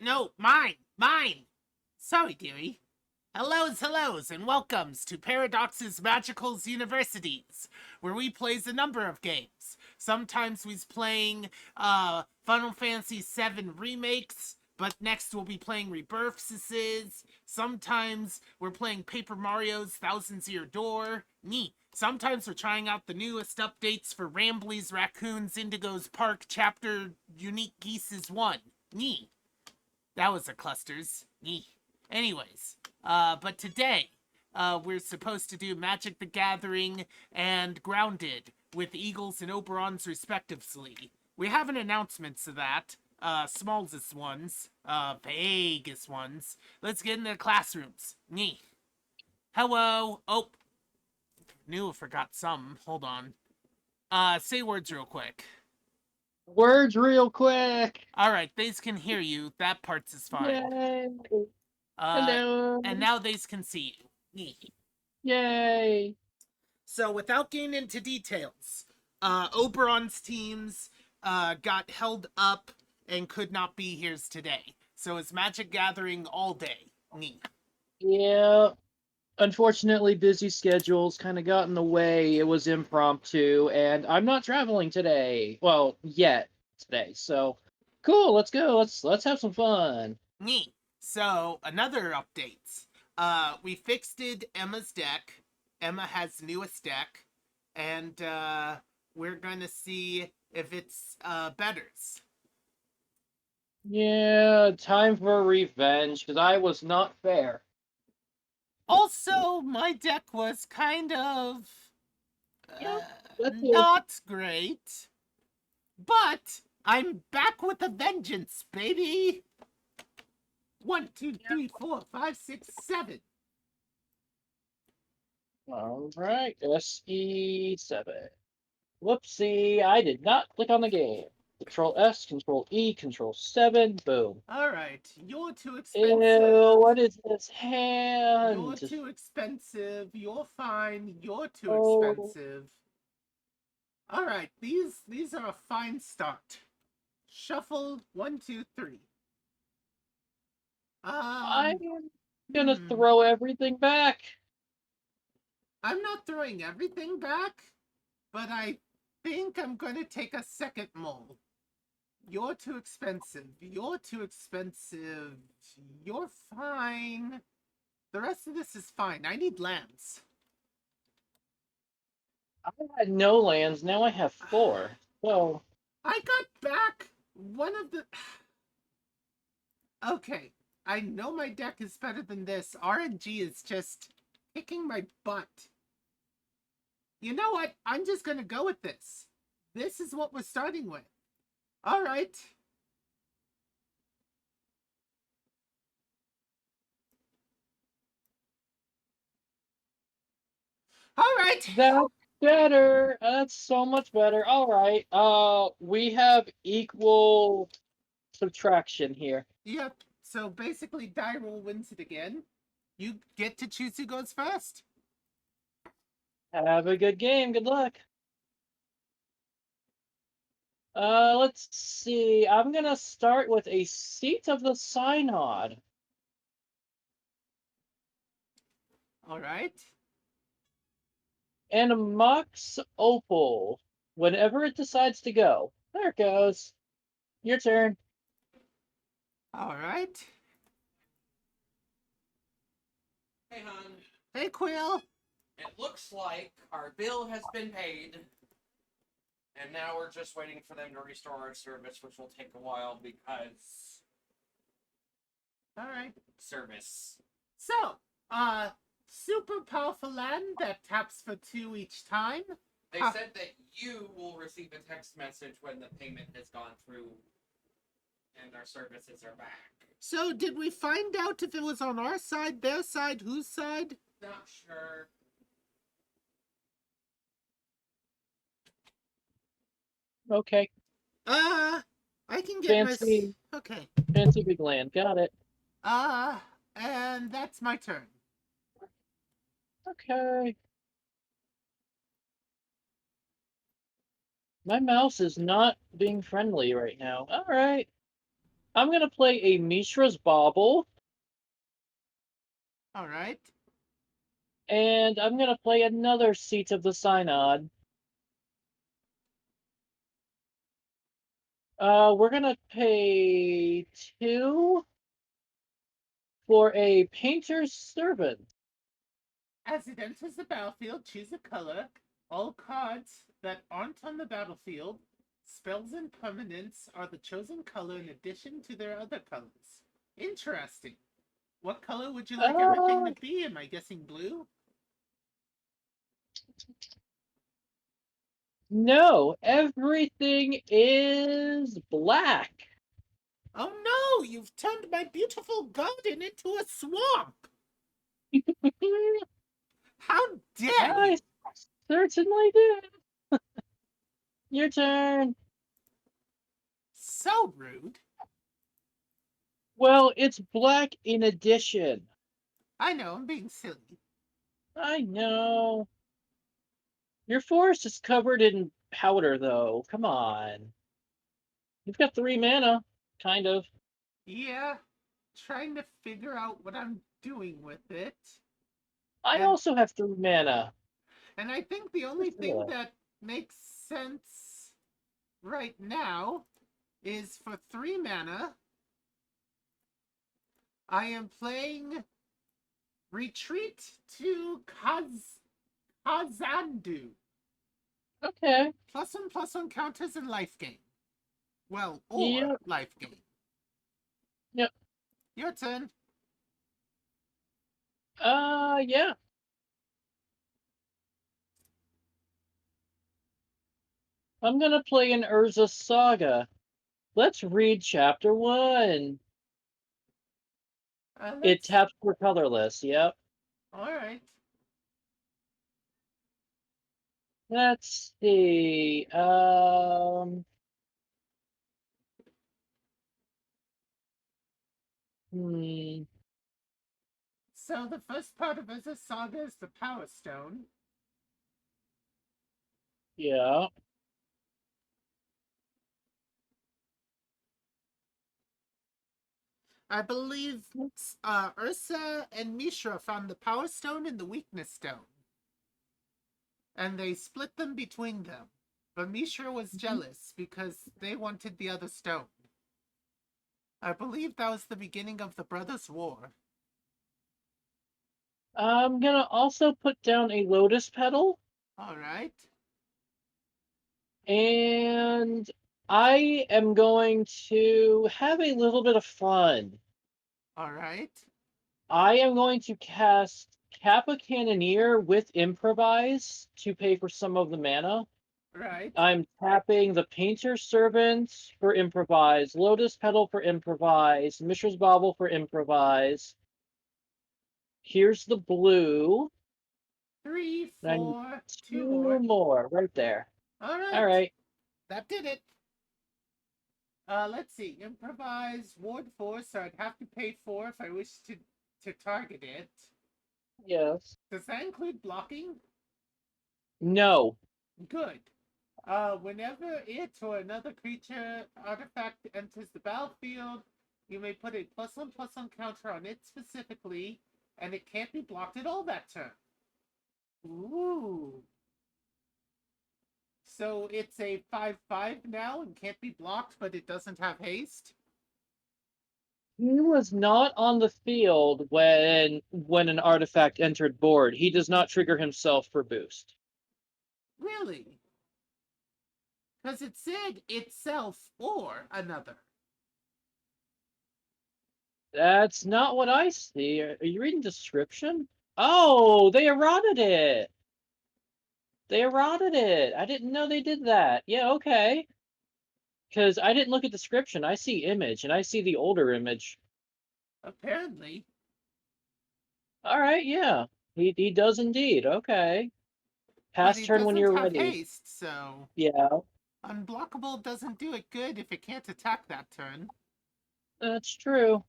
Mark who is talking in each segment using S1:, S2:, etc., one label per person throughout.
S1: No, mine. Sorry, dearie. Hellos, and welcomes to Paradox's Magicals Universities, where we plays a number of games. Sometimes we's playing Final Fantasy VII remakes, but next we'll be playing Rebirths. Sometimes we're playing Paper Mario's Thousand Year Door. Neat. Sometimes we're trying out the newest updates for Rambley's Raccoons Indigo's Park Chapter Unique Geese's 1. Neat. That was a clusters. Neat. Anyways, but today, we're supposed to do Magic the Gathering and Grounded with Eagles and Oberons respectively. We have an announcement to that. Smallest ones, vaguest ones. Let's get in the classrooms. Nee. Hello. Oh, knew I forgot some. Hold on. Say words real quick.
S2: Words real quick.
S1: Alright, these can hear you. That part's is fine.
S2: Yay.
S1: Uh,
S2: Hello.
S1: and now these can see you. Nee.
S2: Yay.
S1: So without getting into details, Oberon's teams got held up and could not be here today. So it's Magic Gathering all day. Neat.
S2: Yeah. Unfortunately, busy schedules kind of got in the way. It was impromptu, and I'm not traveling today. Well, yet today. So, cool. Let's go. Let's have some fun.
S1: Neat. So another updates. We fixed Emma's deck. Emma has newest deck, and we're gonna see if it's betters.
S2: Yeah, time for revenge because I was not fair.
S1: Also, my deck was kind of
S2: Yeah,
S1: uh,
S2: that's it.
S1: not great. But I'm back with a vengeance, baby. One, two, three, 4, 5, 6, 7.
S2: All right, SE7. Whoopsie, I did not click on the game. Control S, Control E, Control 7, boom.
S1: All right, you're too
S2: Ew,
S1: expensive.
S2: what is this
S1: You're
S2: hand?
S1: too expensive. You're fine. You're too
S2: Oh,
S1: expensive. All right, these are a fine start. Shuffle 1, 2, 3.
S2: I'm
S1: Um,
S2: gonna
S1: hmm.
S2: throw everything back.
S1: I'm not throwing everything back, but I think I'm going to take a second mull. You're too expensive. You're too expensive. You're fine. The rest of this is fine. I need lands.
S2: I had no lands, now I have 4. So,
S1: I got back one of the. Okay, I know my deck is better than this. RNG is just kicking my butt. You know what? I'm just gonna go with this. This is what we're starting with. All right. All right.
S2: that's better. That's so much better. All right. We have equal subtraction here.
S1: Yep. So basically, die roll wins it again. You get to choose who goes first.
S2: Have a good game. Good luck. Let's see. I'm gonna start with a Seat of the Synod
S1: All right.
S2: and a Mox Opal. Whenever it decides to go. There it goes. Your turn.
S1: All right.
S3: Hey, hon.
S1: Hey, Quill.
S3: It looks like our bill has been paid, and now we're just waiting for them to restore our service, which will take a while because
S1: All right.
S3: service.
S1: So, super powerful land that taps for 2 each time.
S3: They
S1: Huh.
S3: said that you will receive a text message when the payment has gone through and our services are back.
S1: So, did we find out if it was on our side, their side, whose side?
S3: Not sure.
S2: Okay.
S1: I can get my.
S2: Fancy,
S1: Okay.
S2: fancy big land. Got it.
S1: And that's my turn.
S2: Okay. My mouse is not being friendly right now. All right. I'm gonna play a Mishra's Bauble,
S1: All right.
S2: and I'm gonna play another Seat of the Synod. We're gonna pay 2 for a Painter's Servant.
S1: As it enters the battlefield, choose a color. All cards that aren't on the battlefield, spells and permanents, are the chosen color in addition to their other colors. Interesting. What color would you like everything
S2: Uh,
S1: to be? Am I guessing blue?
S2: no, everything is black.
S1: Oh no, you've turned my beautiful garden into a swamp! How dare
S2: I
S1: you!
S2: certainly did. Your turn.
S1: So rude.
S2: Well, it's black in addition.
S1: I know, I'm being silly.
S2: I know. Your forest is covered in powder, though. Come on. You've got 3 mana, kind of.
S1: Yeah, trying to figure out what I'm doing with it.
S2: I
S1: And
S2: also have 3 mana.
S1: and I think the only
S2: Just
S1: thing
S2: realized.
S1: that makes sense right now is for 3 mana, I am playing Retreat to Kazandu.
S2: Okay.
S1: +1/+1 counters and life gain. Well, or
S2: Yep.
S1: life gain.
S2: Yep.
S1: Your turn.
S2: Yeah. I'm gonna play an Urza Saga. Let's read chapter 1. It
S1: Let's.
S2: taps for colorless. Yep.
S1: All right.
S2: Let's see. Hmm.
S1: So the first part of Urza Saga is the Power Stone.
S2: Yeah.
S1: I believe Ursa and Mishra found the Power Stone and the Weakness Stone, and they split them between them. But Mishra was jealous because they wanted the other stone. I believe that was the beginning of the Brothers' War.
S2: I'm gonna also put down a lotus petal,
S1: All right.
S2: and I am going to have a little bit of fun.
S1: All right.
S2: I am going to cast Kappa Cannoneer with Improvise to pay for some of the mana.
S1: Right.
S2: I'm tapping the Painter's Servant for Improvise, Lotus Petal for Improvise, Mishra's Bauble for Improvise. Here's the blue.
S1: Three,
S2: And I need
S1: four, two
S2: 2
S1: more.
S2: more right there.
S1: All
S2: All
S1: right.
S2: right.
S1: That did it. Let's see. Improvise Ward 4, so I'd have to pay 4 if I wish to target it.
S2: Yes.
S1: Does that include blocking?
S2: No.
S1: Good. Whenever it or another creature artifact enters the battlefield, you may put a +1/+1 counter on it specifically, and it can't be blocked at all that turn. Ooh. So it's a 5/5 now and can't be blocked, but it doesn't have haste?
S2: He was not on the field when an artifact entered board. He does not trigger himself for boost.
S1: Really? Because it said itself or another.
S2: That's not what I see. Are you reading description? Oh, they eroded it. They eroded it. I didn't know they did that. Yeah, okay. Because I didn't look at description. I see image, and I see the older image.
S1: Apparently.
S2: All right, yeah. He does indeed. Okay.
S1: But
S2: Pass
S1: it
S2: turn when
S1: doesn't
S2: you're
S1: have
S2: ready.
S1: haste, so
S2: Yeah,
S1: unblockable doesn't do it good if it can't attack that turn.
S2: that's true.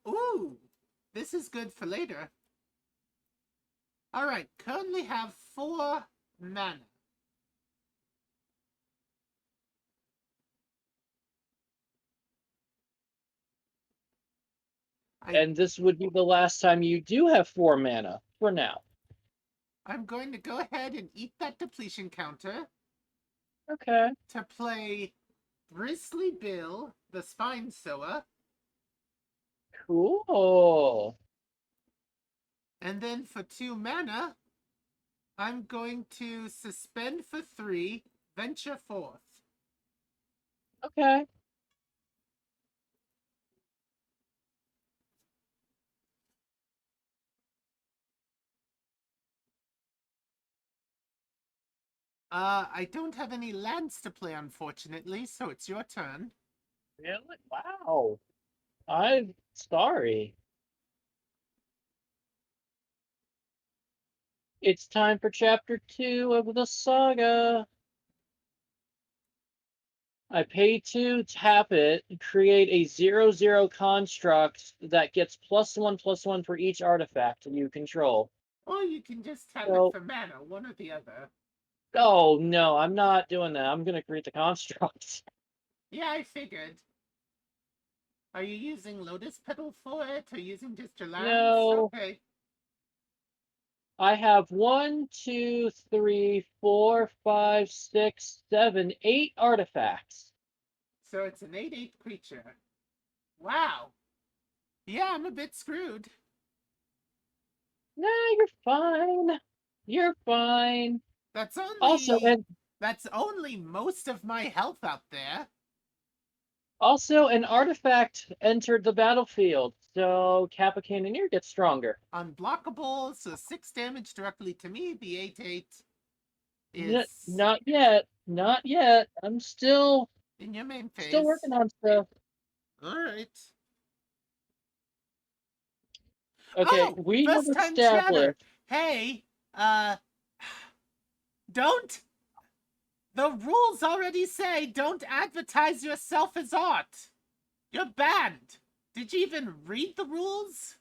S1: Ooh, this is good for later. All right, currently have 4 mana.
S2: And this would be the last time you do have 4 mana, for now.
S1: I'm going to go ahead and eat that depletion counter
S2: Okay.
S1: to play Bristly Bill, the Spine Sower,
S2: Cool.
S1: and then for 2 mana, I'm going to suspend for 3, venture forth.
S2: Okay.
S1: I don't have any lands to play, unfortunately, so it's your turn.
S2: Really? Wow. I'm sorry. It's time for chapter 2 of the saga. I pay 2, tap it, create a 0/0 construct that gets +1/+1 for each artifact you control.
S1: Or you can just tap it
S2: So,
S1: for mana, one or the other.
S2: oh no, I'm not doing that. I'm gonna create the construct.
S1: Yeah, I figured. Are you using Lotus Petal for it, or using just your lands?
S2: No,
S1: Okay.
S2: I have 1, 2, 3, 4, 5, 6, 7, 8 artifacts.
S1: So it's an 8/8 creature. Wow. Yeah, I'm a bit screwed.
S2: Nah, you're fine. You're fine.
S1: That's
S2: Also,
S1: only
S2: and
S1: that's only most of my health out there.
S2: Also, an artifact entered the battlefield, so Kappa Cannoneer gets stronger.
S1: Unblockable, so 6 damage directly to me. The 8/8
S2: N-
S1: is
S2: not yet. Not yet. I'm still
S1: in your main
S2: still
S1: phase.
S2: working on stuff.
S1: Alright.
S2: Okay,
S1: Oh!
S2: we have
S1: First time chatter!
S2: established.
S1: Hey, don't! The rules already say don't advertise yourself as art! You're banned! Did you even read the rules?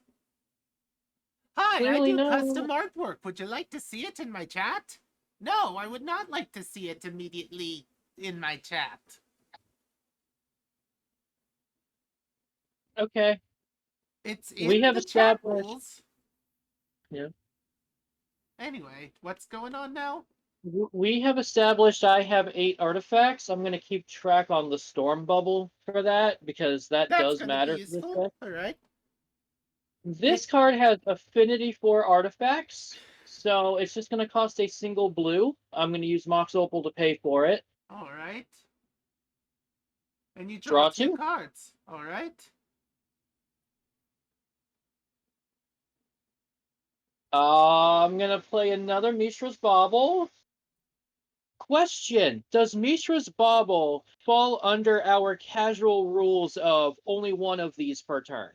S1: Hi, I
S2: Clearly
S1: do
S2: no.
S1: custom artwork. Would you like to see it in my chat? No, I would not like to see it immediately in my chat.
S2: Okay,
S1: It's
S2: we
S1: in
S2: have
S1: the chat
S2: established.
S1: rules.
S2: Yeah.
S1: Anyway, what's going on now?
S2: We have established I have 8 artifacts. I'm going to keep track on the storm bubble for that because that
S1: That's
S2: does
S1: going to be
S2: matter for this
S1: useful.
S2: deck.
S1: Alright.
S2: This card has affinity for artifacts, so it's just going to cost a single blue. I'm going to use Mox Opal to pay for it.
S1: Alright. And you draw
S2: Draw
S1: 2
S2: 2.
S1: cards. Alright.
S2: I'm going to play another Mishra's Bauble. Question: does Mishra's Bauble fall under our casual rules of only one of these per turn?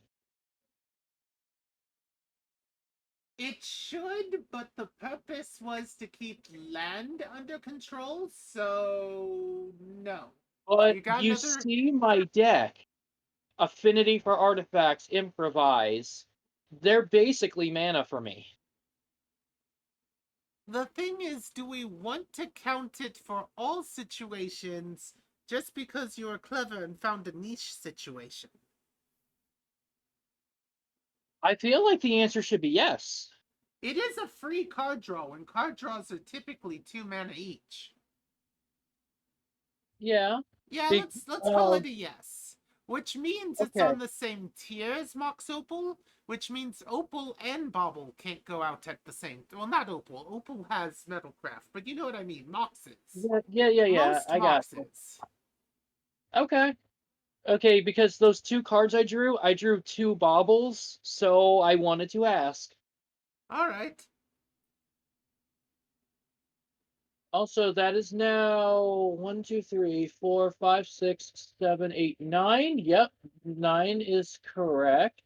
S1: It should, but the purpose was to keep land under control, so no.
S2: But
S1: You got
S2: you
S1: another.
S2: see my deck. Affinity for artifacts, improvise. They're basically mana for me.
S1: The thing is, do we want to count it for all situations just because you were clever and found a niche situation?
S2: I feel like the answer should be yes.
S1: It is a free card draw, and card draws are typically 2 mana each.
S2: Yeah.
S1: Yeah,
S2: Be-
S1: let's call it a yes. Which means it's
S2: okay.
S1: on the same tier as Mox Opal, which means Opal and Bauble can't go out at the same. Well, not Opal. Opal has Metalcraft, but you know what I mean. Moxes.
S2: Yeah.
S1: Most
S2: I got you.
S1: Moxes.
S2: Okay. Okay, because those 2 cards I drew 2 baubles, so I wanted to ask.
S1: All right.
S2: Also, that is now 1, 2, 3, 4, 5, 6, 7, 8, 9. Yep, 9 is correct.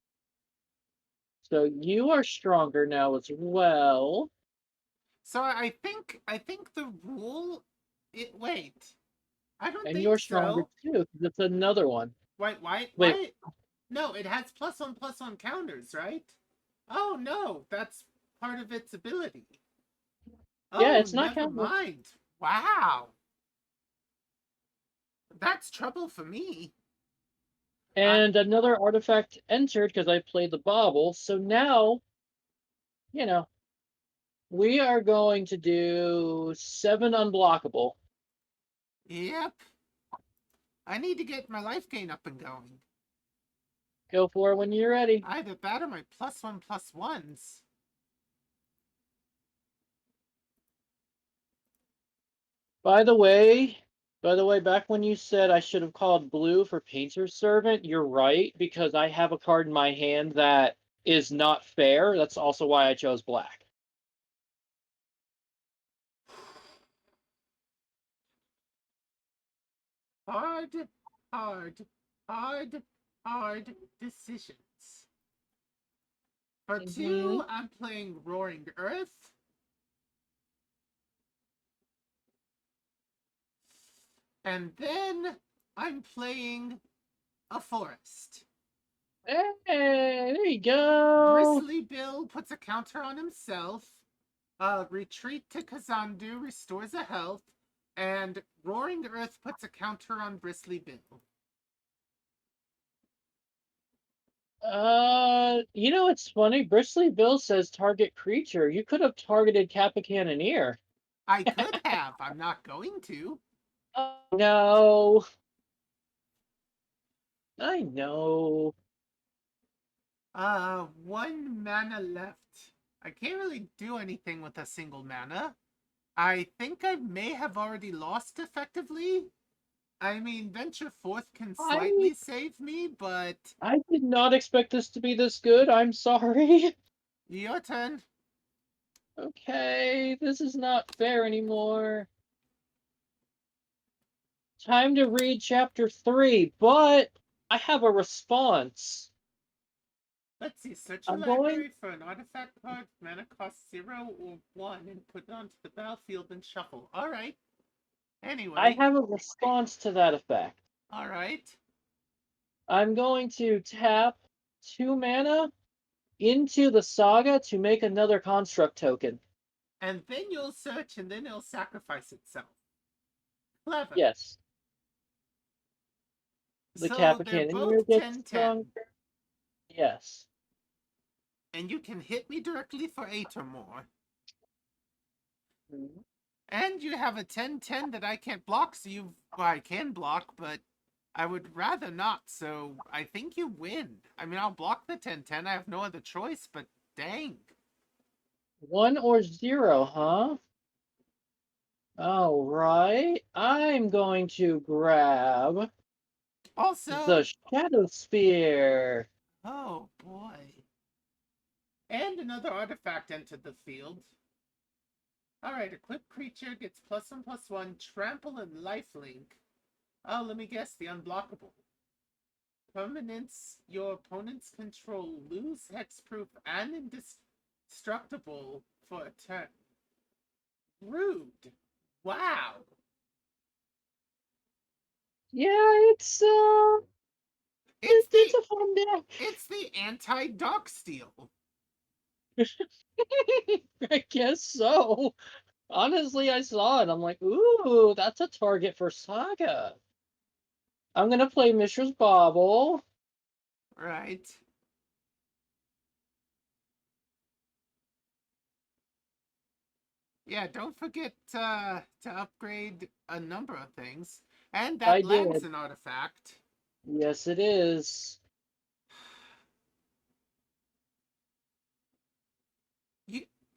S2: So you are stronger now as well.
S1: So I think the rule. Wait. I don't
S2: And
S1: think
S2: you're stronger
S1: so.
S2: too, 'cause it's another one. Wait,
S1: Why? No, it has +1/+1 counters, right? Oh no, that's part of its ability.
S2: yeah,
S1: Oh,
S2: it's not
S1: never
S2: counted.
S1: mind. Wow. That's trouble for me.
S2: And another artifact entered because I played the bauble. So now, you know, we are going to do 7 unblockable.
S1: Yep. I need to get my life gain up and going.
S2: Go for it when you're ready.
S1: Either that or my +1/+1s.
S2: By the way, back when you said I should have called blue for Painter's Servant, you're right, because I have a card in my hand that is not fair. That's also why I chose black.
S1: Hard, hard, hard, hard decisions. For 2, I'm playing Roaring Earth. And then I'm playing a forest.
S2: Hey, there you go.
S1: Bristly Bill puts a counter on himself. Retreat to Kazandu restores a health. And Roaring Earth puts a counter on Bristly Bill.
S2: It's funny. Bristly Bill says target creature. You could have targeted Kappa Cannoneer.
S1: I could have. I'm not going to.
S2: Oh, no. I know.
S1: 1 mana left. I can't really do anything with a single mana. I think I may have already lost effectively. I mean, Venture Forth can slightly save me, but...
S2: I did not expect this to be this good. I'm sorry.
S1: Your turn.
S2: Okay, this is not fair anymore. Time to read chapter 3, but I have a response.
S1: Let's see. Search your
S2: I'm
S1: library for an artifact card, mana cost 0 or 1, and put it onto the battlefield and shuffle. Alright. Anyway.
S2: I have a response to that effect.
S1: Alright.
S2: I'm going to tap 2 mana into the saga to make another construct token.
S1: And then you'll search, and then it'll sacrifice itself. Clever.
S2: Yes. The
S1: So
S2: Kappa
S1: they're
S2: Cannoneer
S1: both
S2: gets
S1: 10/10.
S2: stronger. Yes.
S1: And you can hit me directly for 8 or more. And you have a 10/10 that I can't block, so you... Well, I can block, but I would rather not, so I think you win. I mean, I'll block the 10/10. I have no other choice, but dang.
S2: 1 or 0, huh? All right. I'm going to grab
S1: Also...
S2: the Shadow Spear.
S1: Oh, boy. And another artifact entered the field. Alright, equipped creature gets +1/+1, trample, and lifelink. Oh, let me guess, the unblockable. Permanents your opponents control lose hexproof and indestructible for a turn. Rude. Wow.
S2: Yeah, it's
S1: It's
S2: a fun deck.
S1: It's the anti-Dark Steel.
S2: I guess so. Honestly, I saw it. I'm like, ooh, that's a target for Saga. I'm gonna play Mishra's Bauble.
S1: Right. Yeah, don't forget to upgrade a number of things. And that
S2: I
S1: land's
S2: did.
S1: an artifact.
S2: Yes, it is.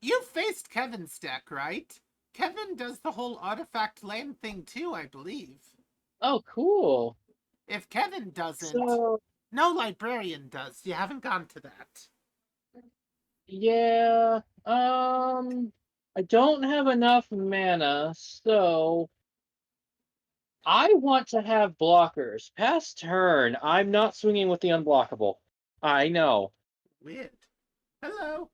S1: You faced Kevin's deck, right? Kevin does the whole artifact land thing too, I believe.
S2: Oh, cool.
S1: If Kevin doesn't,
S2: So,
S1: no librarian does. You haven't gone to that.
S2: yeah, I don't have enough mana, so I want to have blockers. Past turn, I'm not swinging with the unblockable. I know.
S1: Weird. Hello.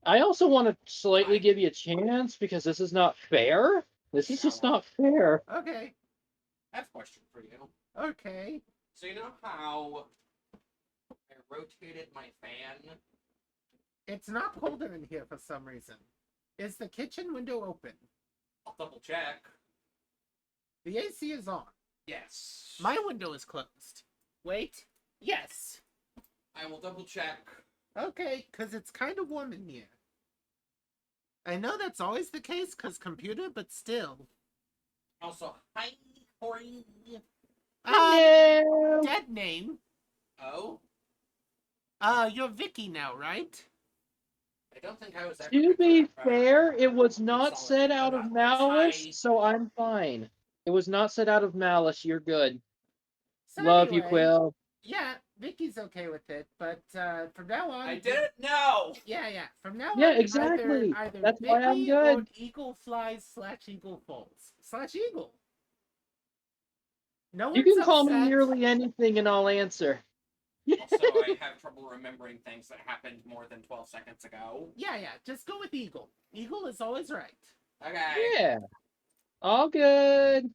S2: I also want to slightly
S3: Hi.
S2: give you a chance because this is not fair. This is just
S3: Shower.
S2: not fair.
S1: Okay.
S3: I have a question for you.
S1: Okay.
S3: So you know how I rotated my fan?
S1: It's not colder in here for some reason. Is the kitchen window open?
S3: I'll double check.
S1: The AC is on.
S3: Yes.
S1: My window is closed. Wait. Yes.
S3: I will double check.
S1: Okay, because it's kind of warm in here. I know that's always the case because computer, but still.
S3: Also, hi, Corey.
S2: No.
S1: Dead name.
S3: Oh,
S1: You're Vicky now, right?
S3: I don't think I was ever.
S2: To be
S3: uh,
S2: fair, it was not
S3: consolidated
S2: said out of
S3: about this.
S2: malice,
S3: Hi.
S2: so I'm fine. It was not said out of malice. You're good.
S1: So
S2: Love you,
S1: anyway,
S2: Quill.
S1: yeah, Vicky's okay with it, but from now on,
S3: I didn't know.
S1: Yeah. From now
S2: Yeah,
S1: on,
S2: exactly.
S1: either
S2: That's why I'm
S1: Vicky or
S2: good.
S1: Eagleflies/Eagle/Eagle. No
S2: You
S1: one's
S2: can call me
S1: upset.
S2: nearly anything and I'll answer.
S3: Also, I have trouble remembering things that happened more than 12 seconds ago.
S1: Yeah. Just go with Eagle. Eagle is always right.
S3: Okay.
S2: Yeah. All good.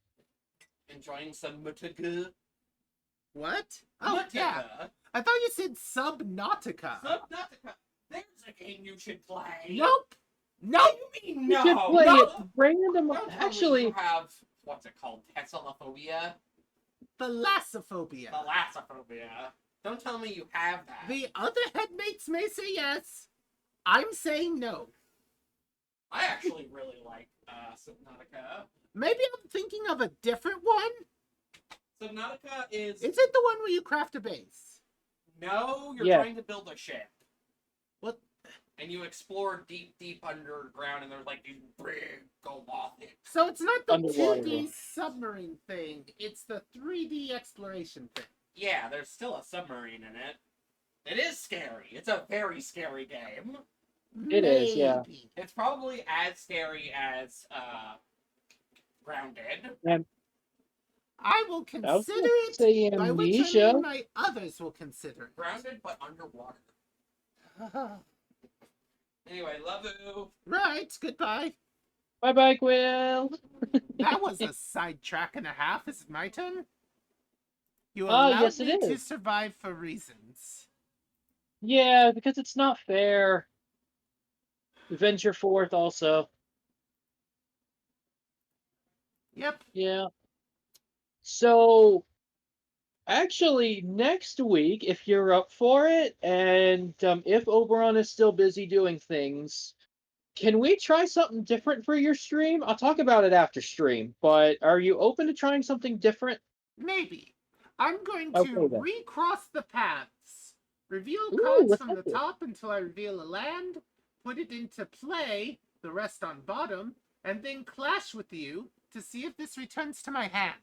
S3: Enjoying some MtG.
S1: What? Oh yeah. I thought you said Subnautica.
S3: Subnautica. There's a game you should play.
S1: Nope.
S3: What do you mean
S2: You
S3: no?
S2: should play
S3: no.
S2: it random.
S3: Don't tell me
S2: Actually,
S3: you have what's it called? Tesselophobia?
S1: Thalassophobia.
S3: Thalassophobia. Don't tell me you have that.
S1: The other headmates may say yes. I'm saying no.
S3: I actually really like Subnautica.
S1: Maybe I'm thinking of a different one.
S3: Subnautica is
S1: Is it the one where you craft a base?
S3: no, you're
S2: Yeah.
S3: trying to build a ship.
S1: What?
S3: And you explore deep underground, and there's like these big Goliaths.
S1: So it's not the
S2: Underwater.
S1: 2D submarine thing. It's the 3D exploration thing.
S3: Yeah, there's still a submarine in it. It is scary. It's a very scary game.
S2: It is, yeah.
S1: Maybe.
S3: It's probably as scary as Grounded.
S1: I will
S2: I was
S1: consider
S2: gonna
S1: it,
S2: say
S1: by which I
S2: amnesia.
S1: mean my others will consider it.
S3: Grounded, but underwater. Anyway, love you.
S1: Right, goodbye.
S2: Bye bye, Quill.
S1: That was a sidetrack and a half. Is it my turn? You allowed
S2: Yes, it
S1: me to
S2: is.
S1: survive for reasons.
S2: Yeah, because it's not fair. Venture forth also.
S1: Yep.
S2: Yeah. So, actually, next week, if you're up for it, and if Oberon is still busy doing things, can we try something different for your stream? I'll talk about it after stream, but are you open to trying something different?
S1: Maybe. I'm going
S2: Okay,
S1: to
S2: then.
S1: recross the paths. Reveal
S2: Ooh,
S1: cards
S2: what's
S1: from
S2: that
S1: the
S2: do?
S1: top until I reveal a land, put it into play, the rest on bottom, and then clash with you to see if this returns to my hand.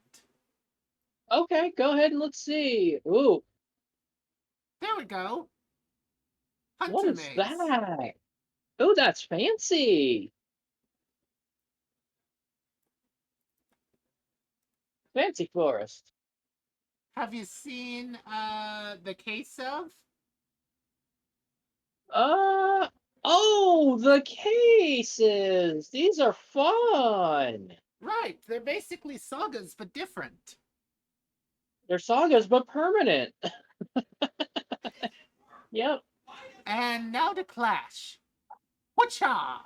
S2: Okay, go ahead and let's see. Ooh,
S1: There we go.
S2: what
S1: Hunter
S2: is
S1: Maze.
S2: that? Ooh, that's fancy. Fancy forest.
S1: Have you seen the case of?
S2: Uh, oh, the cases. These are fun.
S1: Right, they're basically sagas, but different.
S2: They're sagas, but permanent. Yep.
S1: And now to clash. Whatcha!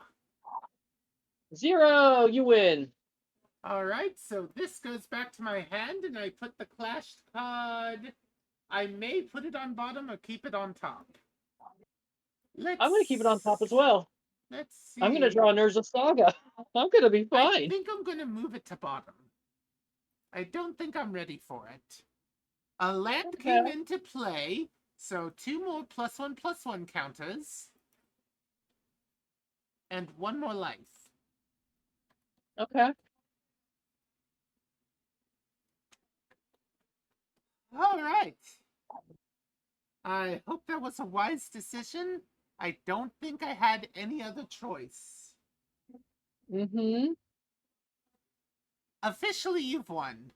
S2: 0, you win.
S1: Alright, so this goes back to my hand, and I put the clash card. I may put it on bottom or keep it on top.
S2: I'm going to keep it on top as well.
S1: Let's see.
S2: I'm going to draw an Urza Saga. I'm going to be
S1: I
S2: fine.
S1: think I'm going to move it to bottom. I don't think I'm ready for it. A land came
S2: Okay.
S1: into play, so 2 more +1/+1 counters. And 1 more life.
S2: Okay.
S1: Alright. I hope that was a wise decision. I don't think I had any other choice.
S2: Mm-hmm.
S1: Officially, you've won.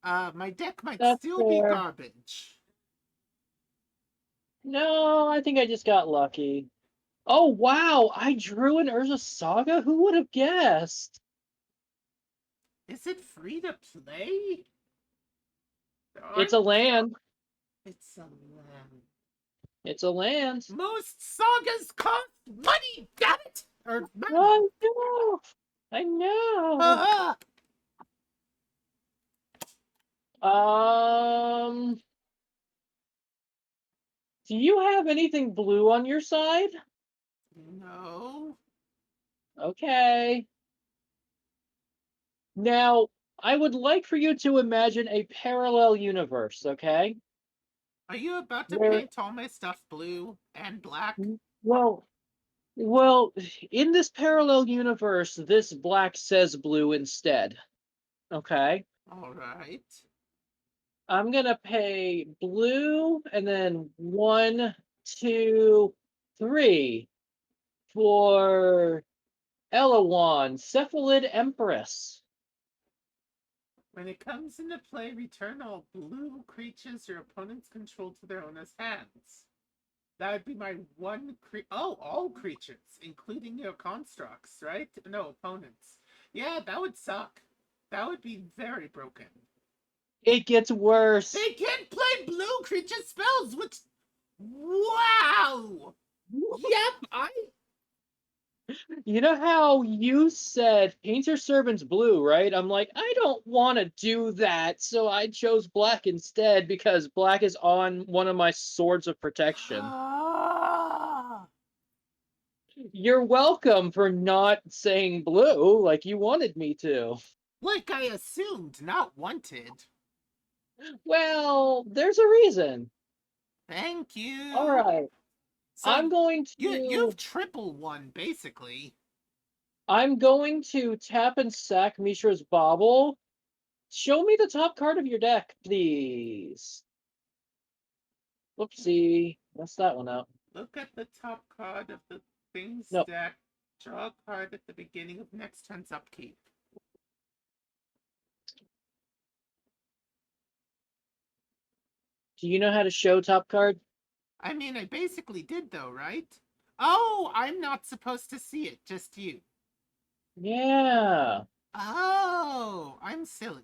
S1: My deck might
S2: That's
S1: still be
S2: fair.
S1: garbage.
S2: No, I think I just got lucky. Oh, wow. I drew an Urza Saga? Who would have guessed?
S1: Is it free to play?
S2: It's a land.
S1: It's a land.
S2: It's a land.
S1: Most sagas cost money, damn it! Or money.
S2: I know. I know.
S1: Ah!
S2: Do you have anything blue on your side?
S1: No.
S2: Okay. Now, I would like for you to imagine a parallel universe, okay?
S1: Are you about to
S2: Where,
S1: paint all my stuff blue and black?
S2: well, well, in this parallel universe, this black says blue instead. Okay?
S1: Alright.
S2: I'm gonna pay blue and then 1, 2, 3 for Elawan, Cephalid Empress.
S1: When it comes into play, return all blue creatures your opponents control to their owner's hands. That would be my all creatures, including your constructs, right? No, opponents. Yeah, that would suck. That would be very broken.
S2: It gets worse.
S1: They can't play blue creature spells, which... Wow! Yep,
S2: You know how you said Painter Servant's blue, right? I'm like, I don't want to do that, so I chose black instead because black is on one of my swords of protection. You're welcome for not saying blue like you wanted me to.
S1: Like I assumed, not wanted.
S2: Well, there's a reason.
S1: Thank you.
S2: All right.
S1: So
S2: I'm going
S1: you've
S2: to
S1: triple one, basically.
S2: tap and sack Mishra's Bauble. Show me the top card of your deck, please. Whoopsie. Messed that one up.
S1: Look at the top card of the things
S2: No.
S1: deck. Draw a card at the beginning of next turn's upkeep.
S2: Do you know how to show top card?
S1: I mean, I basically did though, right? Oh, I'm not supposed to see it, just you.
S2: Yeah.
S1: Oh, I'm silly.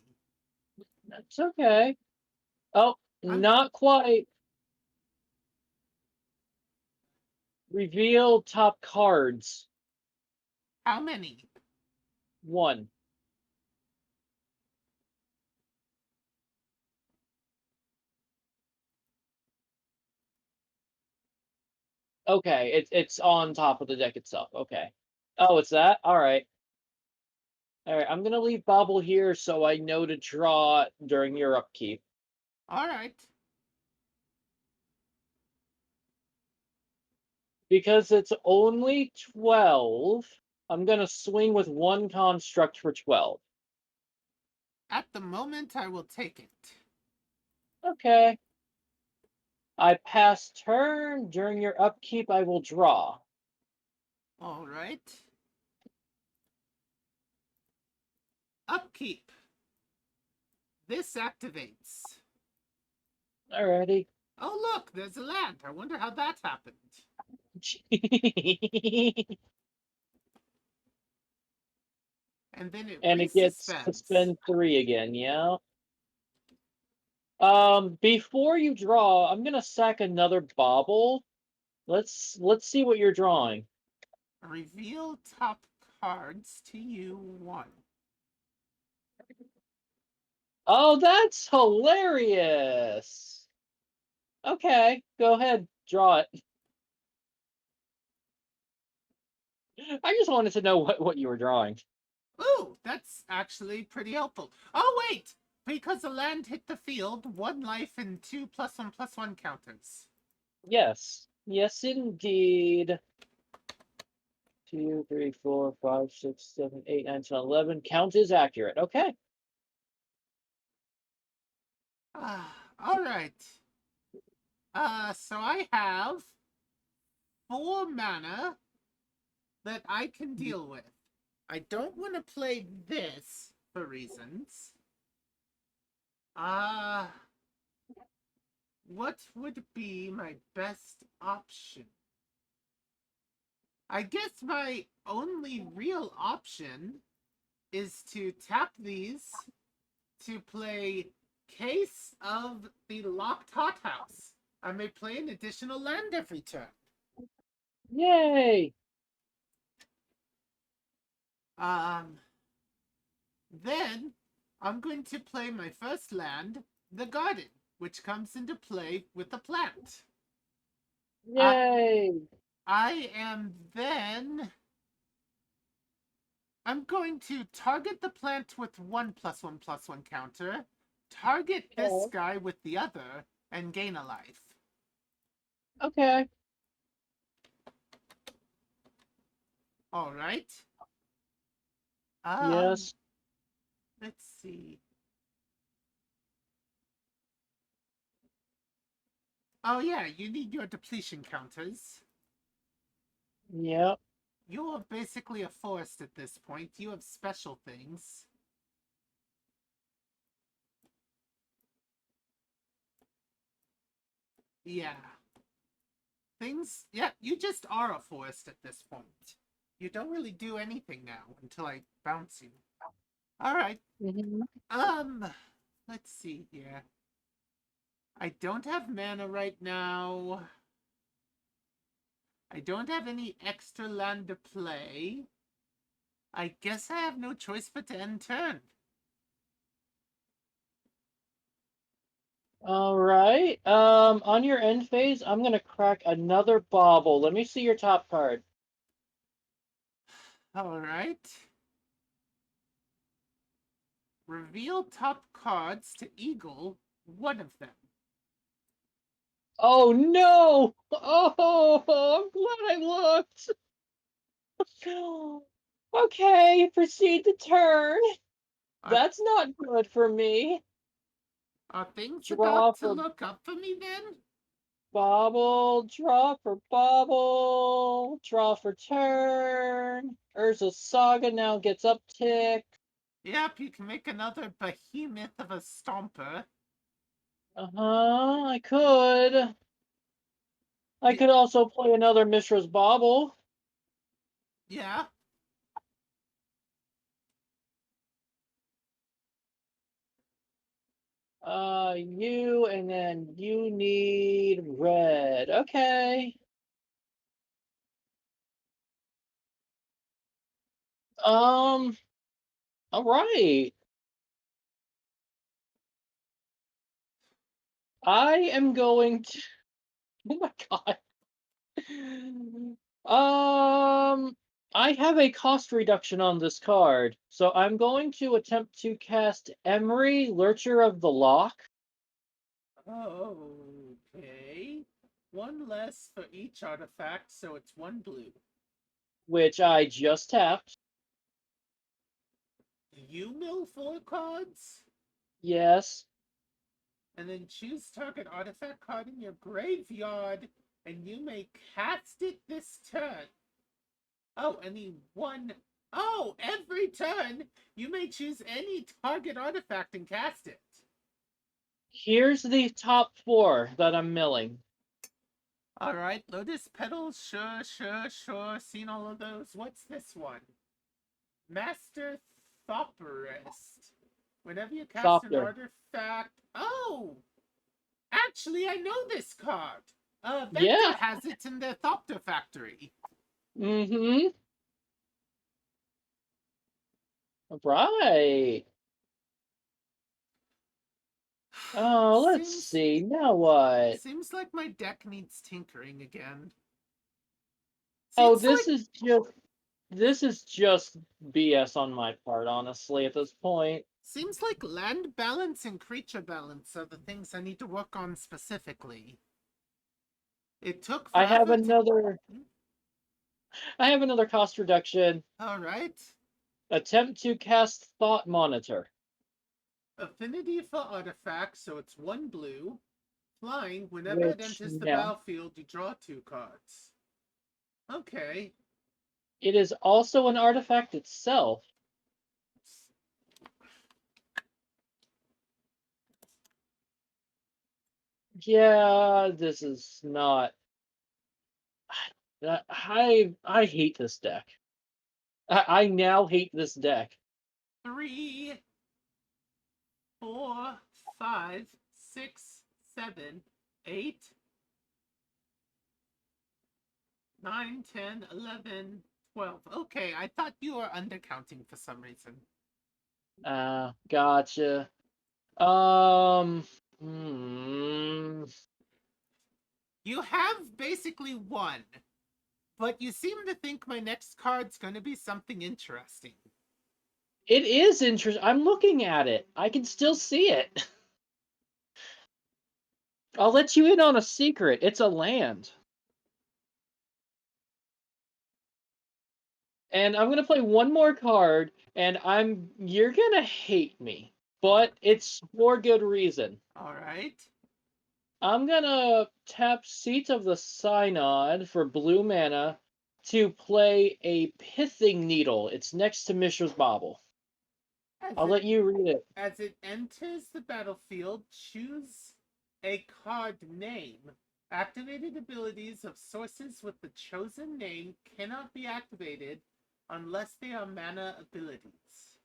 S2: That's okay. Oh,
S1: I'm
S2: not quite. Reveal top cards.
S1: How many?
S2: 1. Okay, it's on top of the deck itself. Okay. Oh, it's that? Alright. Alright, I'm gonna leave Bobble here so I know to draw during your upkeep.
S1: Alright.
S2: Because it's only 12, I'm gonna swing with 1 construct for 12.
S1: At the moment, I will take it.
S2: Okay. I pass turn. During your upkeep, I will draw.
S1: Alright. Upkeep. This activates.
S2: Alrighty.
S1: Oh, look, there's a land. I wonder how that happened. And then it
S2: And it gets to
S1: resuspends.
S2: spend 3 again, yeah? Before you draw, I'm gonna sack another bauble. Let's see what you're drawing.
S1: Reveal top cards to you 1.
S2: Oh, that's hilarious! Okay, go ahead, draw it. I just wanted to know what you were drawing.
S1: Ooh, that's actually pretty helpful. Oh, wait! Because a land hit the field, 1 life and 2 +1/+1 counters.
S2: Yes. Yes, indeed. 2, 3, 4, 5, 6, 7, 8, 9, 10, 11. Count is accurate. Okay.
S1: Alright. So I have 4 mana that I can deal with. I don't want to play this for reasons. What would be my best option? I guess my only real option is to tap these to play Case of the Locked Hothouse. I may play an additional land every turn.
S2: Yay!
S1: Then I'm going to play my first land, the Garden, which comes into play with the plant.
S2: Yay!
S1: I am then. I'm going to target the plant with 1+1+1 counter, target this
S2: Okay.
S1: guy with the other, and gain a life.
S2: Okay.
S1: All right. Um,
S2: Yes.
S1: let's see. Oh yeah, you need your depletion counters.
S2: Yep.
S1: You're basically a forest at this point. You have special things. Yeah. Things, yeah, you just are a forest at this point. You don't really do anything now until I bounce you. Alright.
S2: Hmm.
S1: Let's see here. I don't have mana right now. I don't have any extra land to play. I guess I have no choice but to end turn.
S2: All right. On your end phase, I'm gonna crack another bauble. Let me see your top card.
S1: Alright. Reveal top cards to Eagle, one of them.
S2: Oh no! Oh, I'm glad I looked. Okay, proceed to turn.
S1: Are,
S2: That's not good for me.
S1: are things
S2: Draw
S1: about to
S2: for
S1: look up for me then?
S2: bauble, draw for bauble, draw for turn. Urza Saga now gets uptick.
S1: Yep, you can make another behemoth of a stomper.
S2: Uh-huh, I could. I
S1: Y-
S2: could also play another Mishra's Bauble.
S1: yeah.
S2: You, and then you need red. Okay. Um, all right. I am going to. Oh my God. I have a cost reduction on this card, so I'm going to attempt to cast Emery, Lurcher of the Loch,
S1: Okay. One less for each artifact, so it's one blue.
S2: which I just tapped.
S1: You mill 4 cards,
S2: Yes.
S1: and then choose target artifact card in your graveyard, and you may cast it this turn. Oh, any one. Oh, every turn you may choose any target artifact and cast it.
S2: Here's the top four that I'm milling.
S1: All right, Lotus Petals, sure. Seen all of those. What's this one? Master Thopperist. Whenever you cast an
S2: Thopter.
S1: artifact. Oh! Actually, I know this card.
S2: Yeah.
S1: Vector has it in their Thopter factory.
S2: Mm-hmm. Right. Oh, let's
S1: Seems
S2: see. Now what?
S1: seems like my deck needs tinkering again.
S2: Oh,
S1: Seems like
S2: this is just BS on my part, honestly, at this point.
S1: seems like land balance and creature balance are the things I need to work on specifically. It took
S2: I have
S1: forever to.
S2: I have another cost reduction.
S1: All right.
S2: Attempt to cast Thought Monitor,
S1: Affinity for artifacts, so it's one blue. Flying, whenever it
S2: which
S1: enters the
S2: now
S1: battlefield, you draw 2 cards. Okay.
S2: it is also an artifact itself. Yeah, this is not. I hate this deck. I now hate this deck.
S1: 3, 4, 5, 6, 7, 8, 9, 10, 11, 12. Okay, I thought you were undercounting for some reason.
S2: Gotcha. Um, hmm.
S1: You You have basically won, but you seem to think my next card's going to be something interesting.
S2: It is interesting. I'm looking at it. I can still see it. I'll let you in on a secret. It's a land. And I'm gonna play one more card, and you're gonna hate me, but it's for good reason.
S1: All right.
S2: I'm gonna tap Seat of the Synod for blue mana to play a Pithing Needle. It's next to Mishra's Bauble. I'll let you read it.
S1: As it enters the battlefield, choose a card name. Activated abilities of sources with the chosen name cannot be activated unless they are mana abilities.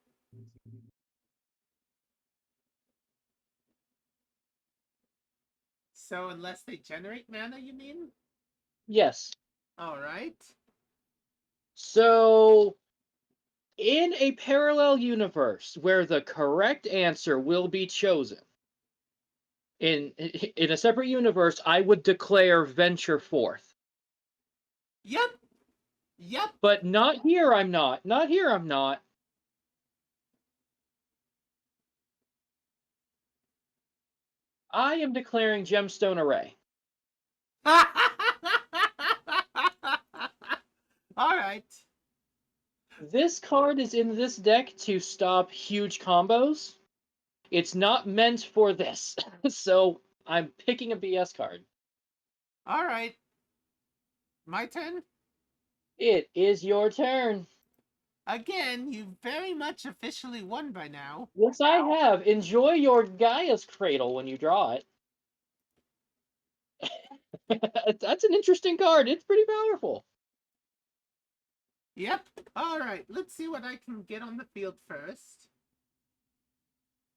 S1: So unless they generate mana, you mean?
S2: Yes.
S1: All right.
S2: So, in a parallel universe where the correct answer will be chosen, in a separate universe, I would declare Venture forth.
S1: Yep. Yep.
S2: But not here, I'm not. Not here, I'm not. I am declaring Gemstone Array.
S1: All right.
S2: This card is in this deck to stop huge combos. It's not meant for this. So I'm picking a BS card.
S1: All right. My turn?
S2: It is your turn.
S1: Again, you very much officially won by now.
S2: Yes, I have. Enjoy your Gaia's Cradle when you draw it. That's an interesting card. It's pretty powerful.
S1: Yep. All right. Let's see what I can get on the field first.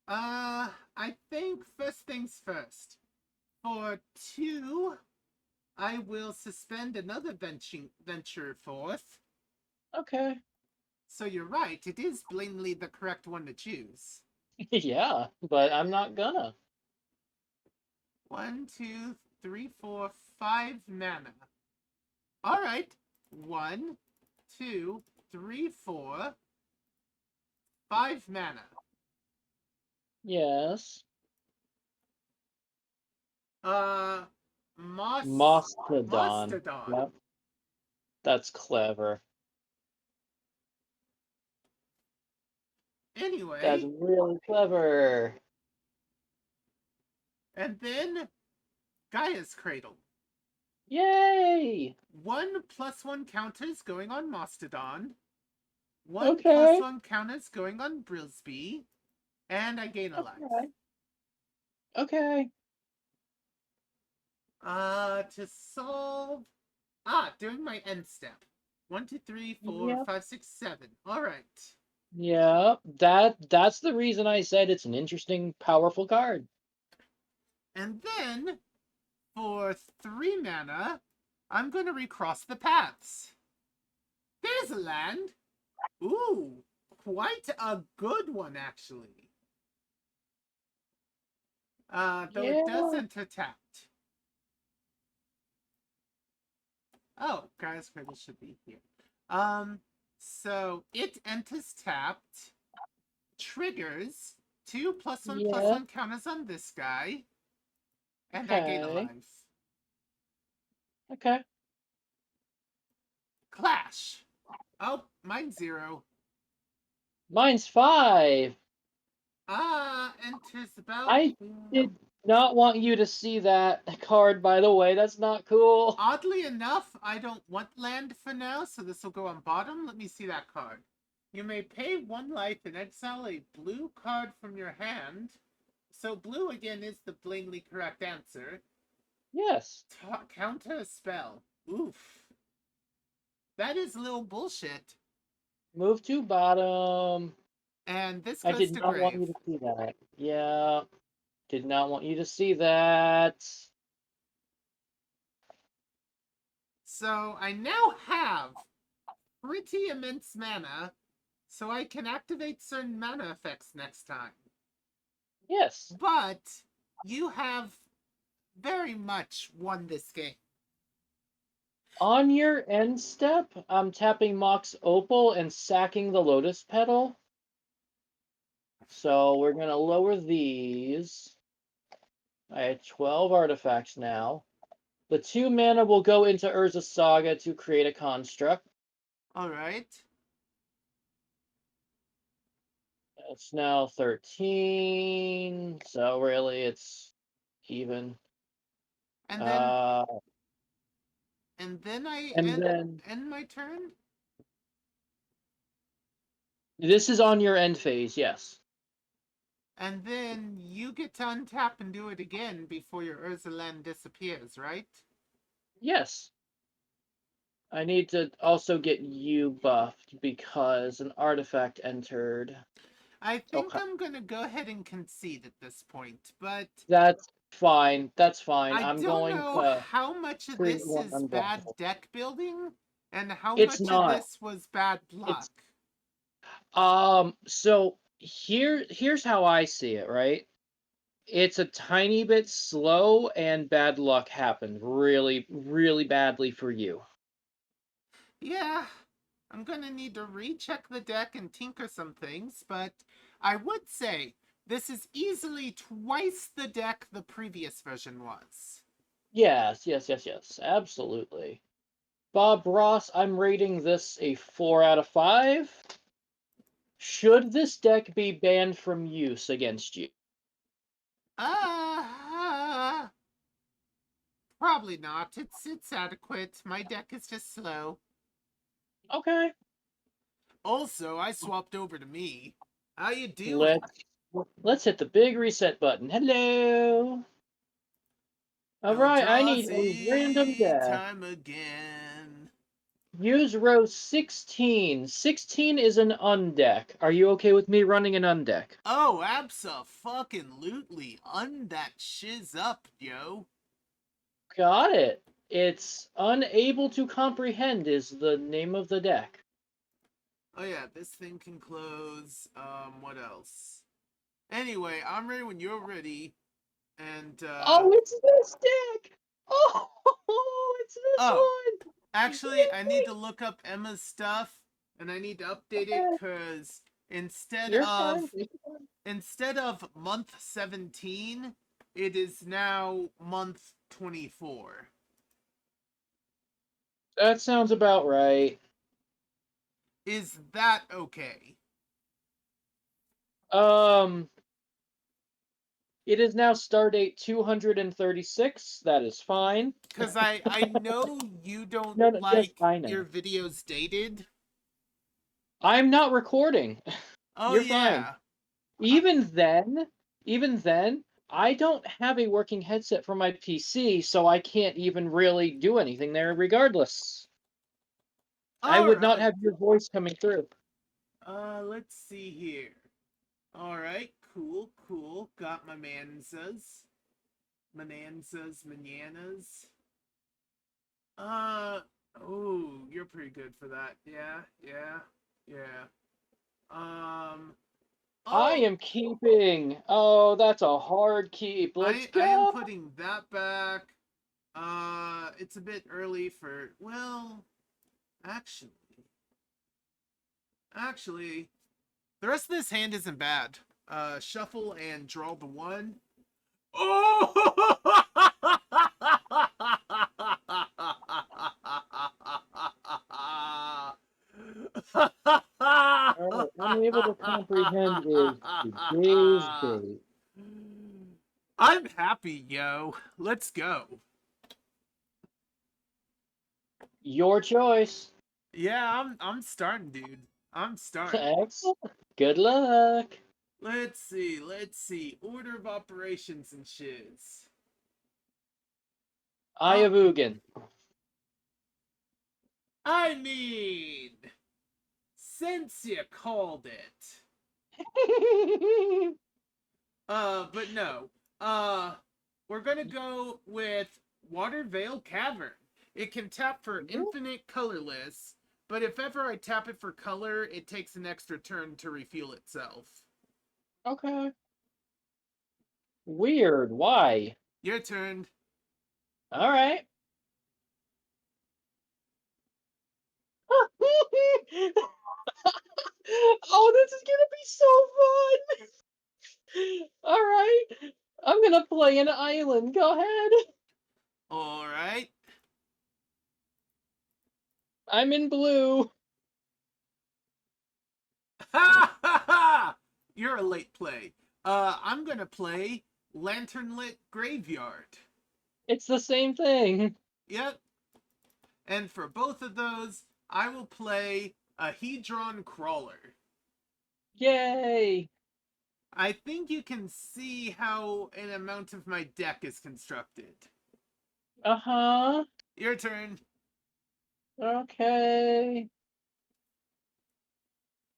S1: I think first things first. For 2, I will suspend another venture forth.
S2: Okay.
S1: So you're right. It is blatantly the correct one to choose.
S2: Yeah, but I'm not gonna.
S1: 1, 2, 3, 4, 5 mana. All right. 1, 2, 3, 4, 5 mana.
S2: Yes. Mastodon.
S1: Mastodon.
S2: Yep. That's clever.
S1: Anyway.
S2: That's really clever.
S1: And then Gaia's Cradle.
S2: Yay!
S1: 1+1 counters going on Mastodon. 1
S2: Okay.
S1: +1 counters going on Brilsby. And I gain a life.
S2: Okay.
S1: To solve... during my end step. 1, 2, 3, 4,
S2: Yep.
S1: 5, 6, 7. Alright.
S2: Yeah, that's the reason I said it's an interesting, powerful card.
S1: And then, for 3 mana, I'm going to recross the paths. There's a land. Ooh, quite a good one, actually. Though it does enter tapped. Oh, Gaia's Cradle should be here. So it enters tapped, triggers 2+1/+1 counters on this guy, and I gain a life.
S2: Okay.
S1: Clash. Oh, mine's 0.
S2: Mine's 5.
S1: Enters about.
S2: I did not want you to see that card, by the way. That's not cool.
S1: Oddly enough, I don't want land for now, so this will go on bottom. Let me see that card. You may pay 1 life and exile a blue card from your hand. So blue again is the blatantly correct answer.
S2: Yes.
S1: Counter a spell. Oof. That is a little bullshit.
S2: Move to bottom.
S1: And this
S2: I
S1: goes
S2: did
S1: to
S2: not
S1: grave.
S2: want you to see that. Yeah. Did not want you to see that.
S1: So I now have pretty immense mana, so I can activate certain mana effects next time.
S2: Yes.
S1: But you have very much won this game.
S2: On your end step, I'm tapping Mox Opal and sacking the Lotus Petal. So we're going to lower these. I have 12 artifacts now. The 2 mana will go into Urza Saga to create a construct.
S1: All right.
S2: It's now 13, so really it's even.
S1: And then
S2: Uh,
S1: I
S2: and then
S1: end my turn.
S2: this is on your end phase, yes.
S1: And then you get to untap and do it again before your Urza land disappears, right?
S2: Yes. I need to also get you buffed because an artifact entered.
S1: I think
S2: Okay.
S1: I'm gonna go ahead and concede at this point, but
S2: That's fine. That's fine.
S1: I
S2: I'm
S1: don't
S2: going
S1: know
S2: to
S1: how much of
S2: create
S1: this
S2: one
S1: is bad
S2: unblockable.
S1: deck building and how
S2: It's
S1: much of
S2: not.
S1: this was bad
S2: It's
S1: luck.
S2: so here's how I see it, right? It's a tiny bit slow and bad luck happened really, really badly for you.
S1: Yeah, I'm gonna need to recheck the deck and tinker some things, but I would say this is easily twice the deck the previous version was.
S2: Yes, yes, yes, yes. Absolutely. Bob Ross, I'm rating this a 4 out of 5. Should this deck be banned from use against you?
S1: Uh, probably not. It's adequate. My deck is just slow.
S2: Okay.
S1: Also, I swapped over to me. How you doing?
S2: Let's let's hit the big reset button. Hello. All right, I need a random
S1: Eldrazi
S2: deck.
S1: time again.
S2: Use row 16. 16 is an undeck. Are you okay with me running an undeck?
S1: Oh, abso-fucking-lutely. That shiz up, yo.
S2: Got it. It's Unable to Comprehend is the name of the deck.
S1: Oh yeah, this thing can close. What else? Anyway, I'm ready when you're ready. And,
S2: Oh, it's this deck! Oh, it's this
S1: oh,
S2: one!
S1: actually, I need to look up Emma's stuff, and I need to update it,
S2: Yay!
S1: because
S2: You're fine. You're fine.
S1: instead of month 17, it is now month 24.
S2: That sounds about right.
S1: Is that okay?
S2: Um, it is now Stardate 236. That is fine.
S1: Because I know you don't
S2: No, no, yes,
S1: like
S2: I know.
S1: your videos dated.
S2: I'm not recording.
S1: Oh
S2: You're fine.
S1: yeah.
S2: Even then, even then, I don't have a working headset for my PC, so I can't even really do anything there regardless. I
S1: All
S2: would not
S1: right.
S2: have your voice coming through.
S1: Let's see here. All right, cool, cool. Got my manzas. Mananzas, mananas. Oh, you're pretty good for that. Yeah, yeah, yeah. Um,
S2: I
S1: oh,
S2: am keeping. Oh, that's a hard keep. Let's
S1: I am
S2: go.
S1: putting that back. It's a bit early for, well, actually, actually, the rest of this hand isn't bad. Shuffle and draw the one. Oh!
S2: All right, unable to comprehend is today's date.
S1: I'm happy, yo. Let's go.
S2: Your choice.
S1: Yeah, I'm starting, dude. I'm starting.
S2: Excellent. Good luck.
S1: Let's see, let's see. Order of operations and shiz.
S2: Eye of Ugin.
S1: I mean, since you called it. But no. Uh, we're gonna go with Water Veil Cavern. It can tap for infinite colorless, but if ever I tap it for color, it takes an extra turn to refuel itself.
S2: Okay. Weird. Why?
S1: Your turn.
S2: All right. Oh, this is gonna be so fun! All right, I'm gonna play an island. Go ahead.
S1: All right.
S2: I'm in blue.
S1: Ha ha ha! You're a late play. I'm gonna play Lanternlit Graveyard.
S2: It's the same thing.
S1: Yep. And for both of those, I will play a Hedron Crawler.
S2: Yay!
S1: I think you can see how an amount of my deck is constructed.
S2: Uh-huh.
S1: Your turn.
S2: Okay.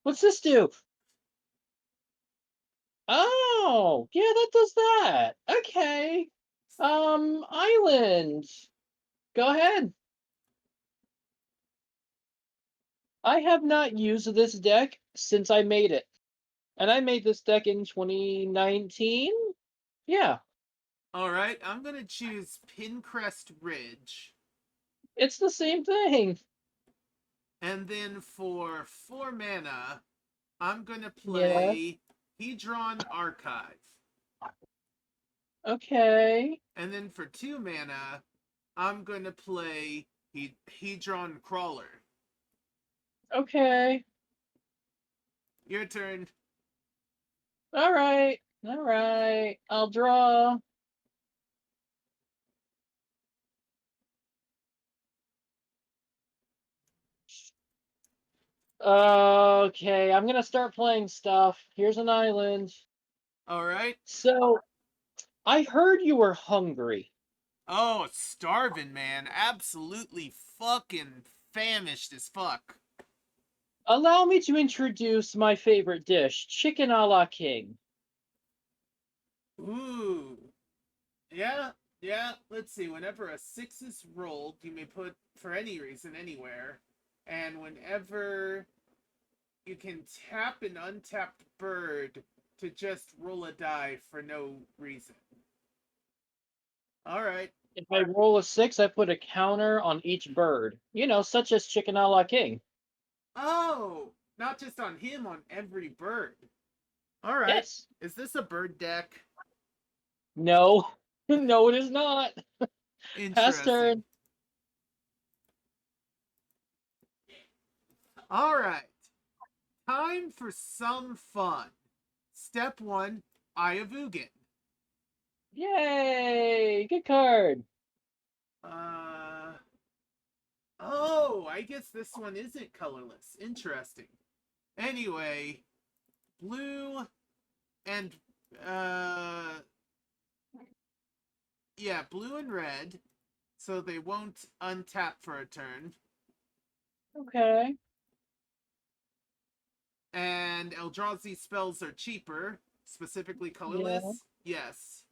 S2: What's this do? Oh, yeah, that does that. Okay. Island. Go ahead. I have not used this deck since I made it. And I made this deck in 2019? Yeah,
S1: All right, I'm gonna choose Pincrest Ridge.
S2: it's the same thing.
S1: And then for 4 mana, I'm gonna
S2: Yeah,
S1: play Hedron Archive.
S2: okay.
S1: And then for 2 mana, I'm gonna play Hedron Crawler.
S2: Okay.
S1: Your turn.
S2: All right. All right. I'll draw. Okay, I'm gonna start playing stuff. Here's an island.
S1: All right.
S2: So, I heard you were hungry.
S1: Oh, starving, man. Absolutely fucking famished as fuck.
S2: Allow me to introduce my favorite dish, chicken a la king.
S1: Ooh. Yeah, yeah. Let's see. Whenever a 6 is rolled, you may put for any reason anywhere. And whenever you can tap an untapped bird to just roll a die for no reason. All right.
S2: If I roll a 6, I put a counter on each bird. You know, such as chicken a la king.
S1: Oh, not just on him, on every bird. All right.
S2: Yes.
S1: Is this a bird deck?
S2: No. No, it is not. Pass
S1: Interesting.
S2: turn.
S1: All right. Time for some fun. Step 1, Eye of Ugin.
S2: Yay! Good card.
S1: Uh oh, I guess this one isn't colorless. Interesting. Anyway, blue and yeah, blue and red, so they won't untap for a turn.
S2: Okay.
S1: And Eldrazi spells are cheaper, specifically
S2: Yeah.
S1: colorless. Yes.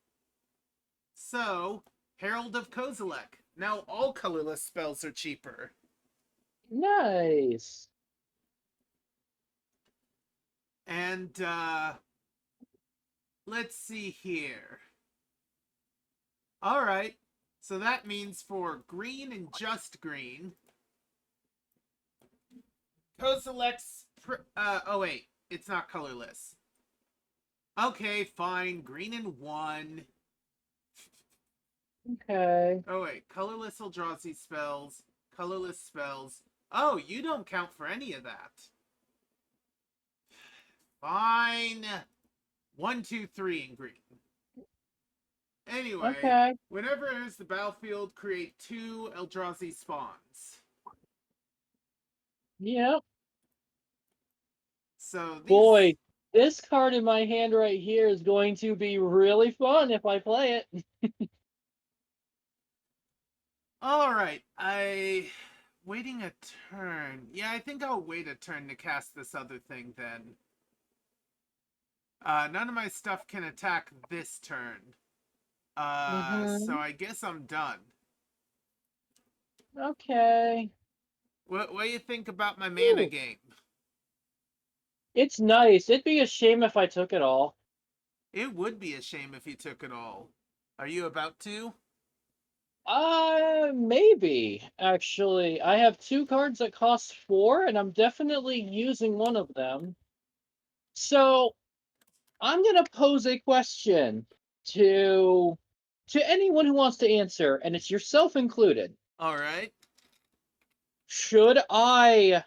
S1: So, Herald of Kozilek. Now all colorless spells are cheaper.
S2: Nice.
S1: And let's see here. All right. So that means for green and just green, Kozilek's. Oh wait, it's not colorless. Okay, fine. Green and 1.
S2: Okay.
S1: Oh wait, colorless Eldrazi spells, colorless spells. Oh, you don't count for any of that. Fine. 1, 2, 3 in green. Anyway,
S2: Okay.
S1: whenever it enters the battlefield, create 2 Eldrazi spawns.
S2: Yep.
S1: So these.
S2: Boy, this card in my hand right here is going to be really fun if I play it.
S1: All right, waiting a turn. Yeah, I think I'll wait a turn to cast this other thing then. None of my stuff can attack this turn. So
S2: Mm-hmm.
S1: I guess I'm done.
S2: Okay.
S1: What do you think about my mana
S2: Ooh,
S1: game?
S2: it's nice. It'd be a shame if I took it all.
S1: It would be a shame if you took it all. Are you about to?
S2: Maybe, actually. I have 2 cards that cost 4, and I'm definitely using one of them. So, I'm gonna pose a question to anyone who wants to answer, and it's yourself included.
S1: Alright.
S2: Should I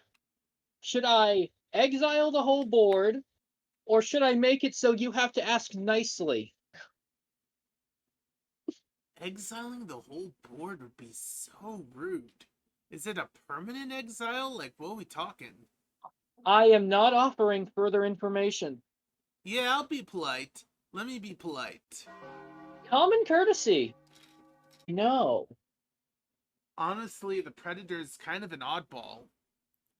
S2: exile the whole board, or should I make it so you have to ask nicely?
S1: Exiling the whole board would be so rude. Is it a permanent exile? Like, what are we talking?
S2: I am not offering further information.
S1: Yeah, I'll be polite. Let me be polite.
S2: Common courtesy. No.
S1: Honestly, the Predator's kind of an oddball.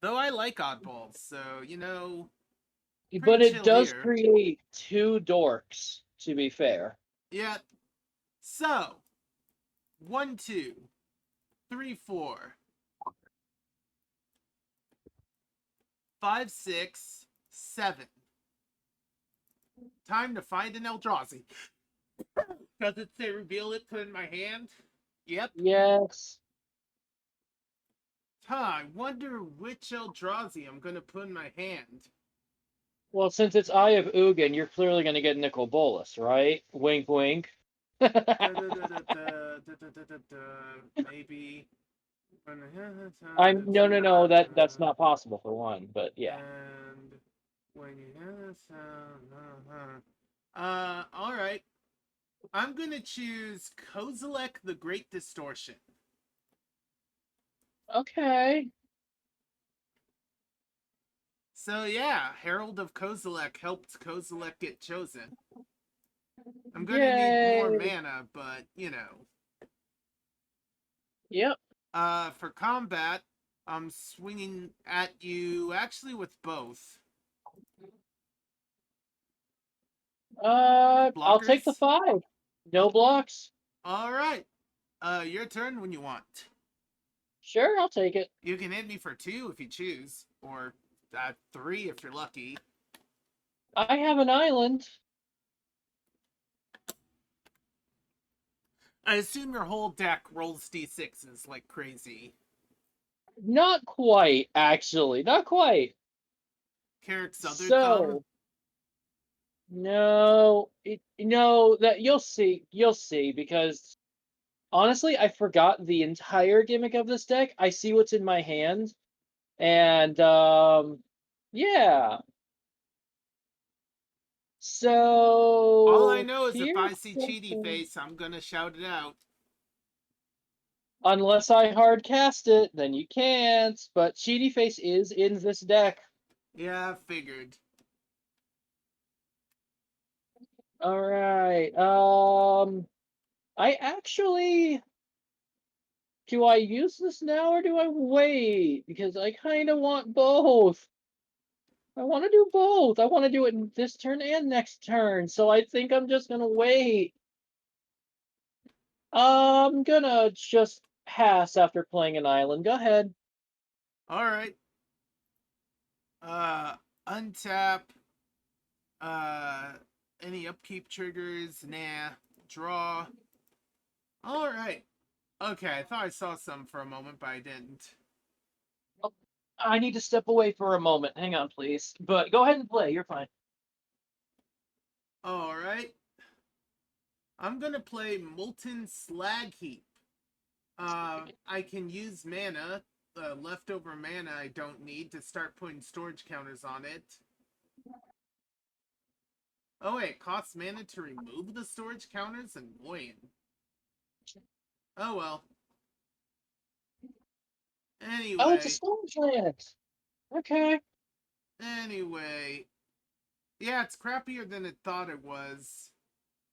S1: Though I like oddballs, so, you know, pretty
S2: But it
S1: chill
S2: does
S1: here.
S2: create 2 dorks, to be fair.
S1: Yeah. So, 1, 2, 3, 4, 5, 6, 7. Time to find an Eldrazi. Does it say reveal it, put it in my hand? Yep.
S2: Yes.
S1: I wonder which Eldrazi I'm gonna put in my hand.
S2: Well, since it's Eye of Ugin, you're clearly going to get Nicol Bolas, right? Wink, wink.
S1: Maybe.
S2: No. That's not possible for one, but yeah.
S1: And when you hear the sound, all right. I'm gonna choose Kozilek the Great Distortion.
S2: Okay.
S1: So yeah, Herald of Kozilek helped Kozilek get chosen. I'm gonna need more
S2: Yay.
S1: mana, but you know.
S2: Yep.
S1: For combat, I'm swinging at you actually with both.
S2: I'll take the
S1: Blockers?
S2: 5. No blocks.
S1: All right. Your turn when you want.
S2: Sure, I'll take it.
S1: You can hit me for 2 if you choose, or 3 if you're lucky.
S2: I have an island.
S1: I assume your whole deck rolls d6s like crazy.
S2: Not quite, actually. Not quite.
S1: Carrick's other thumb.
S2: So, no, no, that you'll see, because honestly, I forgot the entire gimmick of this deck. I see what's in my hand, and yeah.
S1: All I
S2: So
S1: know is if
S2: here's
S1: I see Cheaty
S2: something.
S1: Face, I'm gonna shout it out.
S2: Unless I hard cast it, then you can't. But Cheaty Face is in this deck.
S1: Yeah, figured.
S2: All right. I actually, do I use this now or do I wait? Because I kind of want both. I want to do both. I want to do it this turn and next turn. So I think I'm just gonna wait. I'm gonna just pass after playing an island. Go ahead.
S1: All right. Untap. Uh, any upkeep triggers? Nah. Draw. All right. Okay, I thought I saw some for a moment, but I didn't.
S2: I need to step away for a moment. Hang on, please. But go ahead and play. You're fine.
S1: All right. I'm gonna play Molten Slag Heap. I can use mana, leftover mana I don't need to start putting storage counters on it. Oh wait, it costs mana to remove the storage counters? Annoying. Oh well.
S2: Oh, it's a
S1: Anyway,
S2: storage land. Okay.
S1: anyway. Yeah, it's crappier than it thought it was.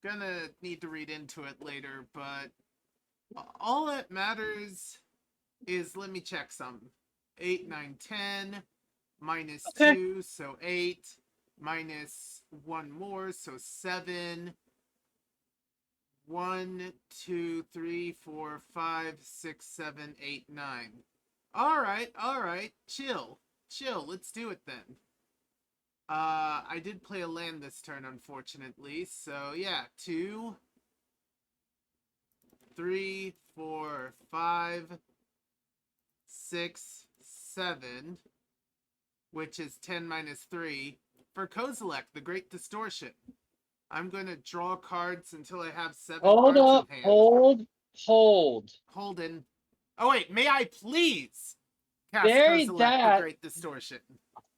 S1: Gonna need to read into it later, but all that matters is, let me check some. 8, 9, 10, minus
S2: Okay.
S1: 2, so 8, minus 1 more, so 7. 1, 2, 3, 4, 5, 6, 7, 8, 9. Alright, chill. Chill, let's do it then. I did play a land this turn, unfortunately, so yeah, 2, 3, 4, 5, 6, 7, which is 10 minus 3. For Kozilek, the Great Distortion. I'm going to draw cards until I have 7
S2: Hold
S1: cards
S2: up.
S1: in hand.
S2: Hold.
S1: Holden. Oh, wait. May I please cast
S2: Bury
S1: Kozilek, the
S2: that.
S1: Great Distortion?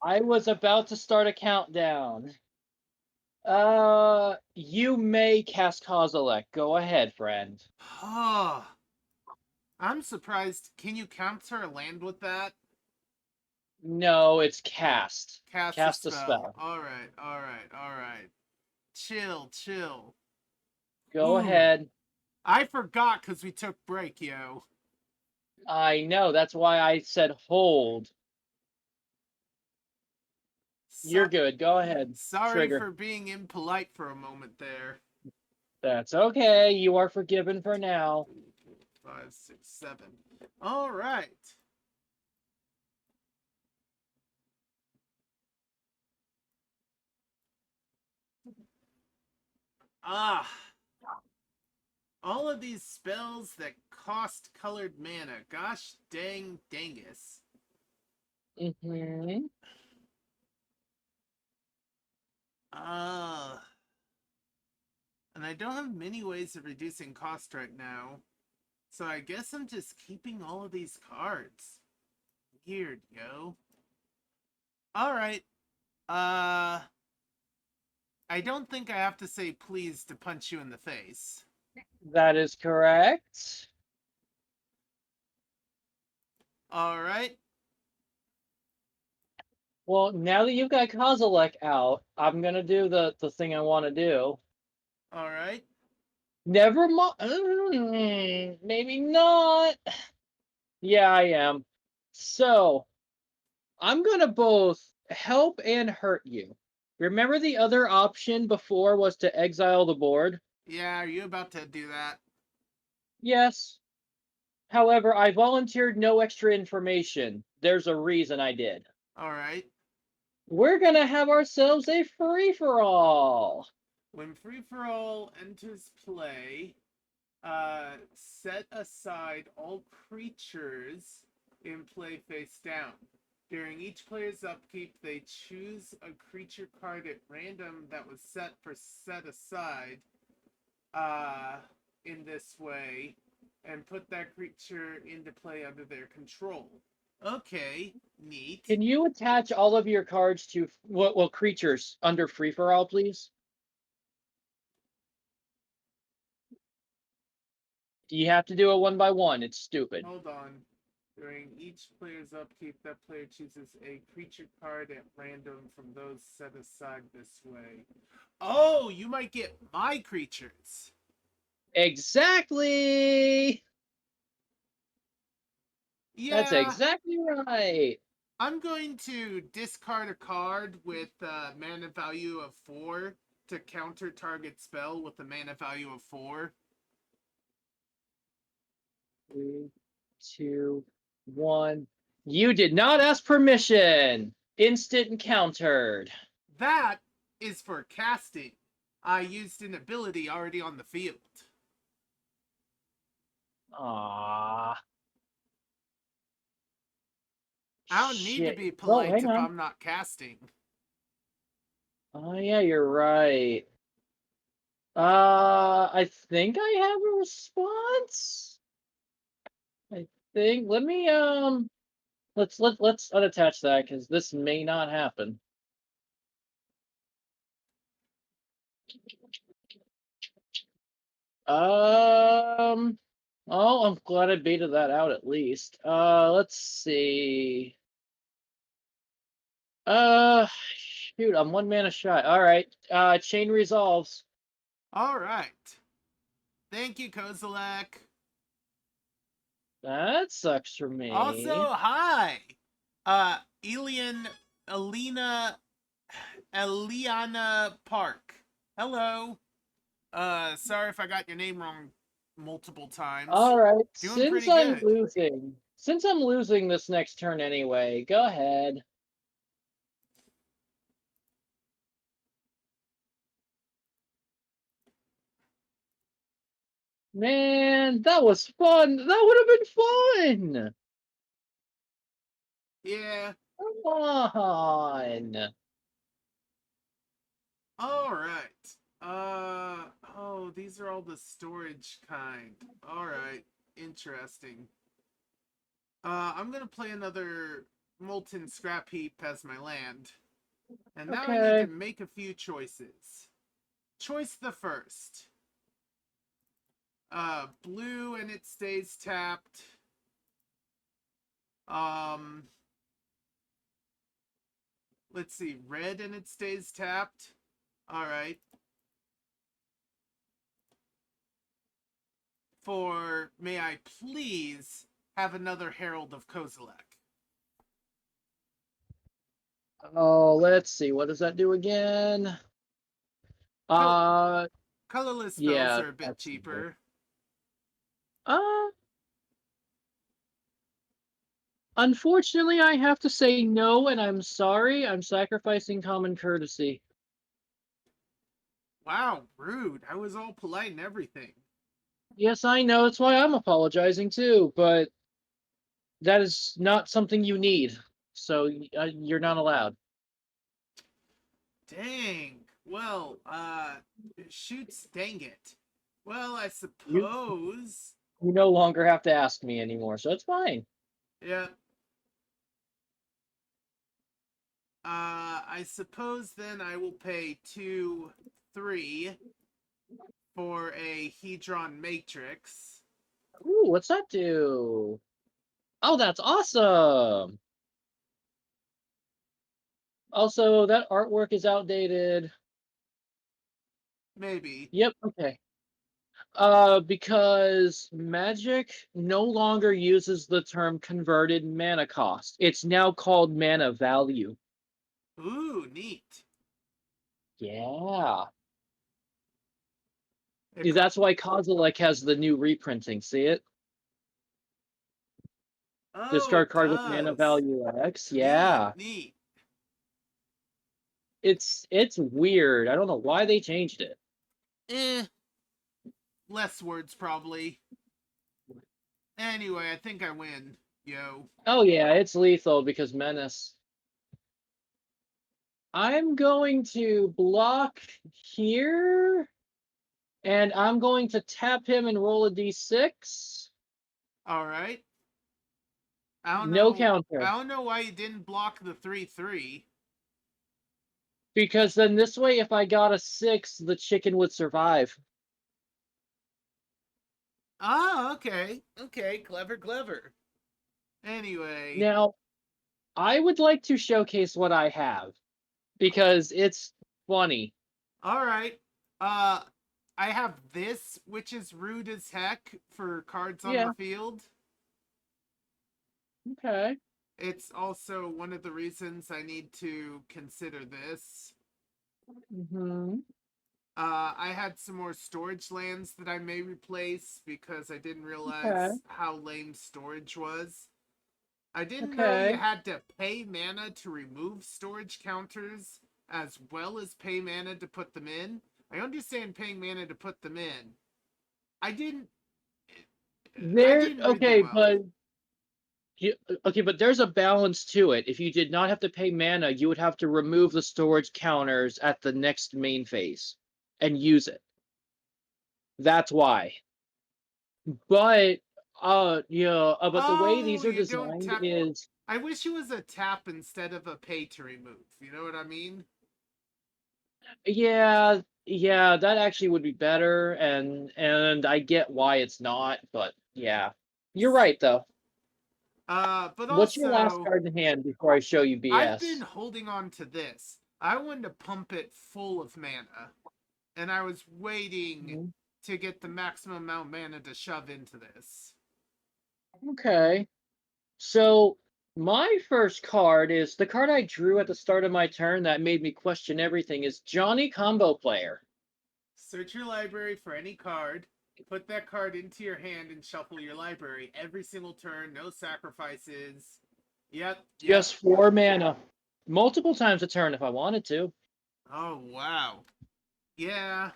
S2: I was about to start a countdown. You may cast Kozilek. Go ahead, friend.
S1: Oh, I'm surprised. Can you counter a land with that?
S2: No, it's cast.
S1: Cast
S2: A spell.
S1: Alright, alright, alright. Chill.
S2: Go
S1: Ooh.
S2: ahead.
S1: I forgot because we took break, yo.
S2: I know. That's why I said hold. You're good. Go ahead.
S1: Sorry
S2: Trigger.
S1: for being impolite for a moment there.
S2: That's okay. You are forgiven for now.
S1: 5, 6, 7. Alright. Ah. All of these spells that cost colored mana. Gosh dang dangus.
S2: Mm-hmm.
S1: And I don't have many ways of reducing cost right now. So I guess I'm just keeping all of these cards. Weird, yo. Alright. I don't think I have to say please to punch you in the face.
S2: That is correct.
S1: Alright.
S2: Well, now that you've got Kozilek out, I'm gonna do the thing I want to do.
S1: Alright.
S2: Never mind. Maybe not. Yeah, I am. So, I'm gonna both help and hurt you. Remember the other option before was to exile the board?
S1: Yeah, are you about to do that?
S2: Yes. However, I volunteered no extra information. There's a reason I did.
S1: Alright.
S2: We're gonna have ourselves a free-for-all.
S1: When Free For All enters play, set aside all creatures in play face down. During each player's upkeep, they choose a creature card at random that was set aside in this way and put that creature into play under their control. Okay, neat.
S2: Can you attach all of your cards to creatures under free-for-all, please? You have to do it one by one. It's stupid.
S1: Hold on. During each player's upkeep, that player chooses a creature card at random from those set aside this way. Oh, you might get my creatures.
S2: Exactly!
S1: Yeah.
S2: That's exactly right.
S1: I'm going to discard a card with a mana value of 4 to counter target spell with a mana value of 4.
S2: 3, 2, 1. You did not ask permission. Instant encountered.
S1: That is for casting. I used an ability already on the field.
S2: Ah.
S1: I don't need to
S2: Shit.
S1: be
S2: Oh,
S1: polite
S2: hang
S1: if
S2: on.
S1: I'm not casting.
S2: Oh, yeah, you're right. I think I have a response. I think. Let me let's unattach that because this may not happen. Oh, I'm glad I baited that out at least. Let's see. Shoot, I'm 1 mana shy. All right. Chain resolves.
S1: All right. Thank you, Kozilek.
S2: That sucks for me.
S1: Also, hi. Elian, Eliana Park. Hello. Sorry if I got your name wrong multiple times.
S2: All right.
S1: Doing pretty good.
S2: Since I'm losing this next turn anyway, go ahead. Man, that was fun. That would have been fun.
S1: Yeah.
S2: Come on.
S1: All right. Oh, these are all the storage kind. All right. Interesting. I'm gonna play another molten scrap heap as my land. And now I need to
S2: Okay.
S1: make a few choices. Choice the first. Blue and it stays tapped. Um, let's see, red and it stays tapped. All right. For may I please have another Herald of Kozilek?
S2: Oh, let's see. What does that do again?
S1: Col-
S2: Uh,
S1: Colorless spells
S2: yeah,
S1: are a bit
S2: that's good.
S1: cheaper.
S2: Uh, Unfortunately, I have to say no, and I'm sorry. I'm sacrificing common courtesy.
S1: Wow, rude. I was all polite and everything.
S2: Yes, I know. That's why I'm apologizing too, but that is not something you need. So you're not allowed.
S1: Dang. Well, shoots, dang it. Well, I
S2: You
S1: suppose.
S2: you no longer have to ask me anymore, so it's fine.
S1: Yeah. I suppose then I will pay 2, 3 for a Hedron Matrix.
S2: Ooh, what's that do? Oh, that's awesome. Also, that artwork is outdated.
S1: Maybe.
S2: Yep, okay. Because Magic no longer uses the term converted mana cost. It's now called mana value.
S1: Ooh, neat.
S2: Yeah.
S1: It co-
S2: That's why Kozilek has the new reprinting. See it?
S1: oh,
S2: Discard
S1: it
S2: card with mana
S1: does.
S2: value X.
S1: Neat,
S2: Yeah.
S1: neat.
S2: It's weird. I don't know why they changed it.
S1: Eh, less words probably. Anyway, I think I win. Yo.
S2: Oh yeah, it's lethal because Menace. I'm going to block here, and I'm going to tap him and roll a d6.
S1: All right. I don't
S2: No
S1: know.
S2: counter.
S1: I don't know why you didn't block the 3/3.
S2: Because then this way, if I got a 6, the chicken would survive.
S1: Oh, okay. Okay, clever, clever. Anyway,
S2: Now, I would like to showcase what I have because it's funny.
S1: all right. Uh, I have this, which is rude as heck for cards on the
S2: Yeah,
S1: field.
S2: okay.
S1: It's also one of the reasons I need to consider this.
S2: Hmm.
S1: I had some more storage lands that I may replace because I didn't
S2: Okay,
S1: realize how lame storage was. I didn't know you
S2: okay.
S1: had to pay mana to remove storage counters as well as pay mana to put them in. I understand paying mana to put them in. I didn't I
S2: There,
S1: didn't read them
S2: okay,
S1: well.
S2: but okay, but there's a balance to it. If you did not have to pay mana, you would have to remove the storage counters at the next main phase and use it. That's why. But but the way
S1: Oh,
S2: these are
S1: you don't
S2: designed
S1: tap.
S2: is
S1: I wish it was a tap instead of a pay to remove. You know what I mean?
S2: yeah, that actually would be better, and I get why it's not, but yeah. You're right though.
S1: But
S2: What's your last
S1: also,
S2: card in hand before I show you
S1: I've been
S2: BS?
S1: holding on to this. I wanted to pump it full of mana, and I was waiting
S2: Mhm.
S1: to get the maximum amount of mana to shove into this.
S2: Okay. So my first card is the card I drew at the start of my turn that made me question everything is Johnny Combo Player.
S1: Search your library for any card, put that card into your hand, and shuffle your library every single turn. No sacrifices. Yep, yep.
S2: Just 4 mana. Multiple times a turn if I wanted to.
S1: Oh wow. Yeah.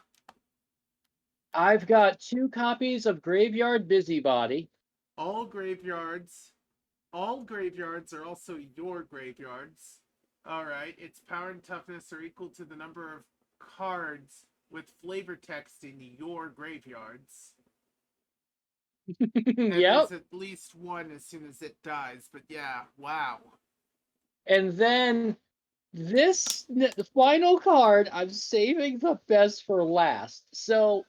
S2: I've got 2 copies of Graveyard Busybody.
S1: All graveyards are also your graveyards. Alright, its power and toughness are equal to the number of cards with flavor text in your graveyards. And
S2: Yep.
S1: there's at least one as soon as it dies, but yeah, wow.
S2: And then the final card, I'm saving the best for last. So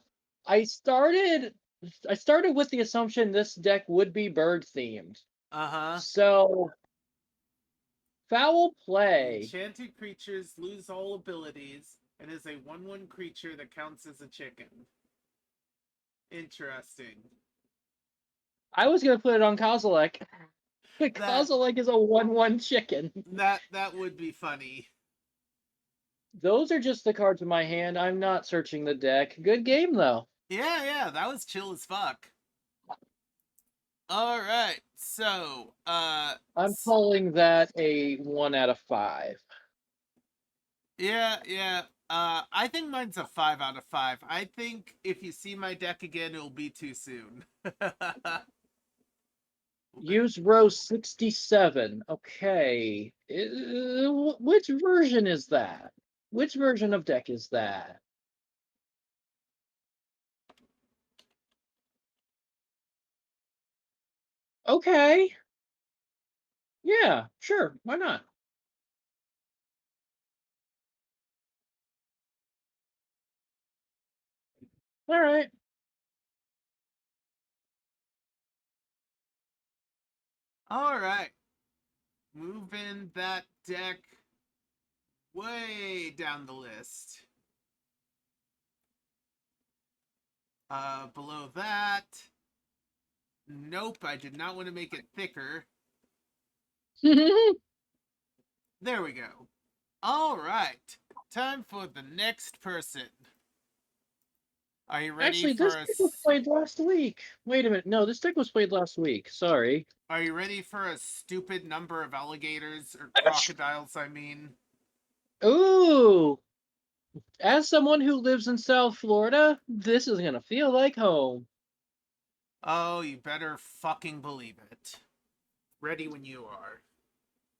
S2: I started with the assumption this deck would be bird themed.
S1: Uh-huh.
S2: So foul play.
S1: Enchanted creatures lose all abilities and is a 1/1 creature that counts as a chicken. Interesting.
S2: I was gonna put it on Kozilek.
S1: That
S2: Kozilek is a 1/1 chicken.
S1: that would be funny.
S2: Those are just the cards in my hand. I'm not searching the deck. Good game though.
S1: Yeah, that was chill as fuck. Alright, so,
S2: I'm calling that a 1 out of 5.
S1: yeah. I think mine's a 5 out of 5. I think if you see my deck again, it'll be too soon.
S2: Use row 67. Okay. Which version is that? Which version of deck is that? Okay. Yeah, sure. Why not? All right.
S1: Alright. Moving that deck way down the list. Below that. Nope, I did not want to make it thicker. There we go. Alright. Time for the next person. Are you ready
S2: Actually,
S1: for
S2: this deck was played last week. Wait a minute. No, this deck was played last week. Sorry.
S1: Are you ready for a stupid number of alligators or crocodiles, I mean?
S2: Ooh. As someone who lives in South Florida, this is gonna feel like home.
S1: Oh, you better fucking believe it. Ready when you are.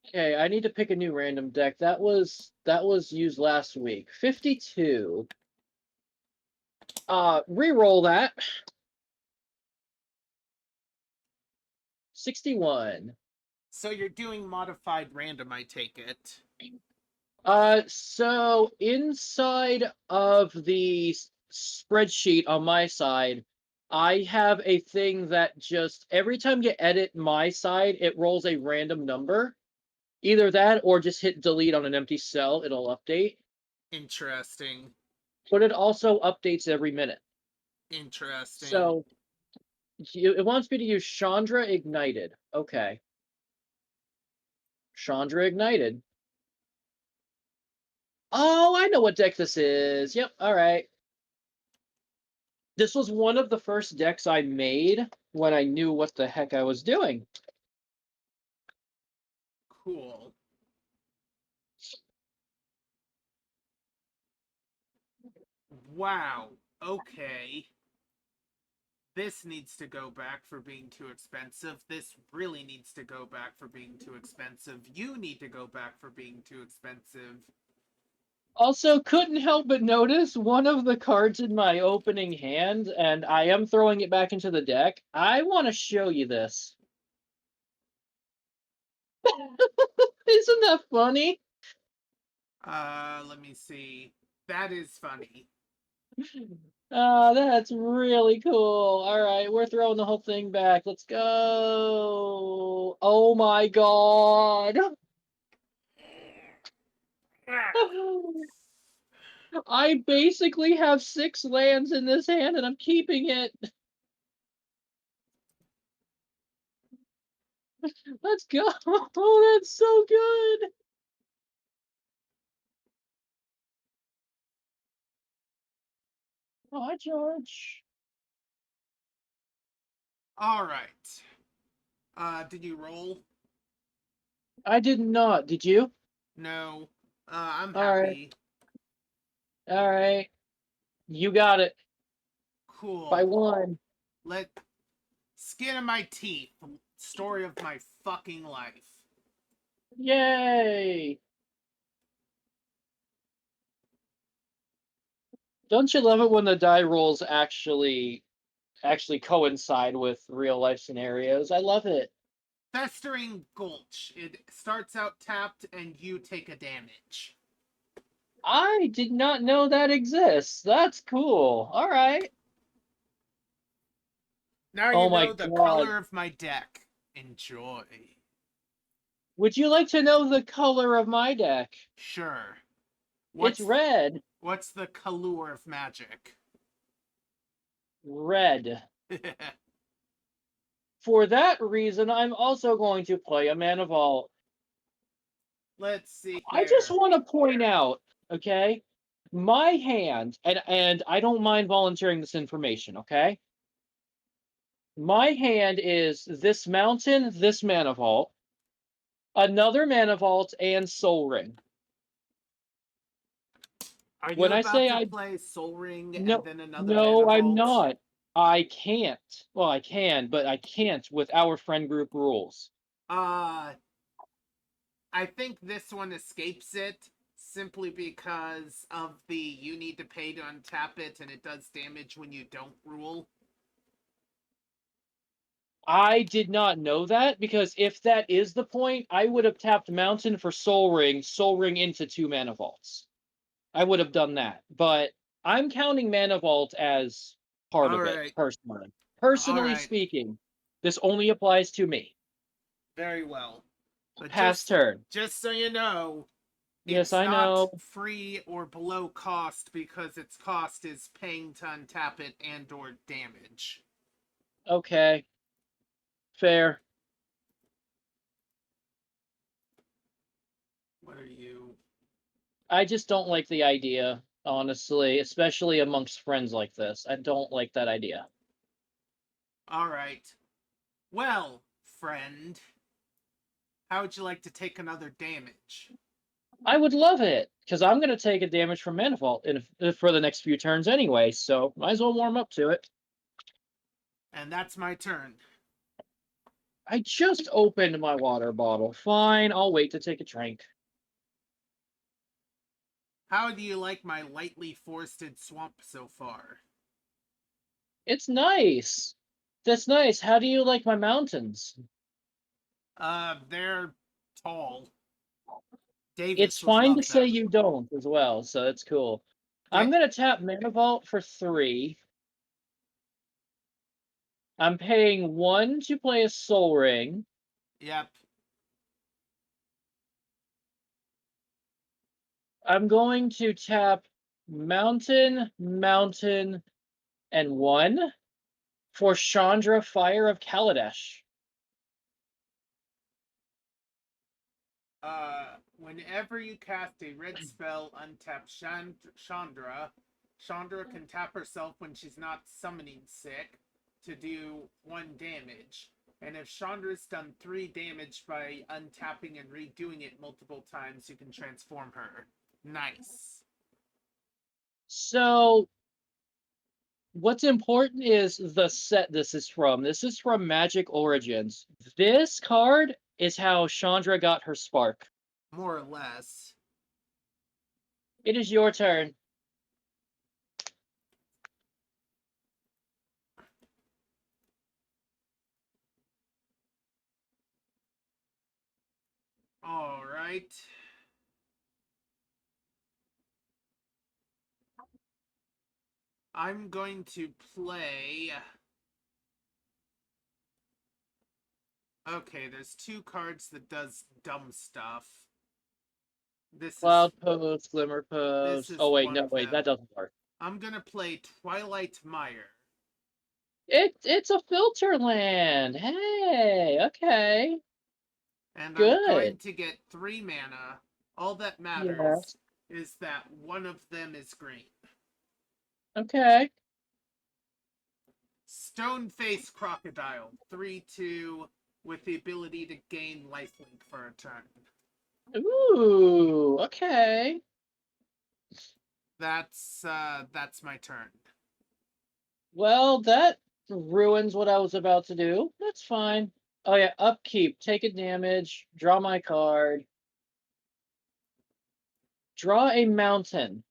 S2: Okay, I need to pick a new random deck. That was used last week. 52. Reroll that. 61.
S1: So you're doing modified random, I take it.
S2: So inside of the spreadsheet on my side, I have a thing that just every time you edit my side, it rolls a random number. Either that or just hit delete on an empty cell, it'll update.
S1: Interesting.
S2: But it also updates every minute.
S1: Interesting.
S2: So it wants me to use Chandra Ignited. Okay. Chandra Ignited. Oh, I know what deck this is. Yep, all right. This was one of the first decks I made when I knew what the heck I was doing.
S1: Cool. Wow. Okay. This needs to go back for being too expensive. This really needs to go back for being too expensive. You need to go back for being too expensive.
S2: Also, couldn't help but notice one of the cards in my opening hand, and I am throwing it back into the deck. I want to show you this. Isn't that funny?
S1: Let me see. That is funny.
S2: That's really cool. All right, we're throwing the whole thing back. Let's go. Oh my god. I basically have 6 lands in this hand and I'm keeping it. Let's go. Oh, that's so good. Oh, hi, George.
S1: Alright. Did you roll?
S2: I did not. Did you?
S1: No. I'm
S2: All right.
S1: happy.
S2: All right. You got it.
S1: Cool.
S2: By one.
S1: Skin of my teeth. Story of my fucking life.
S2: Yay! Don't you love it when the die rolls actually coincide with real life scenarios? I love it.
S1: Festering Gulch. It starts out tapped and you take a damage.
S2: I did not know that exists. That's cool. All right.
S1: Now
S2: Oh
S1: you
S2: my
S1: know the
S2: God.
S1: color of my deck. Enjoy.
S2: Would you like to know the color of my deck?
S1: Sure.
S2: It's red.
S1: What's the color of magic?
S2: Red. For that reason, I'm also going to play a Mana Vault.
S1: Let's see
S2: I
S1: here.
S2: just want to point out, okay, my hand, and I don't mind volunteering this information, okay? My hand is this mountain, this Mana Vault, another Mana Vault, and Soul Ring.
S1: Are you
S2: When I
S1: about
S2: say
S1: to
S2: I
S1: play Soul Ring
S2: no,
S1: and then another
S2: no,
S1: Mana
S2: I'm
S1: Vault?
S2: not. I can't. Well, I can, but I can't with our friend group rules.
S1: I think this one escapes it simply because of the you need to pay to untap it and it does damage when you don't rule.
S2: I did not know that because if that is the point, I would have tapped Mountain for Soul Ring into 2 Mana Vaults. I would have done that. But I'm counting Mana Vault as part of it,
S1: Alright.
S2: personally. Personally
S1: Alright.
S2: speaking, this only applies to me.
S1: Very well. But
S2: Pass turn.
S1: just so you know,
S2: Yes,
S1: it's
S2: I
S1: not
S2: know.
S1: free or below cost because its cost is paying to untap it and or damage.
S2: Okay. Fair.
S1: What are you?
S2: I just don't like the idea, honestly, especially amongst friends like this. I don't like that idea.
S1: Alright. Well, friend, how would you like to take another damage?
S2: I would love it, because I'm going to take a damage from Mana Vault for the next few turns anyway, so might as well warm up to it.
S1: And that's my turn.
S2: I just opened my water bottle. Fine, I'll wait to take a drink.
S1: How do you like my lightly forested swamp so far?
S2: It's nice. That's nice. How do you like my mountains?
S1: They're tall. Davis
S2: It's
S1: would
S2: fine to
S1: love
S2: say
S1: them.
S2: you don't as well, so that's cool. I'm going to tap Mana Vault for 3. I'm paying 1 to play a Soul Ring.
S1: Yep.
S2: I'm going to tap Mountain, and 1 for Chandra Fire of Kaladesh.
S1: Whenever you cast a red spell, untap Chandra. Chandra can tap herself when she's not summoning sick to do 1 damage. And if Chandra's done 3 damage by untapping and redoing it multiple times, you can transform her. Nice.
S2: So, what's important is the set this is from. This is from Magic Origins. This card is how Chandra got her spark.
S1: More or less.
S2: It is your turn.
S1: Alright. I'm going to play... Okay, there's 2 cards that does dumb stuff.
S2: Cloud Post, Glimmer
S1: This
S2: Post.
S1: is
S2: Oh, wait,
S1: one
S2: no,
S1: of
S2: wait,
S1: them.
S2: that doesn't work.
S1: I'm gonna play Twilight Mire.
S2: It's a filter land. Hey, okay.
S1: And I'm going
S2: Good.
S1: to get 3 mana. All that
S2: Yes.
S1: matters is that one of them is green.
S2: Okay.
S1: Stoneface Crocodile. 3/2 with the ability to gain lifelink for a turn.
S2: Ooh, okay.
S1: That's my turn.
S2: Well, that ruins what I was about to do. That's fine. Oh yeah, upkeep. Take a damage. Draw my card. Draw a mountain.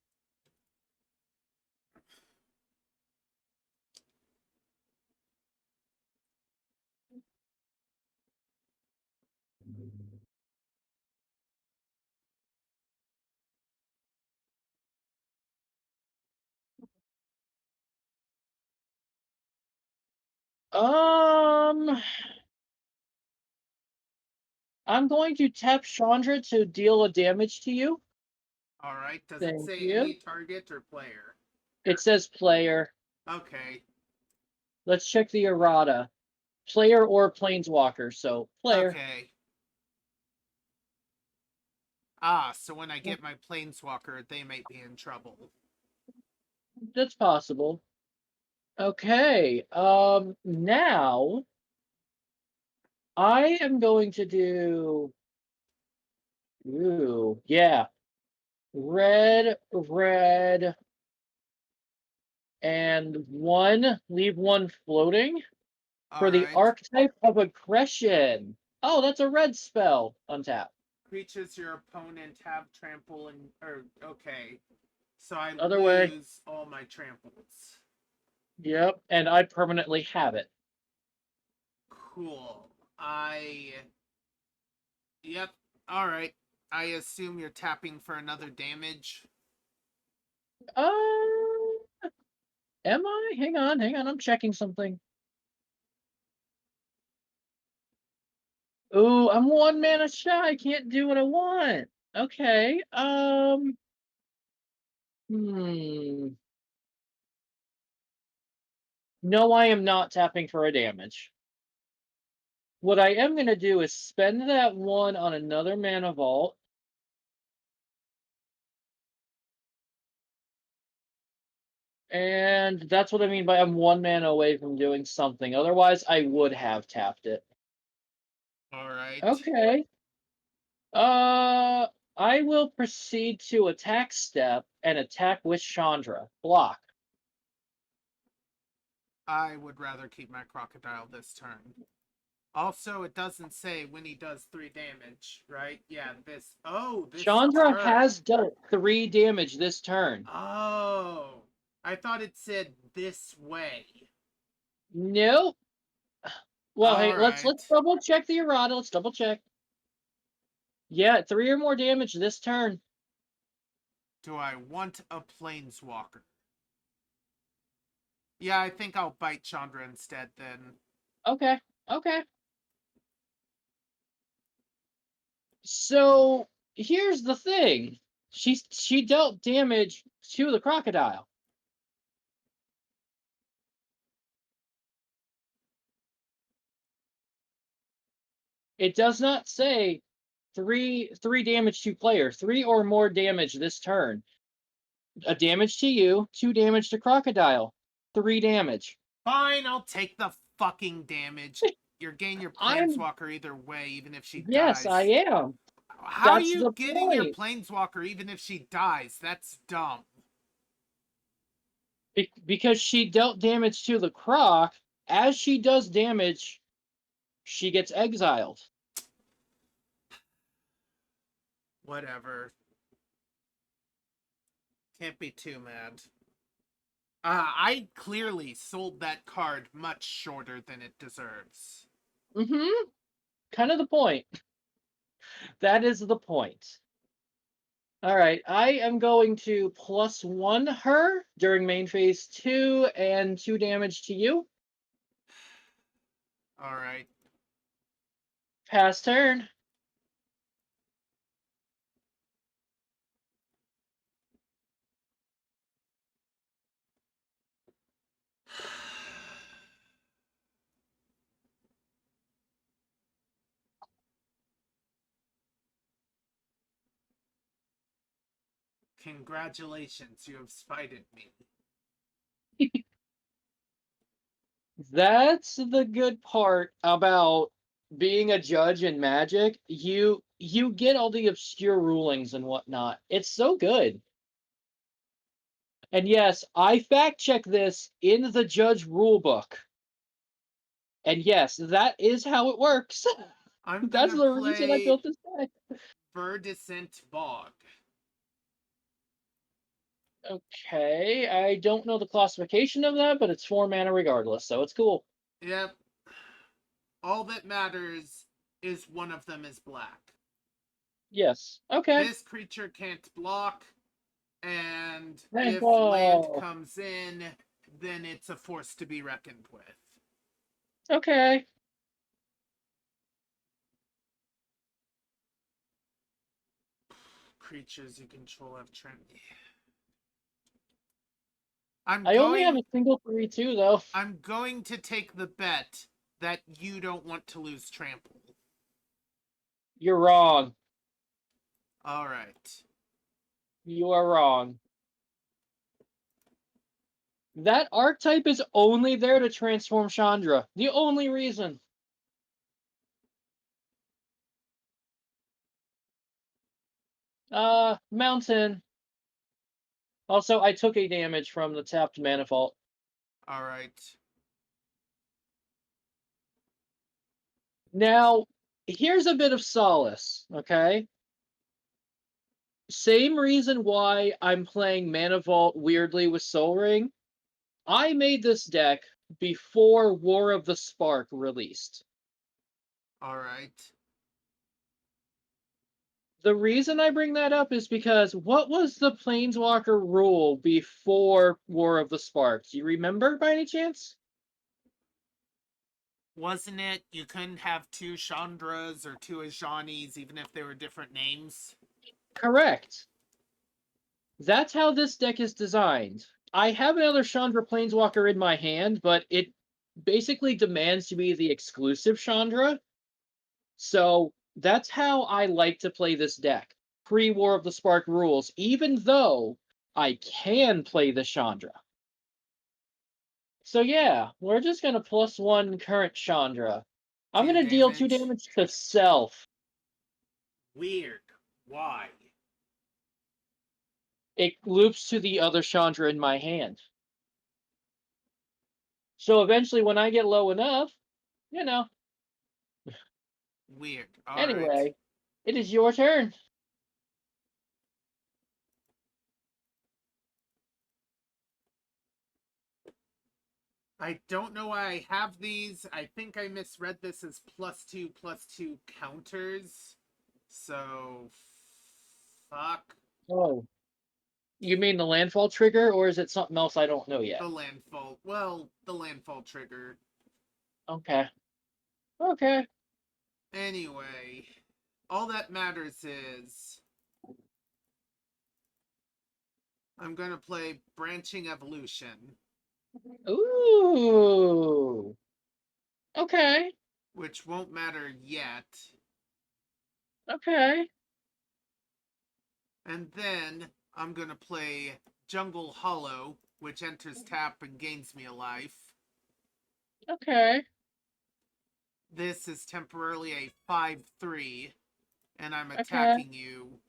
S2: Um, I'm going to tap Chandra to deal a damage to you.
S1: All right. Does it
S2: Thank
S1: say any
S2: you.
S1: target or player?
S2: It says player.
S1: Okay.
S2: Let's check the errata. Player or planeswalker, so player.
S1: Okay. Ah, so when I get my planeswalker, they might be in trouble.
S2: That's possible. Okay. Now I am going to do. Ooh, yeah. Red, red, and one. Leave one floating
S1: All
S2: for the
S1: right.
S2: archetype of aggression. Oh, that's a red spell. Untap.
S1: Creatures your opponent have trample and okay. So I
S2: Other way.
S1: lose all my tramples.
S2: Yep, and I permanently have it.
S1: Cool. Yep. All right. I assume you're tapping for another damage.
S2: Uh, am I? Hang on, hang on. I'm checking something. Ooh, I'm one mana shy. I can't do what I want. Okay. Hmm. No, I am not tapping for a damage. What I am going to do is spend that one on another mana vault. And that's what I mean by I'm one mana away from doing something. Otherwise, I would have tapped it.
S1: All right.
S2: Okay. Uh, I will proceed to attack step and attack with Chandra. Block.
S1: I would rather keep my crocodile this turn. Also, it doesn't say when he does 3 damage, right? Yeah, this. Oh, this
S2: Chandra
S1: turn.
S2: has dealt 3 damage this turn.
S1: Oh, I thought it said this way.
S2: Nope. Well,
S1: All
S2: hey, let's
S1: right.
S2: double check the errata. Let's double check. Yeah, 3 or more damage this turn.
S1: Do I want a planeswalker? Yeah, I think I'll bite Chandra instead then.
S2: Okay. Okay. So here's the thing. She dealt damage to the crocodile. It does not say three damage to player, 3 or more damage this turn. A damage to you, 2 damage to crocodile, 3 damage.
S1: Fine, I'll take the fucking damage. You're getting your
S2: I'm
S1: planeswalker either way, even if she
S2: Yes, I
S1: dies.
S2: am.
S1: How are
S2: That's
S1: you
S2: the
S1: getting your
S2: point.
S1: planeswalker even if she dies? That's dumb.
S2: Because she dealt damage to the croc. As she does damage, she gets exiled.
S1: Whatever. Can't be too mad. I clearly sold that card much shorter than it deserves.
S2: Mm-hmm. Kind of the point. That is the point. All right, I am going to +1 her during main phase 2 and 2 damage to you.
S1: All right.
S2: Pass turn.
S1: Congratulations, you have spited me.
S2: That's the good part about being a judge in Magic. You get all the obscure rulings and whatnot. It's so good. And yes, I fact check this in the judge rulebook. And yes, that is how it works.
S1: I'm
S2: That's
S1: gonna
S2: the reason I
S1: play
S2: built this deck.
S1: Verdescent Bog.
S2: Okay, I don't know the classification of that, but it's 4 mana regardless, so it's cool.
S1: Yep. All that matters is one of them is black.
S2: Yes. Okay.
S1: This creature can't block, and if land
S2: Landfall.
S1: comes in, then it's a force to be reckoned with.
S2: Okay.
S1: Creatures you control have tramp. I'm
S2: I only have
S1: going
S2: a single 3/2 though.
S1: I'm going to take the bet that you don't want to lose trample.
S2: You're wrong.
S1: All right.
S2: You are wrong. That archetype is only there to transform Chandra. The only reason. Mountain. Also, I took a damage from the tapped Manifold.
S1: All right.
S2: Now, here's a bit of solace, okay? Same reason why I'm playing Mana Vault weirdly with Soul Ring. I made this deck before War of the Spark released.
S1: All right.
S2: The reason I bring that up is because what was the Planeswalker rule before War of the Spark? Do you remember by any chance?
S1: Wasn't it you couldn't have two Chandras or two Ajanis even if they were different names?
S2: Correct. That's how this deck is designed. I have another Chandra Planeswalker in my hand, but it basically demands to be the exclusive Chandra. So that's how I like to play this deck. Pre-War of the Spark rules, even though I can play the Chandra. So yeah, we're just gonna +1 current Chandra. I'm
S1: 2
S2: gonna deal 2
S1: damage.
S2: damage to self.
S1: Weird. Why?
S2: It loops to the other Chandra in my hand. So eventually when I get low enough, you know.
S1: Weird. All right.
S2: Anyway, it is your turn.
S1: I don't know why I have these. I think I misread this as +2/+2 counters. So, fuck.
S2: Oh. You mean the landfall trigger, or is it something else I don't know
S1: The
S2: yet?
S1: landfall. Well, the landfall trigger.
S2: Okay. Okay.
S1: Anyway, all that matters is I'm gonna play Branching Evolution,
S2: Ooh. Okay.
S1: which won't matter yet.
S2: Okay.
S1: And then I'm gonna play Jungle Hollow, which enters tap and gains me a life.
S2: Okay.
S1: This is temporarily a 5/3, and I'm
S2: Okay.
S1: attacking you,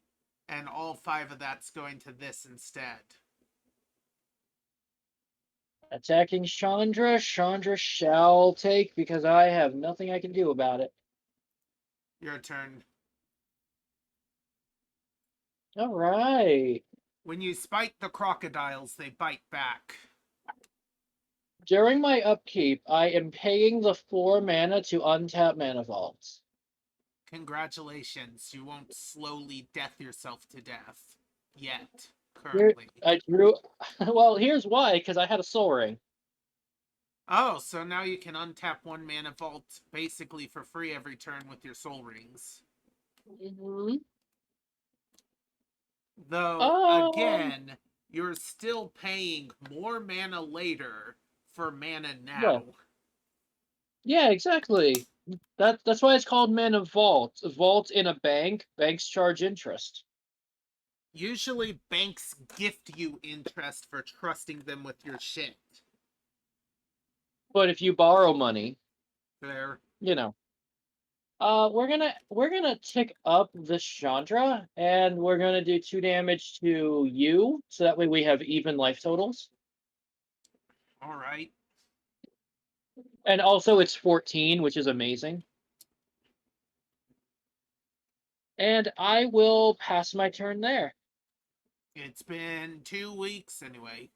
S1: and all 5 of that's going to this instead.
S2: Attacking Chandra. Chandra shall take because I have nothing I can do about it.
S1: Your turn.
S2: All right.
S1: When you spite the crocodiles, they bite back.
S2: During my upkeep, I am paying the 4 mana to untap Mana Vaults.
S1: Congratulations, you won't slowly death yourself to death. Yet,
S2: Here,
S1: currently.
S2: I drew. Well, here's why, because I had a Soul Ring.
S1: Oh, so now you can untap 1 mana vault basically for free every turn with your soul rings.
S2: Mm-hmm.
S1: Though,
S2: Um.
S1: again, you're still paying more mana later for mana
S2: Yeah.
S1: now.
S2: Yeah. Exactly. That's why it's called Mana Vault. Vault in a bank. Banks charge interest.
S1: Usually, banks gift you interest for trusting them with your shit.
S2: But if you borrow money,
S1: There.
S2: you know. We're gonna tick up the Chandra, and we're gonna do 2 damage to you, so that way we have even life totals.
S1: All right.
S2: And also it's 14, which is amazing. And I will pass my turn there.
S1: It's been 2 weeks anyway.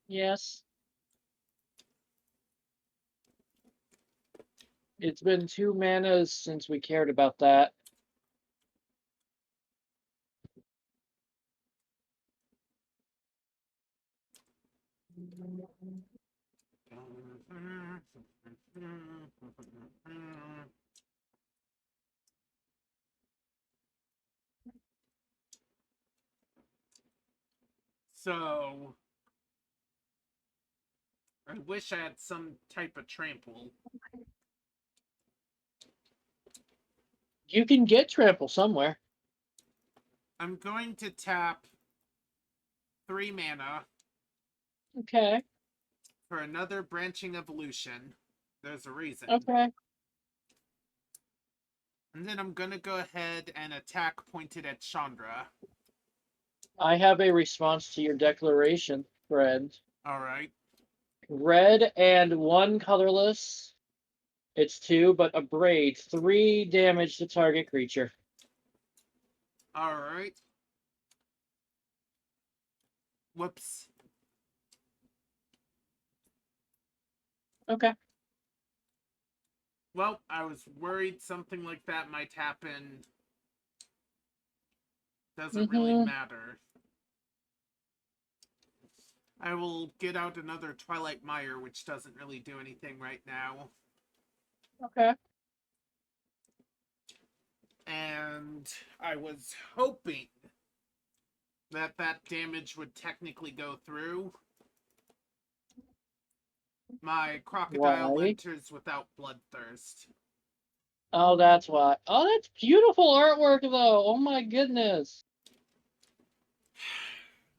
S2: Yes. It's been 2 manas since we cared about that.
S1: So, I wish I had some type of trample.
S2: You can get trample somewhere.
S1: I'm going to tap 3 mana
S2: Okay.
S1: for another branching evolution. There's a reason.
S2: Okay.
S1: And then I'm gonna go ahead and attack pointed at Chandra.
S2: I have a response to your declaration, friend.
S1: Alright.
S2: Red and 1 colorless. It's 2, but abrade 3 damage to target creature.
S1: Alright. Whoops.
S2: Okay.
S1: Well, I was worried something like that might happen. Doesn't really matter. I will get out another Twilight Mire, which doesn't really do anything right now.
S2: Okay.
S1: And I was hoping that that damage would technically go through. My crocodile
S2: Why?
S1: enters without bloodthirst.
S2: Oh, that's why. Oh, that's beautiful artwork, though. Oh my goodness.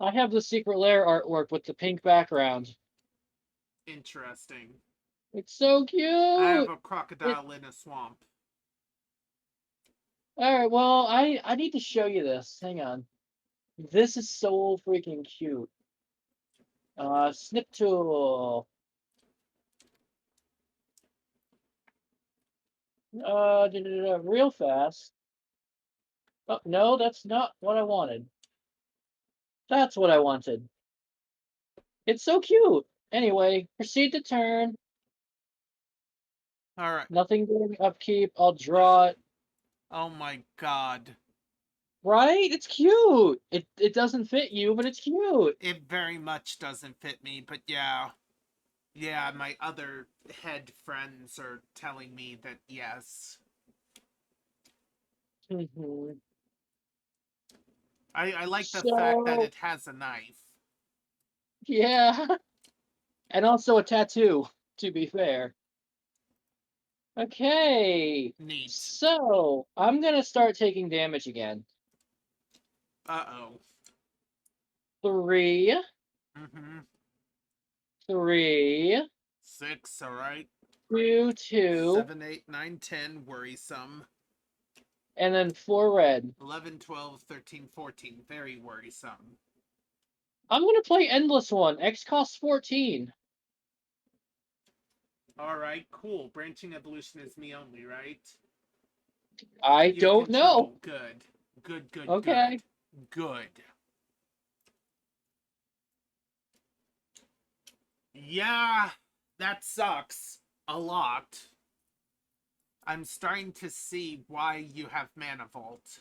S2: I have the Secret Lair artwork with the pink background.
S1: Interesting.
S2: It's so cute.
S1: I have a
S2: It,
S1: crocodile in a swamp.
S2: all right, well, I need to show you this. Hang on. This is so freaking cute. Snip tool. Real fast. Oh, no, that's not what I wanted. That's what I wanted. It's so cute. Anyway, proceed to turn.
S1: Alright.
S2: Nothing doing upkeep. I'll draw it.
S1: Oh my god.
S2: Right? It's cute. It doesn't fit you, but it's cute.
S1: It very much doesn't fit me, but yeah. Yeah, my other head friends are telling me that yes.
S2: Hmm.
S1: I like the fact that
S2: So,
S1: it has a knife.
S2: yeah. And also a tattoo, to be fair. Okay.
S1: Neat.
S2: So, I'm gonna start taking damage again.
S1: Uh-oh.
S2: 3,
S1: Mm-hmm.
S2: 3,
S1: 6, alright.
S2: 2, 2,
S1: 7, 8, 9, 10, worrisome.
S2: and then 4 red.
S1: 11, 12, 13, 14, very worrisome.
S2: I'm gonna play Endless One. X costs 14.
S1: Alright, cool. Branching evolution is me only, right?
S2: I
S1: You
S2: don't know.
S1: control. Good. Good, good,
S2: Okay.
S1: good. Good. Yeah, that sucks. A lot. I'm starting to see why you have Mana Vault.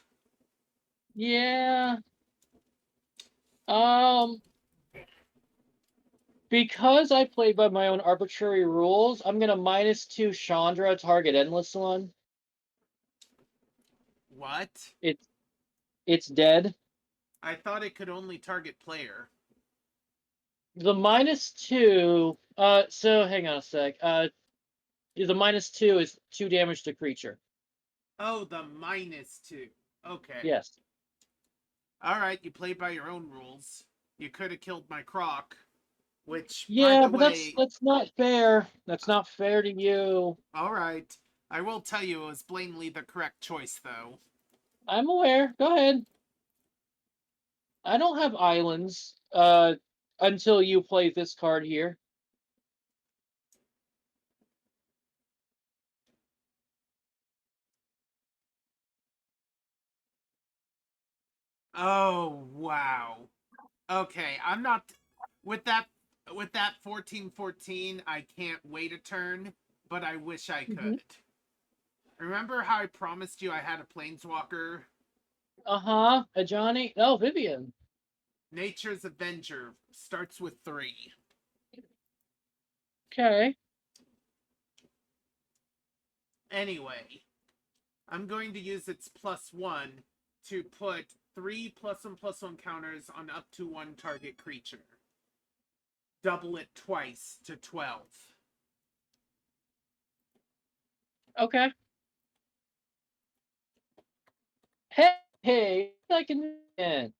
S2: Yeah. Um, because I played by my own arbitrary rules, I'm gonna -2 Chandra target Endless One.
S1: What?
S2: It's dead.
S1: I thought it could only target player.
S2: The -2. So hang on a sec. The -2 is 2 damage to creature.
S1: Oh, the -2. Okay.
S2: Yes.
S1: Alright, you play by your own rules. You could have killed my croc. Which, by
S2: Yeah,
S1: the
S2: but
S1: way...
S2: that's not fair. That's not fair to you.
S1: Alright. I will tell you it was blatantly the correct choice, though.
S2: I'm aware. Go ahead. I don't have islands until you play this card here.
S1: Oh, wow. Okay, I'm not with that 14-14, I can't wait a turn, but I wish I
S2: Mhm.
S1: could. Remember how I promised you I had a planeswalker?
S2: Uh-huh. A Johnny. Oh, Vivian.
S1: Nature's Avenger starts with 3.
S2: Okay.
S1: Anyway, I'm going to use its +1 to put 3 +1/+1 counters on up to 1 target creature. Double it twice to 12.
S2: Okay. Hey, I can win.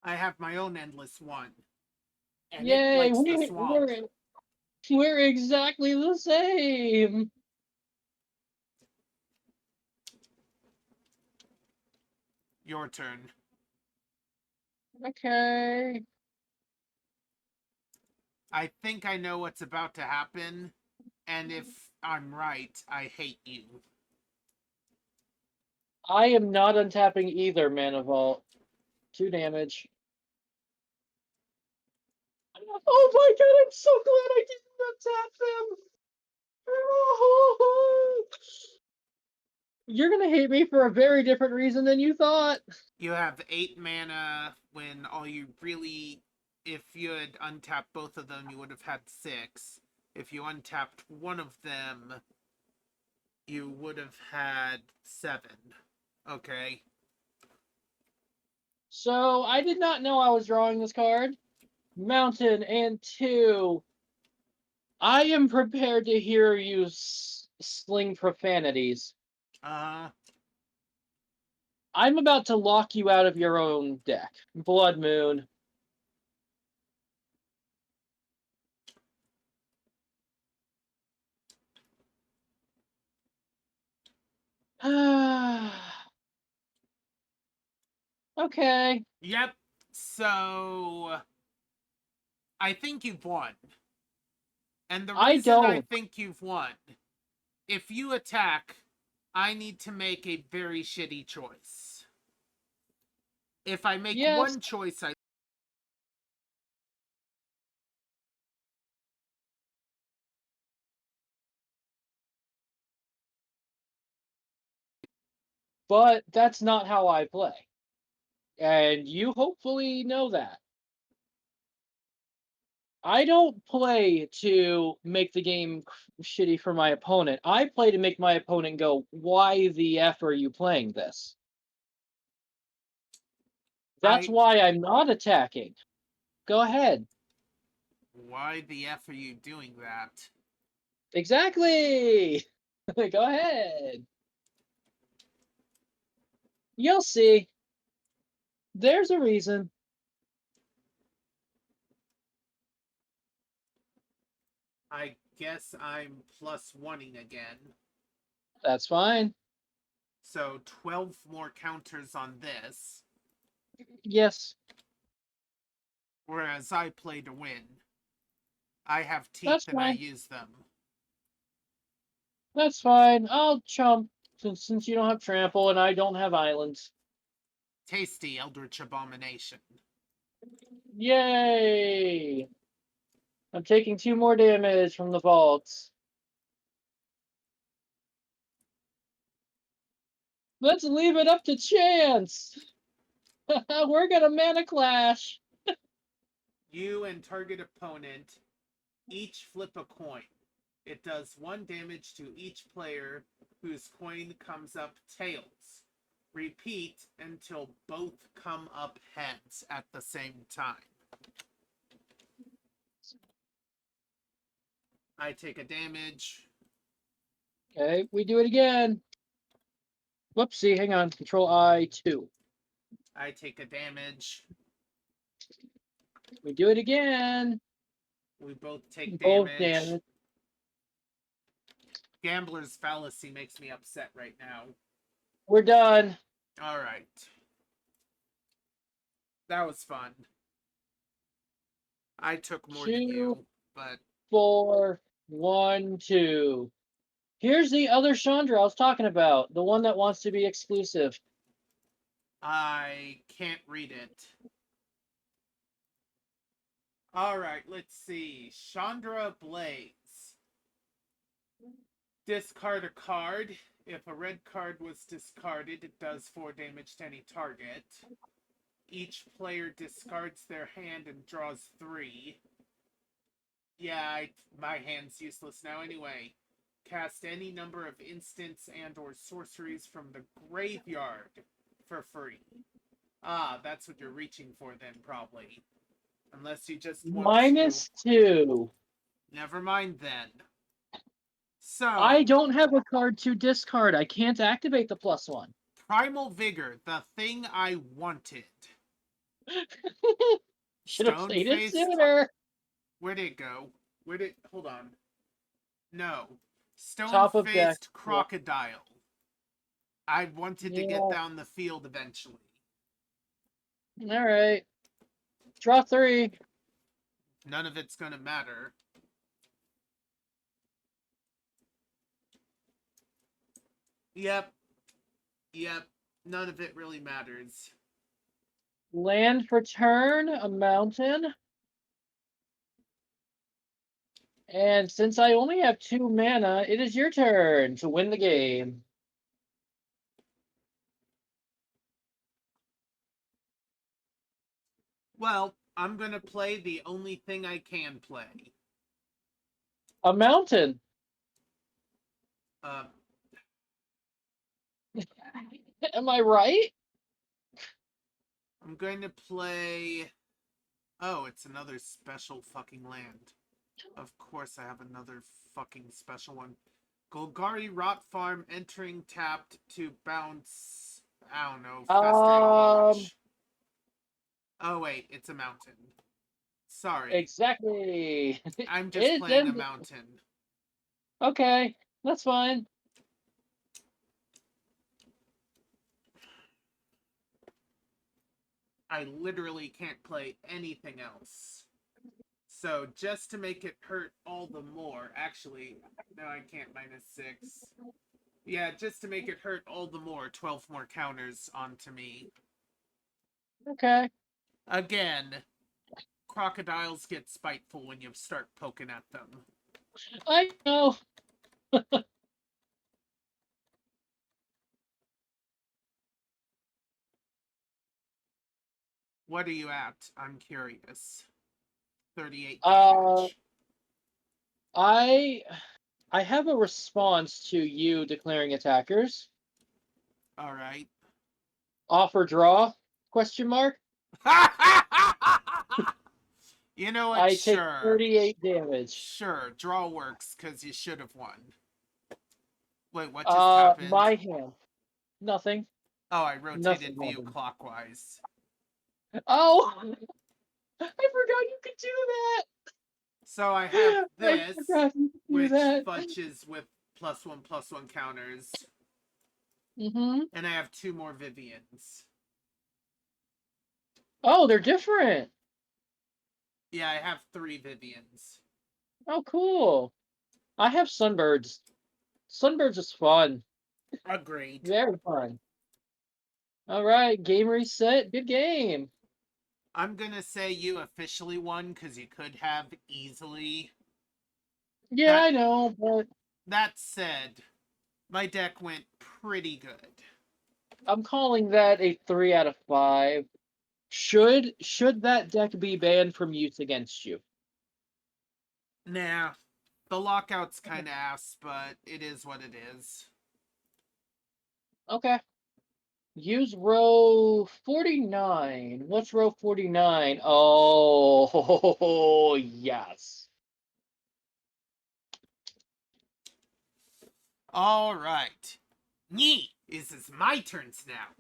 S1: I have my own endless one. And it
S2: Yay,
S1: likes the swamp.
S2: we're exactly the same.
S1: Your turn.
S2: Okay.
S1: I think I know what's about to happen, and if I'm right, I hate you.
S2: I am not untapping either, Mana Vault. 2 damage. Oh my god, I'm so glad I didn't untap them! You're gonna hate me for a very different reason than you thought.
S1: You have 8 mana when all you really. If you had untapped both of them, you would have had 6. If you untapped one of them, you would have had 7. Okay.
S2: So, I did not know I was drawing this card. Mountain and 2. I am prepared to hear you sling profanities.
S1: Uh,
S2: I'm about to lock you out of your own deck. Blood Moon. Okay.
S1: yep. So. I think you've won. And the
S2: I
S1: reason I
S2: don't.
S1: think you've won, if you attack, I need to make a very shitty choice. If I make
S2: Yes,
S1: one choice, I.
S2: but that's not how I play. And you hopefully know that. I don't play to make the game shitty for my opponent. I play to make my opponent go, why the F are you playing this? That's
S1: I.
S2: why I'm not attacking. Go ahead.
S1: Why the F are you doing that?
S2: Exactly. Go ahead. You'll see. There's a reason.
S1: I guess I'm +1ing again.
S2: That's fine.
S1: So 12 more counters on this,
S2: Yes,
S1: whereas I play to win. I have
S2: that's
S1: teeth and I
S2: fine.
S1: use them.
S2: That's fine. I'll chump since you don't have trample and I don't have islands.
S1: Tasty Eldritch Abomination.
S2: Yay! I'm taking 2 more damage from the vaults. Let's leave it up to chance. We're gonna mana clash.
S1: You and target opponent each flip a coin. It does 1 damage to each player whose coin comes up tails. Repeat until both come up heads at the same time. I take a damage.
S2: Okay, we do it again. Whoopsie, hang on. Control I2.
S1: I take a damage.
S2: We do it again.
S1: We both take
S2: Both
S1: damage.
S2: damage.
S1: Gambler's fallacy makes me upset right now.
S2: We're done.
S1: Alright. That was fun. I took more than
S2: 2,
S1: you, but
S2: 4, 1, 2. Here's the other Chandra I was talking about. The one that wants to be exclusive.
S1: I can't read it. Alright, let's see. Chandra Blaze. Discard a card. If a red card was discarded, it does 4 damage to any target. Each player discards their hand and draws 3. Yeah, my hand's useless now anyway. Cast any number of instants and or sorceries from the graveyard for free. Ah, that's what you're reaching for then, probably. Unless you just want
S2: -2.
S1: Never mind then. So,
S2: I don't have a card to discard. I can't activate the +1.
S1: Primal Vigor, the thing I wanted.
S2: Should have played it
S1: Stone-faced...
S2: sooner.
S1: Where'd it go? Hold on. No.
S2: Top of deck.
S1: Stone-faced Crocodile. I wanted to get down the field eventually.
S2: All right. Draw 3.
S1: None of it's gonna matter. Yep. None of it really matters.
S2: Land for turn, a mountain. And since I only have 2 mana, it is your turn to win the game.
S1: Well, I'm gonna play the only thing I can play.
S2: A mountain. Am I right?
S1: I'm going to play... Oh, it's another special fucking land. Of course I have another fucking special one. Golgari Rot Farm entering tapped to bounce... I don't know, Festering Watch. Oh wait, it's a mountain. Sorry.
S2: Exactly.
S1: I'm just playing a mountain.
S2: Okay, that's fine.
S1: I literally can't play anything else. So just to make it hurt all the more, actually, no, I can't -6. Yeah, just to make it hurt all the more, 12 more counters onto me.
S2: Okay.
S1: Again, crocodiles get spiteful when you start poking at them.
S2: I know.
S1: What are you at? I'm curious. 38 damage.
S2: I have a response to you declaring attackers.
S1: All right.
S2: Offer draw? Question mark.
S1: You know what?
S2: I
S1: Sure.
S2: take 38 damage.
S1: Sure, draw works because you should have won. Wait, what just happened?
S2: My hand. Nothing.
S1: Oh, I rotated view clockwise.
S2: Oh! I forgot you could do that!
S1: So I have this, which
S2: that.
S1: bunches with +1/+1 counters.
S2: Mm-hmm.
S1: And I have 2 more Vivians.
S2: Oh, they're different!
S1: Yeah, I have 3 Vivians.
S2: Oh, cool. I have Sunbirds. Sunbirds is fun.
S1: Agreed.
S2: Very fun. Alright, game reset. Good game.
S1: I'm gonna say you officially won because you could have easily.
S2: Yeah, I know, but
S1: that said, my deck went pretty good.
S2: I'm calling that a 3 out of 5. Should that deck be banned from use against you?
S1: Nah. The lockout's kind of ass, but it is what it is.
S2: Okay. Use row 49. What's row 49? Oh, yes.
S1: All right. This is my turns now.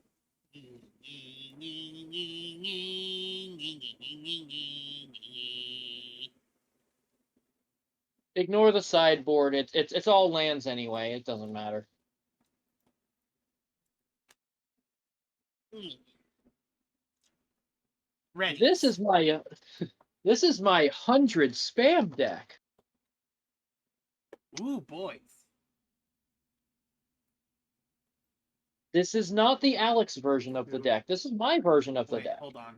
S2: Ignore the sideboard. It's all lands anyway. It doesn't matter.
S1: Ready.
S2: This is my this is my 100 spam deck.
S1: Ooh, boys.
S2: This is not the Alex version of the deck. This is my version of the
S1: Wait,
S2: deck.
S1: hold on.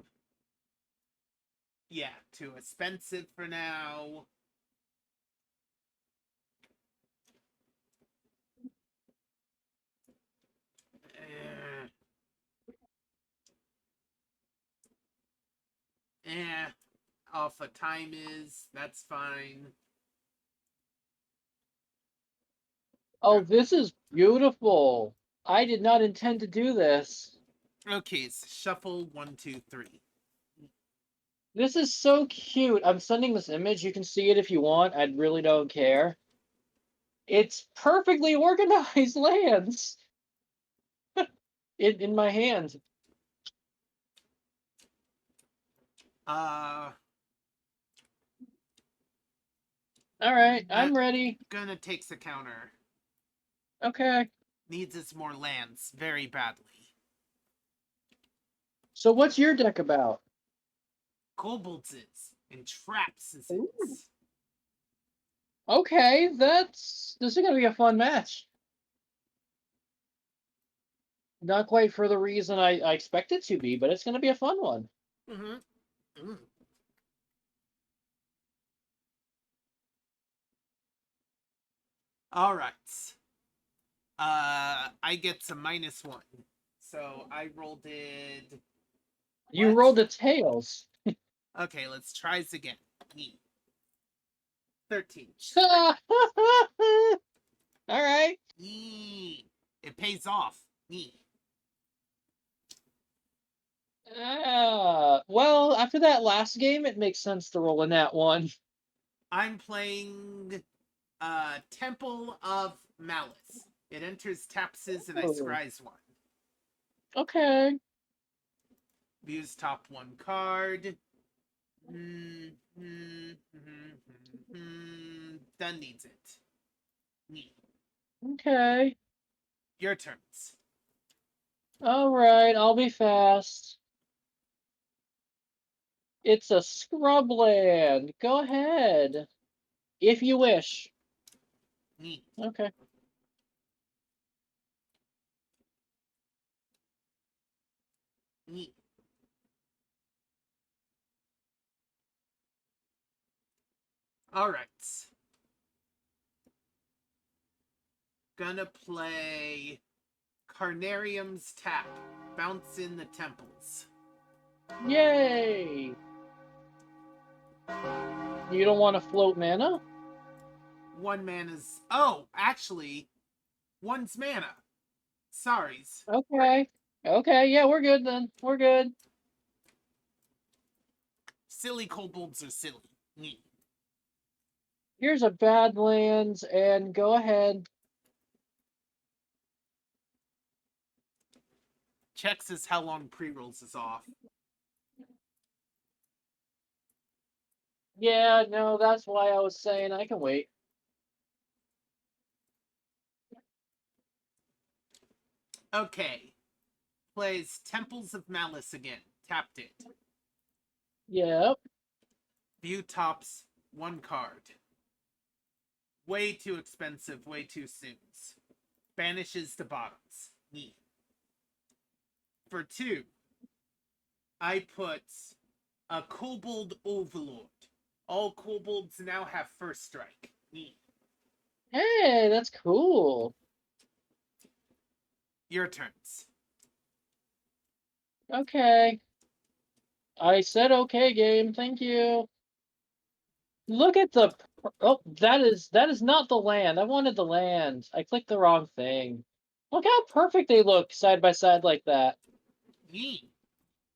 S1: Yeah, too expensive for now. Eh. Eh. Alpha time is. That's fine.
S2: Oh, this is beautiful. I did not intend to do this.
S1: Okay, so shuffle 1, 2, 3.
S2: This is so cute. I'm sending this image. You can see it if you want. I really don't care. It's perfectly organized lands in my hand.
S1: Uh,
S2: All right, I'm ready.
S1: gonna takes a counter.
S2: Okay.
S1: Needs its more lands very badly.
S2: So what's your deck about?
S1: Kobolds is and traps is.
S2: Ooh. Okay, this is gonna be a fun match. Not quite for the reason I expect it to be, but it's gonna be a fun one.
S1: Mm-hmm. Mm. All right. I get some -1. So I rolled it.
S2: You
S1: What?
S2: rolled a tails.
S1: Okay, let's try this again. 13.
S2: All right.
S1: It pays off.
S2: Well, after that last game, it makes sense to roll in that one.
S1: I'm playing Temple of Malice. It enters tapses and I scries 1.
S2: Okay.
S1: Views top 1 card. Done needs it.
S2: Okay.
S1: Your turns.
S2: All right, I'll be fast. It's a scrubland. Go ahead. If you wish. Okay.
S1: All right. Gonna play Carnarium's Tap. Bounce in the temples.
S2: Yay! You don't want to float mana?
S1: 1 mana's. Oh, actually, 1's mana. Sorries.
S2: Okay. Okay, yeah, we're good then. We're good.
S1: Silly kobolds are silly.
S2: Here's a Badlands, and go ahead.
S1: Checks is how long pre-rolls is off.
S2: Yeah, no, that's why I was saying I can wait.
S1: Okay. Plays Temples of Malice again. Tapped it.
S2: Yep.
S1: View tops 1 card. Way too expensive, way too soon. Banishes the bottoms. For 2, I put a Kobold Overlord. All kobolds now have first strike.
S2: Hey, that's cool.
S1: Your turns.
S2: Okay. I said okay, game. Thank you. Look at the... Oh, that is not the land. I wanted the land. I clicked the wrong thing. Look how perfect they look side by side like that.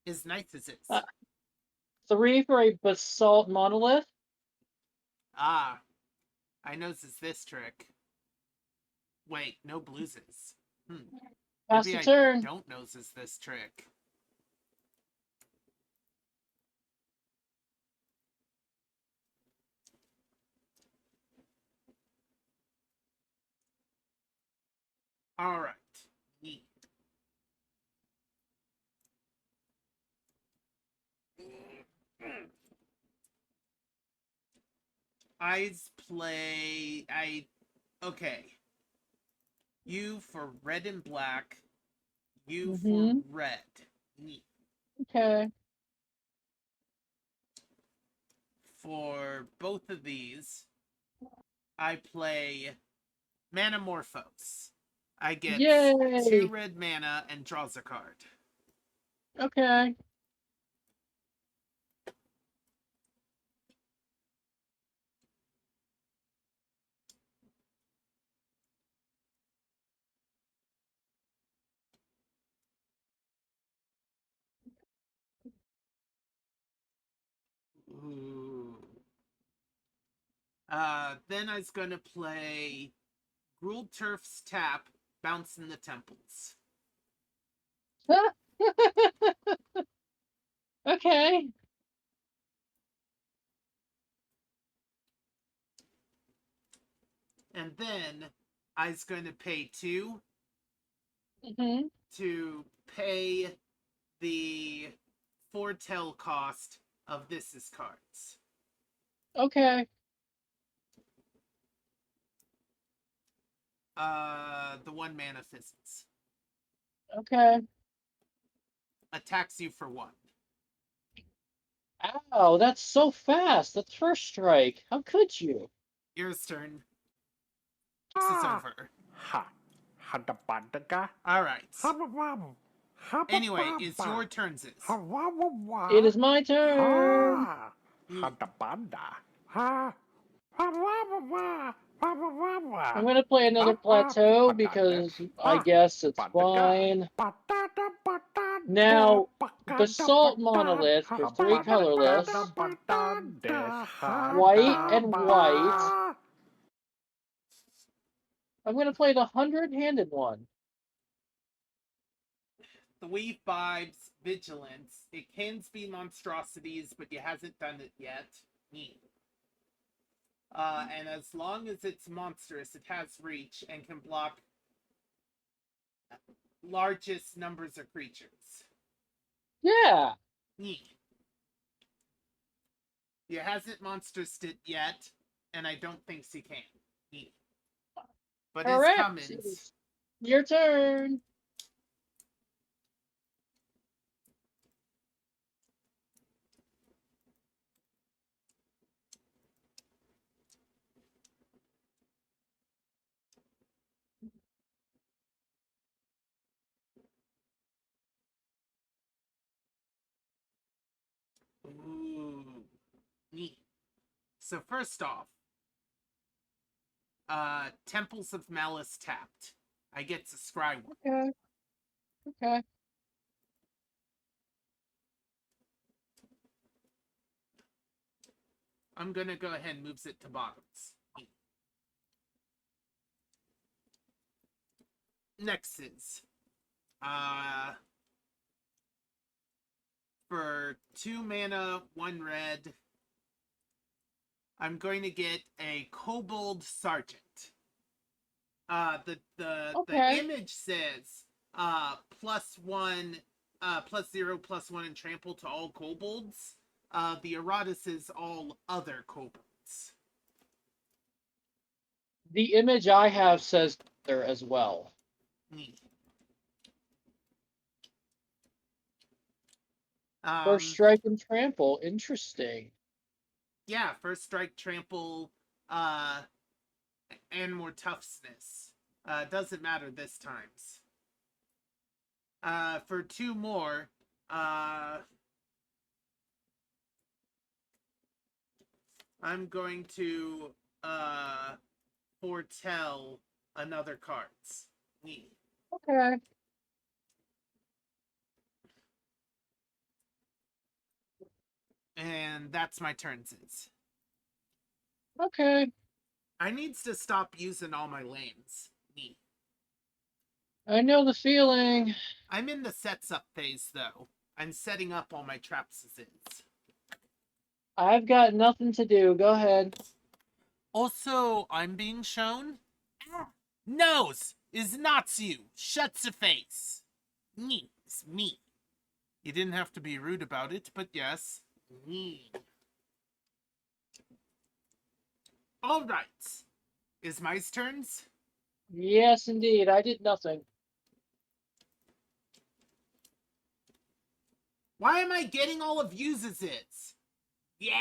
S1: As nice as it's.
S2: 3 for a basalt monolith.
S1: Ah, I knows this trick. Wait, no blueses.
S2: Pass
S1: Maybe
S2: the
S1: I
S2: turn.
S1: don't knows this trick. Alright. Neat. Okay. You for red and black. You for red. Neat.
S2: Okay.
S1: For both of these, I play Manamorphose. I get 2
S2: Yay!
S1: red mana and draws a card.
S2: Okay.
S1: Ooh. Then I was gonna play Gruul Turf's Tap, Bounce in the Temples.
S2: Okay.
S1: And then I was gonna pay 2 to pay the foretell cost of this's cards.
S2: Okay.
S1: The 1 mana fizzles.
S2: Okay.
S1: Attacks you for 1.
S2: Ow, that's so fast. That's first strike. How could you?
S1: Yours turn. This is over.
S4: Ha. Hadabadaga.
S1: Alright.
S4: Hababam.
S1: Anyway, it's your turns.
S2: It is my turn.
S4: Ha. Hadabanda. Ha. Habababa.
S2: I'm gonna play another plateau because I guess it's fine. Now, Basalt Monolith for 3 colorless. White and white. I'm gonna play the 100-handed one.
S1: The Weave Vibes Vigilance. It can be monstrosities, but you hasn't done it yet. Neat. And as long as it's monstrous, it has reach and can block largest numbers of creatures.
S2: Yeah.
S1: Neat. You hasn't monstrous it yet, and I don't think she can. Neat. But it's
S2: Correct.
S1: coming.
S2: Your turn.
S1: Ooh. Neat. So first off, Temples of Malice tapped. I get to scry one.
S2: Okay. Okay.
S1: I'm gonna go ahead and moves it to bottoms. Next is for 2 mana, 1 red, I'm going to get a Kobold Sergeant. The
S2: Okay.
S1: image says +1, +0/+1 and trample to all kobolds. The errata says all other kobolds.
S2: The image I have says there as well. First strike and trample. Interesting.
S1: Yeah, first strike, trample, and more toughness. Doesn't matter this times. For 2 more, I'm going to foretell another cards. Neat.
S2: Okay.
S1: And that's my turns.
S2: Okay.
S1: I needs to stop using all my lanes. Neat.
S2: I know the feeling.
S1: I'm in the sets up phase though. I'm setting up all my traps as is.
S2: I've got nothing to do. Go ahead.
S1: Also, I'm being shown. Nose! is Natsu Shutsa-face. Me, it's me. You didn't have to be rude about it, but yes, me. All right. Is mice turns?
S2: Yes, indeed. I did nothing.
S1: Why am I getting all of uses its? Yeah.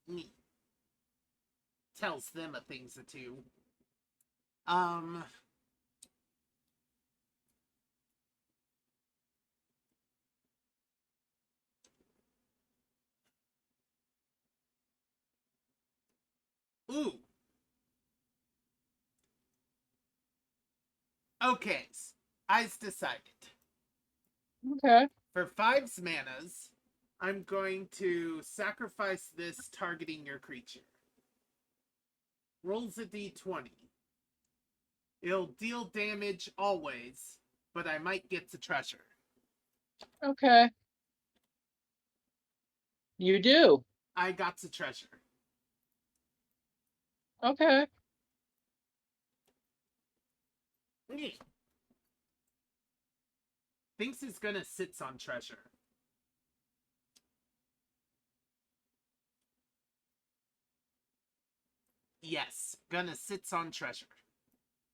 S1: Me. Tells them a things or two. Ooh. Okay. I's decided.
S2: Okay.
S1: For 5's manas, I'm going to sacrifice this targeting your creature. Rolls a d20. It'll deal damage always, but I might get to treasure.
S2: Okay. You do.
S1: I got to treasure.
S2: Okay.
S1: Thinks he's gonna sits on treasure. Yes, gonna sits on treasure.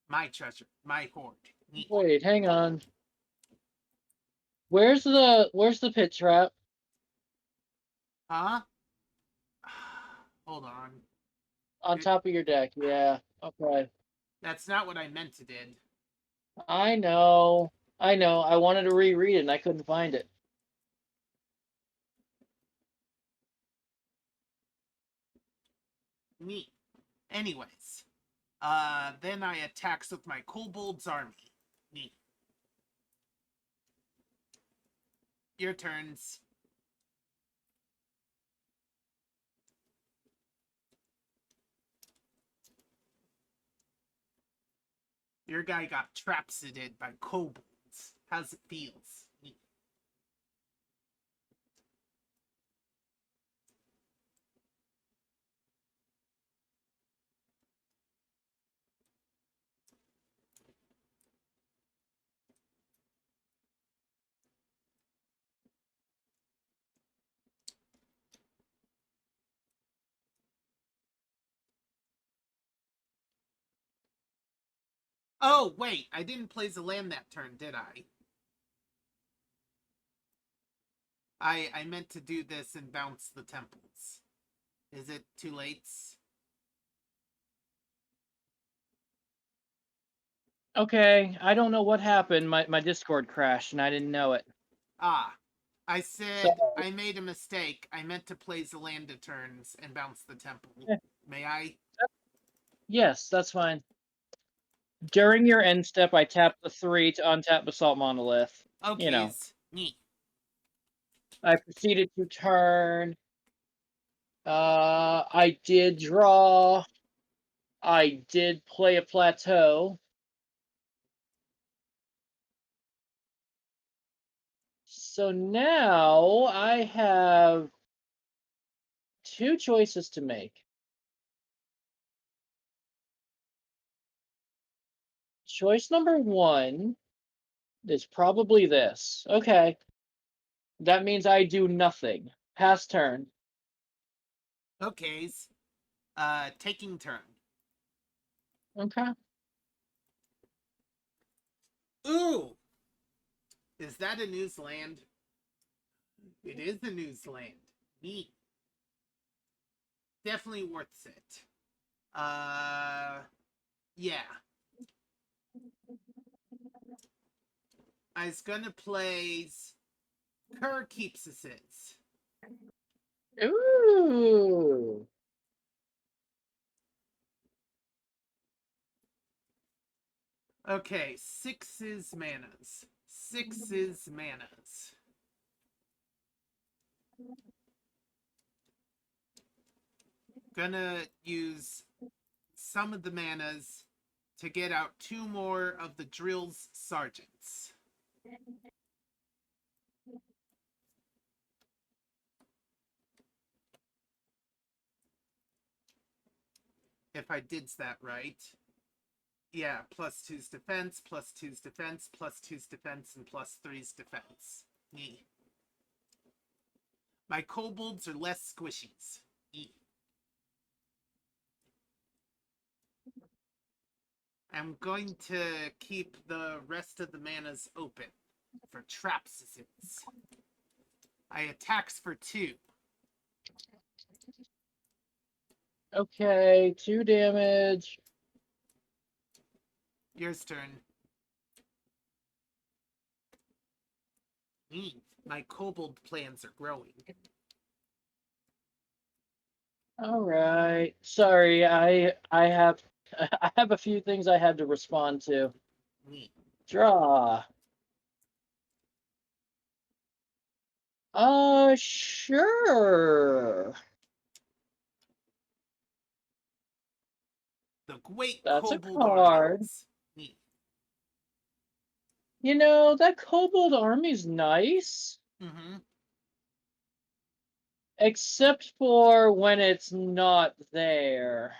S1: My treasure, my hoard.
S2: Wait, hang on. Where's the pit trap?
S1: Huh? Hold on.
S2: On top of your deck. Yeah. Okay.
S1: That's not what I meant to did.
S2: I know. I know. I wanted to reread it and I couldn't find it.
S1: Neat. Anyways. Then I attacks with my Kobold's army. Neat. Your turns. Your guy got trapsided by kobolds. How's it feels? Neat. Oh, wait, I didn't place a land that turn, did I? I meant to do this and bounce the temples. Is it too late?
S2: Okay. I don't know what happened. My Discord crashed and I didn't know it.
S1: Ah, I said
S2: So
S1: I made a mistake. I meant to play Zalanda turns and bounce the temple. May I?
S2: yes, that's fine. During your end step, I tapped the 3 to untap Basalt Monolith.
S1: Okay,
S2: You know.
S1: neat.
S2: I proceeded to turn. I did draw. I did play a plateau. So now I have 2 choices to make. Choice number 1 is probably this. Okay. That means I do nothing. Pass turn.
S1: Okay, taking turn.
S2: Okay.
S1: Ooh! Is that a news land? It is a news land. Neat. Definitely worth it. Yeah. I was gonna play Kerr keeps us it.
S2: Ooh.
S1: Okay, 6's manas. 6's manas. Gonna use some of the manas to get out 2 more of the drill's sergeants. If I did that right. Yeah, +2's defense, +2's defense, +2's defense, and +3's defense. Yee. My kobolds are less squishies. Yee. I'm going to keep the rest of the manas open for traps. I attacks for 2.
S2: Okay, 2 damage.
S1: Yours turn. My kobold plans are growing.
S2: All right. Sorry, I have I have a few things I had to respond to. Draw. Sure.
S1: The Great
S2: That's a
S1: Kobold
S2: card.
S1: Armies.
S2: You know, that kobold army's nice.
S1: Mm-hmm.
S2: Except for when it's not there.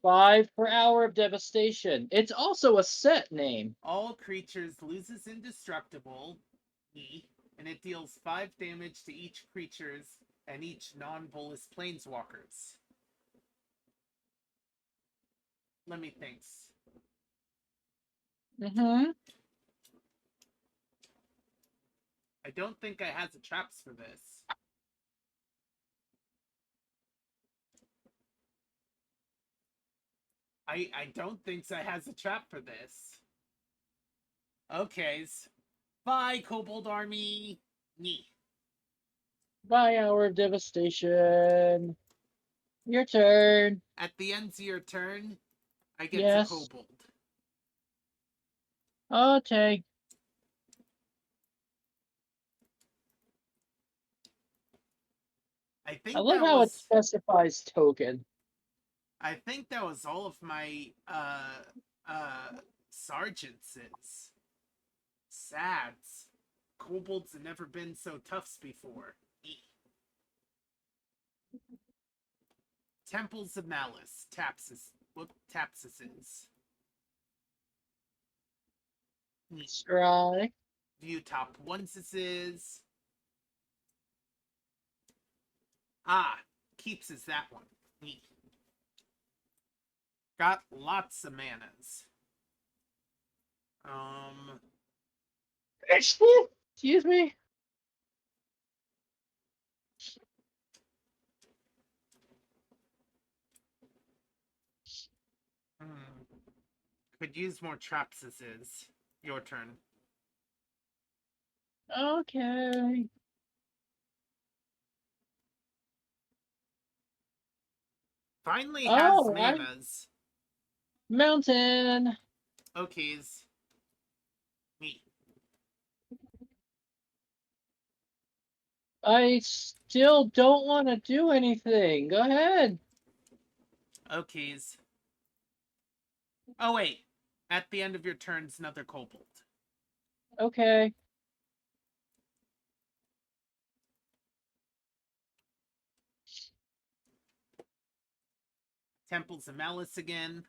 S2: 5 per hour of devastation. It's also a set name.
S1: All creatures loses indestructible, and it deals 5 damage to each creatures and each non-bolus planeswalkers. Let me think.
S2: Mm-hmm.
S1: I don't think I has a traps for this. I don't think I has a trap for this. Okay. Bye, Kobold Army. Knee.
S2: By hour of devastation. Your turn.
S1: At the end of your turn, I get
S2: Yes.
S1: to Kobold.
S2: Okay.
S1: I think
S2: I love
S1: that
S2: how it
S1: was.
S2: specifies token.
S1: I think that was all of my sergeants. Sads. Kobolds have never been so tough before. Temples of Malice. Tapsis. What Tapsis is.
S2: Scry.
S1: View top ones is. Ah, keeps is that one. Got lots of manas.
S2: Excuse me.
S1: Could use more traps as is. Your turn.
S2: Okay.
S1: Finally has
S2: Right.
S1: manas.
S2: Mountain.
S1: Okays. Me.
S2: I still don't want to do anything. Go ahead.
S1: Okays. Oh, wait. At the end of your turn's another kobold.
S2: Okay.
S1: Temples of Malice again.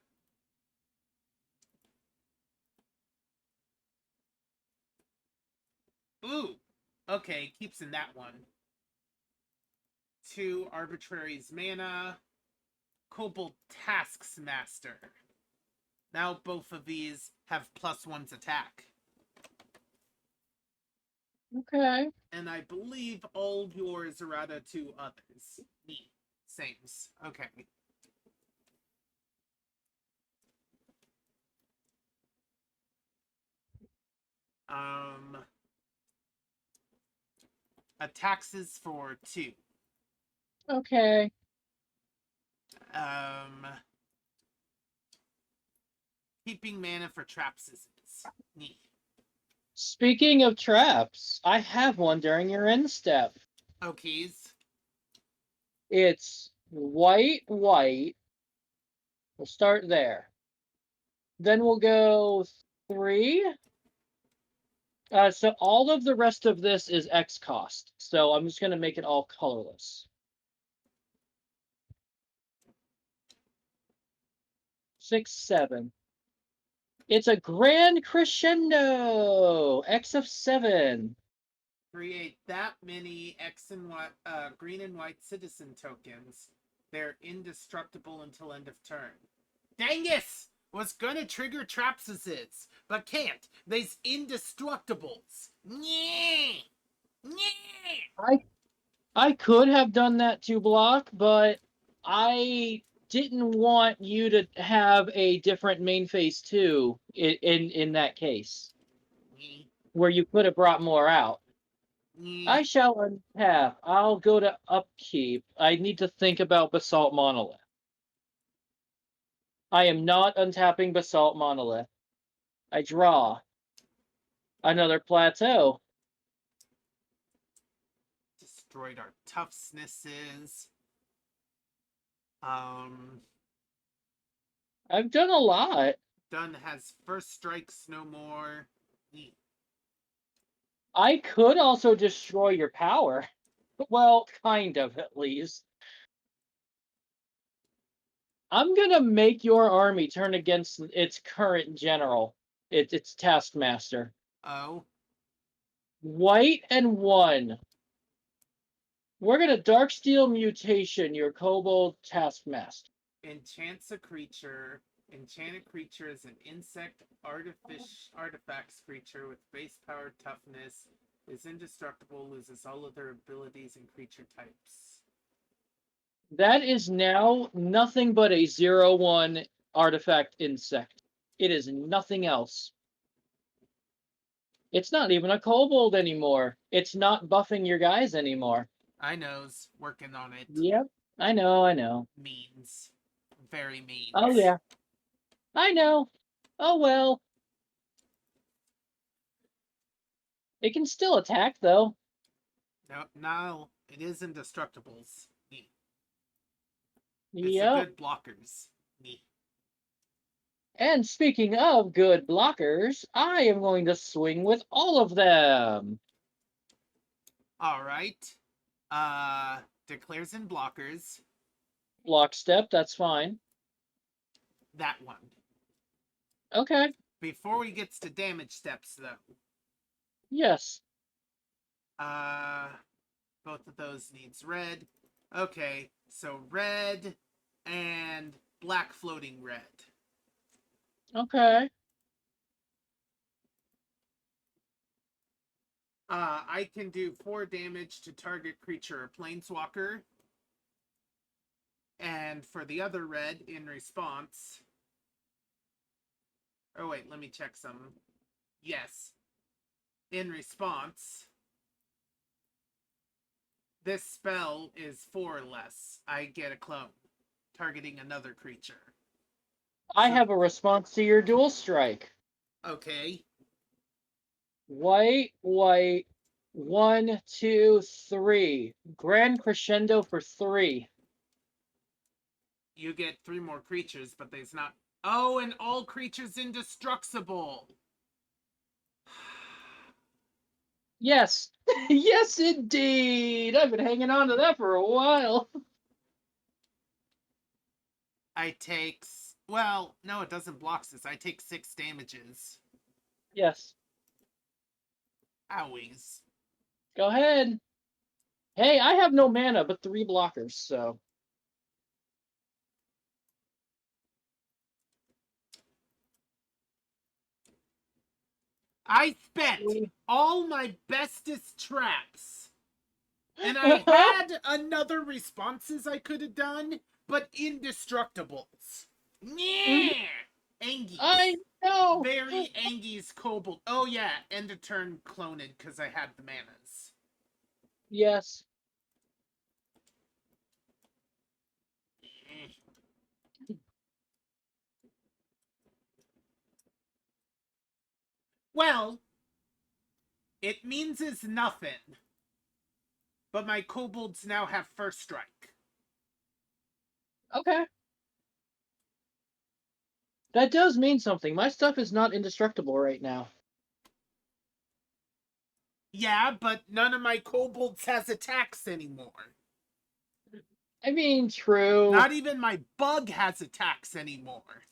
S1: Ooh. Okay, keeps in that one. 2 Arbitrary's mana. Kobold Tasks Master. Now both of these have +1's attack.
S2: Okay.
S1: And I believe all yours are out of 2 others. Me. Sames. Okay. Attacks is for 2.
S2: Okay.
S1: Keeping mana for traps is neat.
S2: Speaking of traps, I have one during your end step.
S1: Okays.
S2: It's white, white. We'll start there. Then we'll go 3. So all of the rest of this is X cost. So I'm just going to make it all colorless. 6, 7. It's a grand crescendo! X of 7.
S1: Create that many X and Y, green and white citizen tokens. They're indestructible until end of turn. Dangus! Was gonna trigger Trapses, but can't. They's indestructibles. Nyeh! Nyeh!
S2: I could have done that to block, but I didn't want you to have a different main phase 2 in that case,
S1: Nyeh.
S2: where you could have brought more out.
S1: Nyeh.
S2: I shall untap. I'll go to upkeep. I need to think about Basalt Monolith. I am not untapping Basalt Monolith. I draw. Another plateau.
S1: Destroyed our toughnesses. Um,
S2: I've done a lot.
S1: Done has first strikes no more. Nyeh.
S2: I could also destroy your power. Well, kind of, at least. I'm gonna make your army turn against its current general, its taskmaster.
S1: Oh.
S2: White and 1. We're gonna Darksteel Mutation your Kobold taskmaster.
S1: Enchants a creature. Enchanted creature is an insect artifacts creature with base power toughness. Is indestructible, loses all other abilities and creature types.
S2: That is now nothing but a 0/1 artifact insect. It is nothing else. It's not even a kobold anymore. It's not buffing your guys anymore.
S1: I knows. Working on it.
S2: Yep, I know.
S1: Means. Very means.
S2: Oh yeah, I know. Oh well. It can still attack though.
S1: No, it is indestructibles. It's
S2: Yep.
S1: the good blockers.
S2: And speaking of good blockers, I am going to swing with all of them.
S1: Alright. Declares in blockers.
S2: Block step, that's fine.
S1: That one.
S2: Okay.
S1: Before we gets to damage steps, though.
S2: Yes.
S1: Both of those needs red. Okay, so red and black floating red.
S2: Okay.
S1: I can do 4 damage to target creature or planeswalker. And for the other red, in response... Oh wait, let me check some. Yes. In response... This spell is 4 or less. I get a clone, targeting another creature.
S2: I have a response to your dual strike.
S1: Okay.
S2: White, 1, 2, 3. Grand crescendo for 3.
S1: You get 3 more creatures, but there's not... Oh, and all creatures indestructible!
S2: Yes. Yes, indeed. I've been hanging on to that for a while.
S1: I take... Well, no, it doesn't block this. I take 6 damages.
S2: Yes.
S1: Owies.
S2: Go ahead. Hey, I have no mana, but 3 blockers, so...
S1: I spent all my bestest traps. And I had another responses I could have done, but indestructibles. Yeah! Angies.
S2: I know.
S1: Very Angies Kobold. Oh yeah, end of turn cloned because I had the manas.
S2: Yes.
S1: Well, it means it's nothing. But my kobolds now have first strike.
S2: Okay. That does mean something. My stuff is not indestructible right now.
S1: Yeah, but none of my kobolds has attacks anymore.
S2: I mean, true.
S1: Not even my bug has attacks anymore.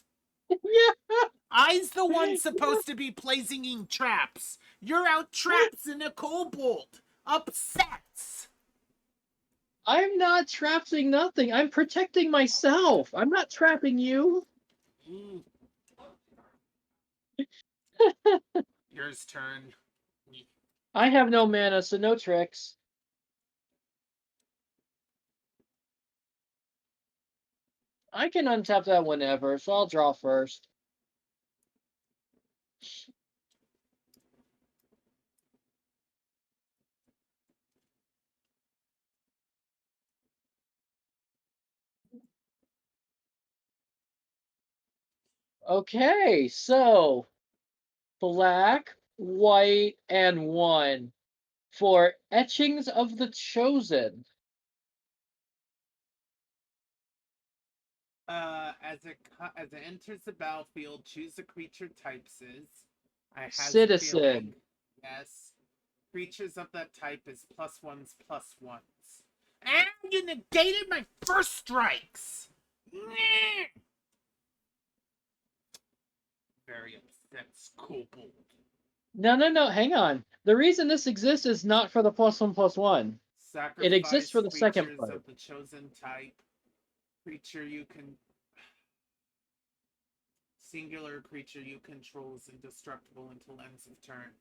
S2: Yeah.
S1: I's the one supposed to be placing traps. You're out traps in a kobold. Upsets.
S2: I'm not trapping nothing. I'm protecting myself. I'm not trapping you.
S1: Mm. Yours turn.
S2: I have no mana, so no tricks. I can untap that whenever, so I'll draw first. Okay, so black, white, and 1 for Etchings of the Chosen.
S1: As it enters the battlefield, choose a creature types. I has a
S2: Citizen.
S1: feeling. Yes. Creatures of that type is +1s/+1s. And you negated my first strikes. Very upset, kobold.
S2: No, hang on. The reason this exists is not for the +1/+1.
S1: Sacrifice
S2: It exists for the second
S1: creatures
S2: part.
S1: of the chosen type. Creature you can. Singular creature you control is indestructible until ends of turn.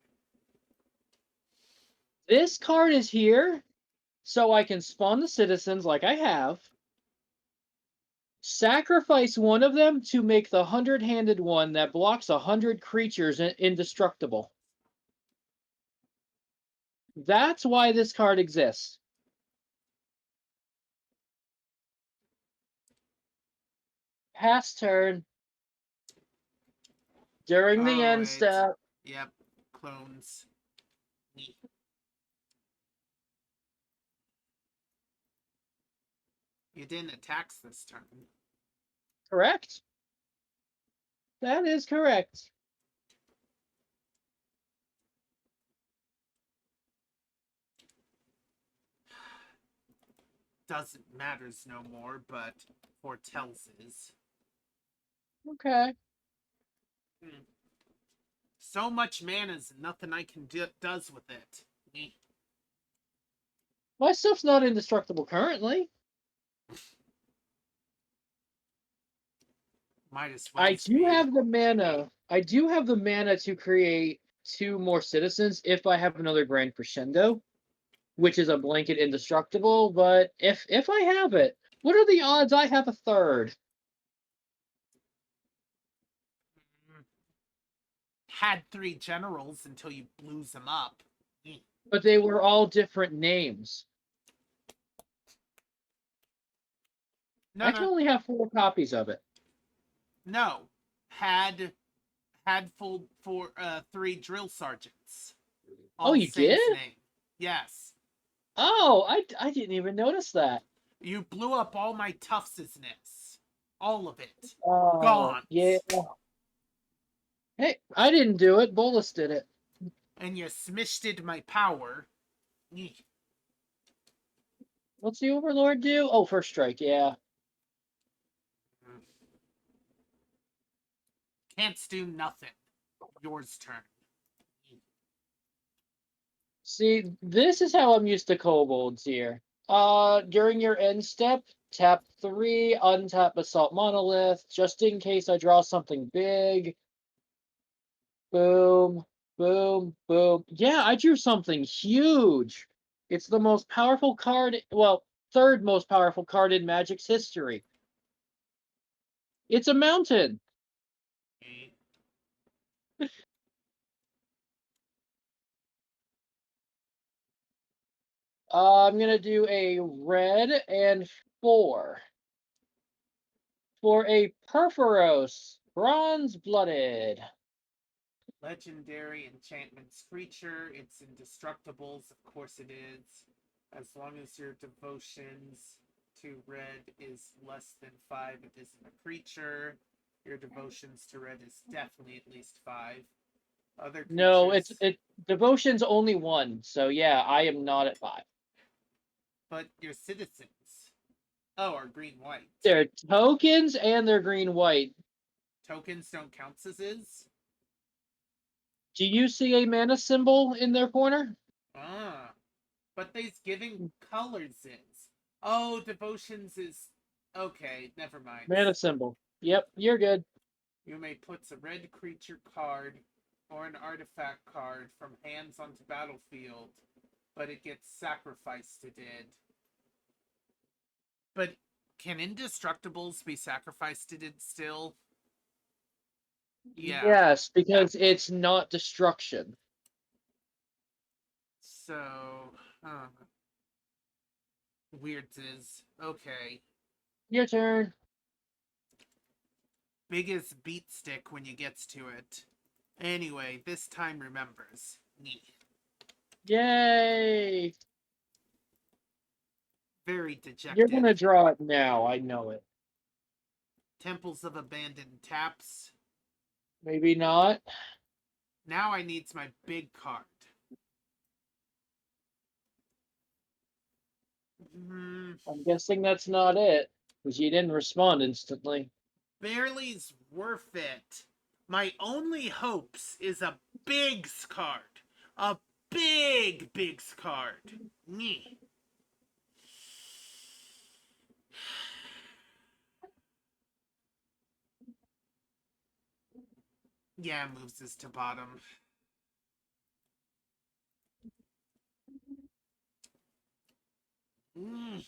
S2: This card is here so I can spawn the citizens like I have, sacrifice one of them to make the 100-handed one that blocks 100 creatures indestructible. That's why this card exists. Pass turn. During the end step.
S1: Yep, clones. You didn't attack this turn.
S2: Correct? That is correct.
S1: Doesn't matters no more, but foretells is.
S2: Okay.
S1: So much mana's nothing I can does with it.
S2: My stuff's not indestructible currently.
S1: Might as well.
S2: I do have the mana. I do have the mana to create 2 more citizens if I have another Grand Crescendo, which is a blanket indestructible. But if I have it, what are the odds I have a third?
S1: Had 3 generals until you blew them up.
S2: But they were all different names.
S1: No,
S2: I can only have 4 copies of it.
S1: No, had full 3 drill sergeants.
S2: Oh, you did?
S1: Name. Yes.
S2: Oh, I didn't even notice that.
S1: You blew up all my Tuftsness. All of it.
S2: Oh,
S1: Gone.
S2: yeah. Hey, I didn't do it. Bolus did it.
S1: And you smished my power.
S2: What's the Overlord do? Oh, first strike, yeah.
S1: Can't do nothing. Yours turn.
S2: See, this is how I'm used to kobolds here. During your end step, tap 3, untap Assault Monolith, just in case I draw something big. Boom, boom, boom. Yeah, I drew something huge. It's the most powerful card, well, 3rd most powerful card in Magic's history. It's a mountain. I'm gonna do a red and 4 for a Perforos, bronze-blooded.
S1: Legendary enchantments creature. It's indestructibles. Of course it is. As long as your devotions to red is less than 5, it isn't a creature. Your devotions to red is definitely at least 5. Other creatures.
S2: No, it's devotion's only 1, so yeah, I am not at 5.
S1: But your citizens. Oh, are green white.
S2: They're tokens and they're green white.
S1: Tokens don't count as is?
S2: Do you see a mana symbol in their corner?
S1: Ah. But they's giving colors is. Oh, devotions is okay, never mind.
S2: Mana symbol. Yep, you're good.
S1: You may put a red creature card or an artifact card from hands onto battlefield, but it gets sacrificed to dead. But can indestructibles be sacrificed to dead still? Yeah.
S2: Yes, because it's not destruction.
S1: So, weird is okay.
S2: Your turn.
S1: Biggest beat stick when you gets to it. Anyway, this time remembers. Neat.
S2: Yay!
S1: Very dejected.
S2: You're gonna draw it now, I know it.
S1: Temples of Abandoned taps.
S2: Maybe not.
S1: Now I needs my big card.
S2: I'm guessing that's not it, because you didn't respond instantly.
S1: Barely's worth it. My only hopes is a Biggs card. A big Biggs card. Nyeh. Yeah, moves this to bottom.
S2: Okay,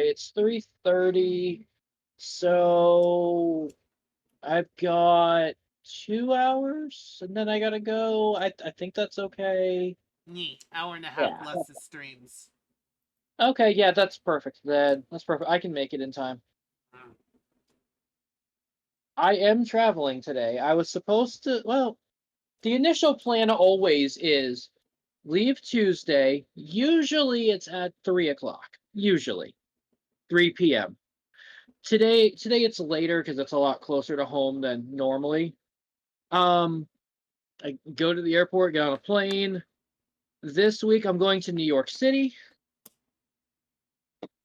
S2: it's 3:30. So I've got 2 hours and then I gotta go. I think that's okay.
S1: Nyeh. Hour and a half
S2: Yeah.
S1: less of streams.
S2: Okay, yeah, that's perfect then. That's perfect. I can make it in time. I am traveling today. I was supposed to, well, the initial plan always is leave Tuesday. Usually it's at 3 o'clock. Usually 3 p.m. Today it's later because it's a lot closer to home than normally. I go to the airport, get on a plane. This week I'm going to New York City.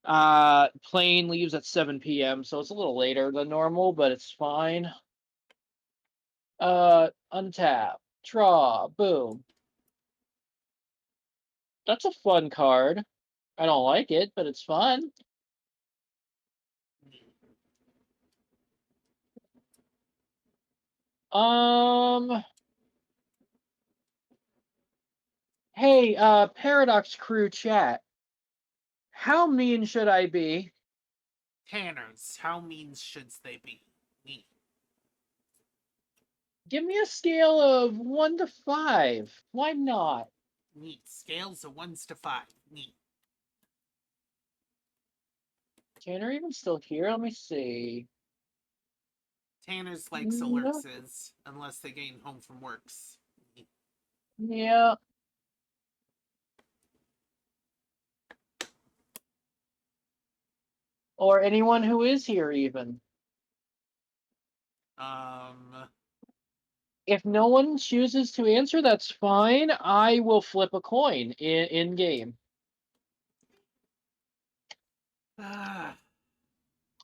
S2: Plane leaves at 7 p.m., so it's a little later than normal, but it's fine. Untap, draw, boom. That's a fun card. I don't like it, but it's fun. Hey, Paradox Crew chat. How mean should I be?
S1: Tanners, how mean should they be? Nyeh.
S2: Give me a scale of 1 to 5. Why not?
S1: Neat. Scales of 1s to 5. Neat.
S2: Tanner even still here? Let me see.
S1: Tanners likes
S2: No.
S1: alertses, unless they gain home from works. Neat.
S2: Yeah. Or anyone who is here even. If no one chooses to answer, that's fine. I will flip a coin in game.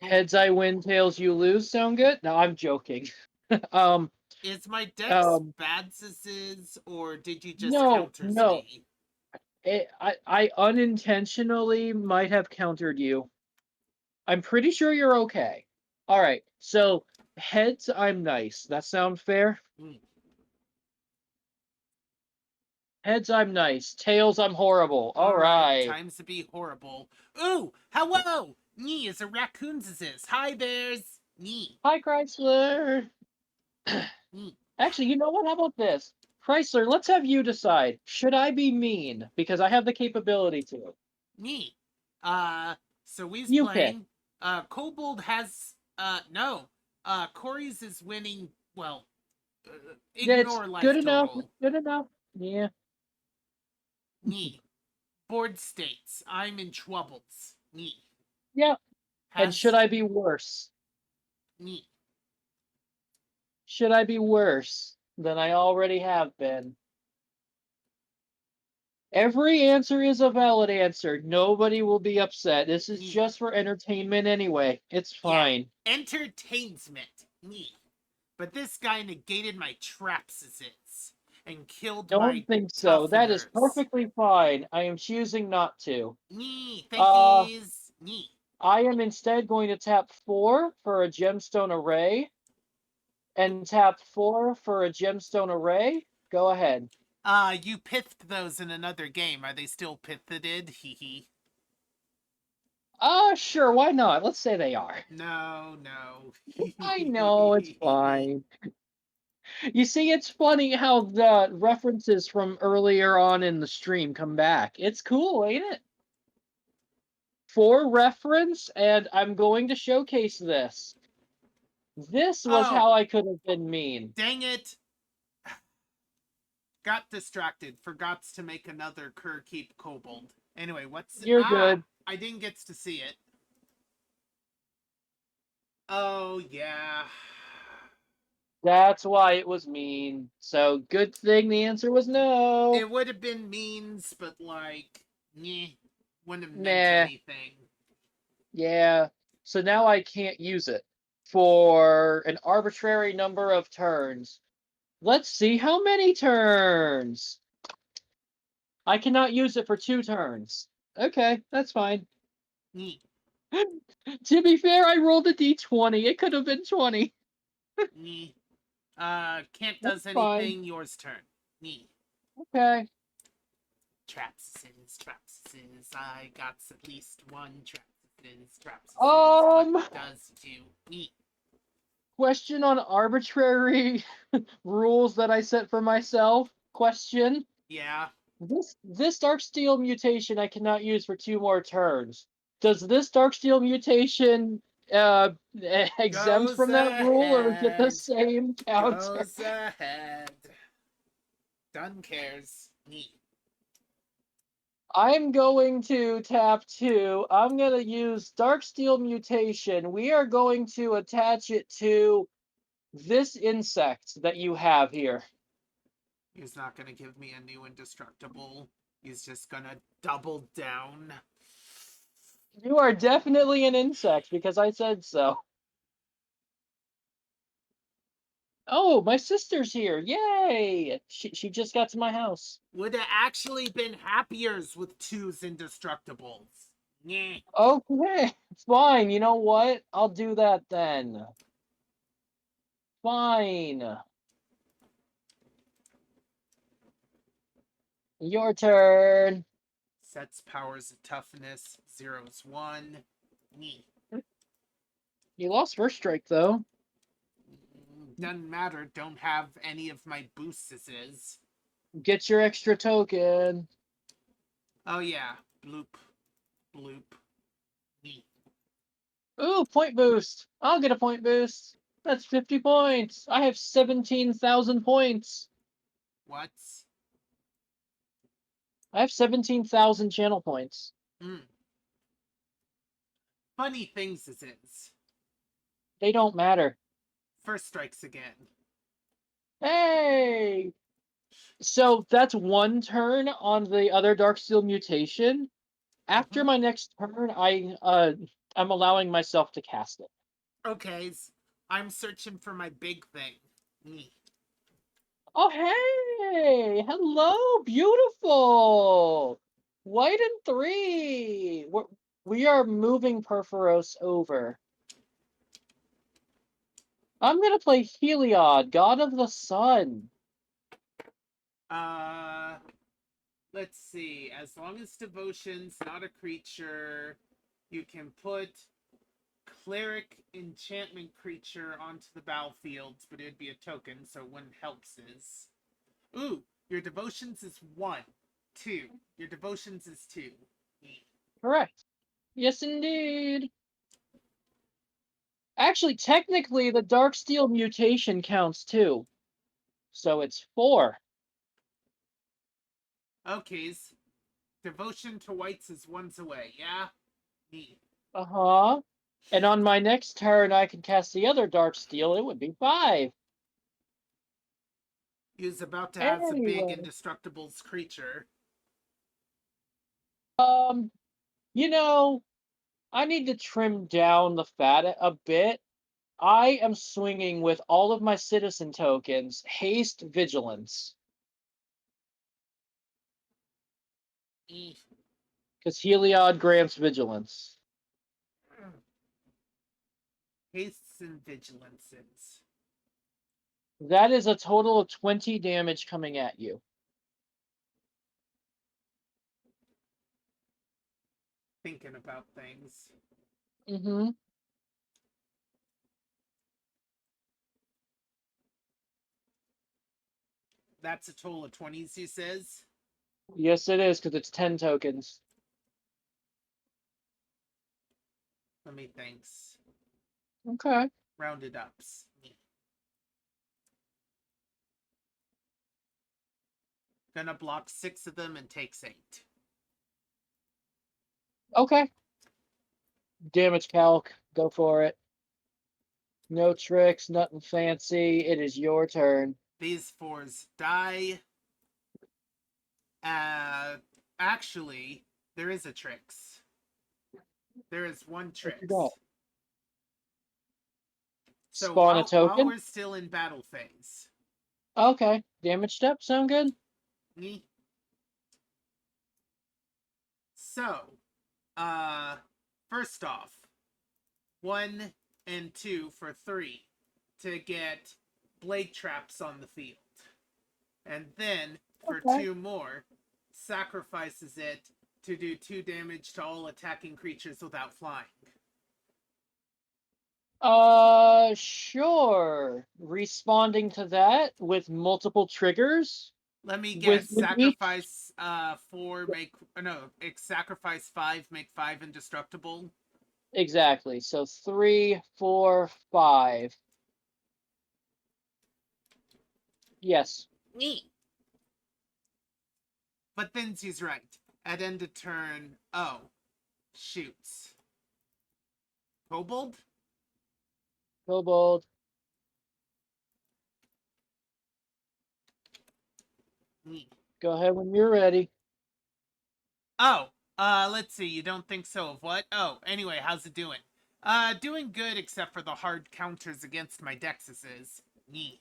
S2: Heads I win, tails you lose. Sound good? No, I'm joking.
S1: Is my deck bad is, or did you just
S2: no,
S1: counters
S2: no.
S1: me?
S2: I unintentionally might have countered you. I'm pretty sure you're okay. All right. So heads, I'm nice. That sound fair? Heads, I'm nice. Tails, I'm horrible. All right.
S1: Times to be horrible. Ooh, hello! Knee is a raccoon's is. Hi, bears. Knee.
S2: Hi, Chrysler. Actually, you know what? How about this? Chrysler, let's have you decide. Should I be mean? Because I have the capability to.
S1: Knee. So we's
S2: You
S1: playing. Kobold has, no. Corey's is winning, well, ignore life
S2: good enough.
S1: total.
S2: Good enough. Yeah.
S1: Knee. Board states, I'm in troubles. Knee.
S2: Yeah. And should I be worse?
S1: Knee.
S2: Should I be worse than I already have been? Every answer is a valid answer. Nobody will be upset. This is
S1: Yeah.
S2: just for entertainment anyway. It's fine.
S1: Entertainment. Me. But this guy negated my trapses and killed
S2: Don't
S1: my
S2: think so. That is
S1: tougheners.
S2: perfectly fine. I am choosing not to.
S1: Me.
S2: Uh,
S1: Thankies. Me.
S2: I am instead going to tap 4 for a gemstone array and tap 4 for a gemstone array. Go ahead.
S1: You pithed those in another game. Are they still pithed? Hee hee.
S2: Sure, why not? Let's say they are.
S1: No, no.
S2: I know, it's fine. You see, it's funny how the references from earlier on in the stream come back. It's cool, ain't it? For reference, and I'm going to showcase this. This was how
S1: Oh,
S2: I could have been mean.
S1: dang it. Got distracted. Forgot to make another Keep Kobold. Anyway, what's...
S2: You're good.
S1: I didn't get to see it. Oh, yeah.
S2: That's why it was mean. So good thing the answer was no.
S1: It would have been means, but like, meh, wouldn't have meant
S2: Nah.
S1: anything.
S2: Yeah. So now I can't use it for an arbitrary number of turns. Let's see how many turns. I cannot use it for 2 turns. Okay, that's fine.
S1: Meh,
S2: To be fair, I rolled a d20. It could have been 20.
S1: meh. Can't
S2: That's
S1: does
S2: fine.
S1: anything, yours turn. Meh.
S2: Okay.
S1: Trapses. I got at least one trapses.
S2: Um,
S1: What does do? Meh.
S2: Question on arbitrary rules that I set for myself. Question.
S1: Yeah.
S2: This Darksteel mutation I cannot use for 2 more turns. Does this Darksteel mutation exempt
S1: Goes
S2: from that rule, or is it the
S1: ahead.
S2: same counter?
S1: Goes ahead. Done cares. Meh.
S2: I'm going to tap 2. I'm going to use Darksteel mutation. We are going to attach it to this insect that you have here.
S1: He's not gonna give me a new indestructible. He's just gonna double down.
S2: You are definitely an insect because I said so. Oh, my sister's here. Yay! She just got to my house.
S1: Would have actually been happier with 2's indestructibles. Yeah.
S2: Okay, fine. You know what? I'll do that then. Fine. Your turn.
S1: Sets powers of toughness. Zeros 1. Me.
S2: You lost first strike though.
S1: Doesn't matter. Don't have any of my boosts.
S2: Get your extra token.
S1: Oh yeah. Bloop. Bloop. Me.
S2: Ooh, point boost. I'll get a point boost. That's 50 points. I have 17,000 points.
S1: What?
S2: I have 17,000 channel points.
S1: Funny things is.
S2: They don't matter.
S1: First strikes again.
S2: Hey! So that's 1 turn on the other Darksteel mutation. After my next turn, I'm allowing myself to cast it.
S1: Okay. I'm searching for my big thing. Me.
S2: Oh hey! Hello, beautiful! White and 3! We are moving Perforos over. I'm gonna play Heliod, God of the Sun.
S1: Let's see. As long as devotion's not a creature, you can put cleric enchantment creature onto the battlefield, but it'd be a token, so it wouldn't helps. Ooh, your devotions is 1. 2. Your devotions is 2.
S2: Correct. Yes, indeed. Actually, technically, the Darksteel mutation counts too. So it's 4.
S1: Okay's. Devotion to whites is 1's away, yeah? Me.
S2: Uh-huh. And on my next turn, I can cast the other Darksteel. It would be 5.
S1: He was about to have a big
S2: Anyway.
S1: indestructibles creature.
S2: You know, I need to trim down the fat a bit. I am swinging with all of my citizen tokens, haste vigilance,
S1: Eh.
S2: because Heliod grants vigilance.
S1: Hastes and vigilances.
S2: That is a total of 20 damage coming at you.
S1: Thinking about things.
S2: Mm-hmm.
S1: That's a total of 20s, he says.
S2: Yes, it is, because it's 10 tokens.
S1: Let me think.
S2: Okay.
S1: Rounded ups. Gonna block 6 of them and takes 8.
S2: Okay. Damage calc. Go for it. No tricks, nothing fancy. It is your turn.
S1: These 4s die. Actually, there is a tricks. There is one
S2: What
S1: tricks.
S2: you got?
S1: So
S2: Spawn a
S1: while
S2: token?
S1: we're still in battle phase.
S2: Okay. Damage step, sound good?
S1: Me. So, first off, 1 and 2 for 3 to get blade traps on the field. And then for
S2: Okay.
S1: 2 more, sacrifices it to do 2 damage to all attacking creatures without flying.
S2: Sure. Responding to that with multiple triggers.
S1: Let me guess.
S2: With each
S1: Sacrifice 4, make sacrifice 5, make 5 indestructible.
S2: exactly. So 3, 4, 5. Yes.
S1: Neat. But then she's right. At end of turn, shoots. Kobold?
S2: Kobold.
S1: Neat.
S2: Go ahead when you're ready.
S1: Oh, let's see. You don't think so of what? Oh, anyway, how's it doing? Doing good except for the hard counters against my dexuses. Neat.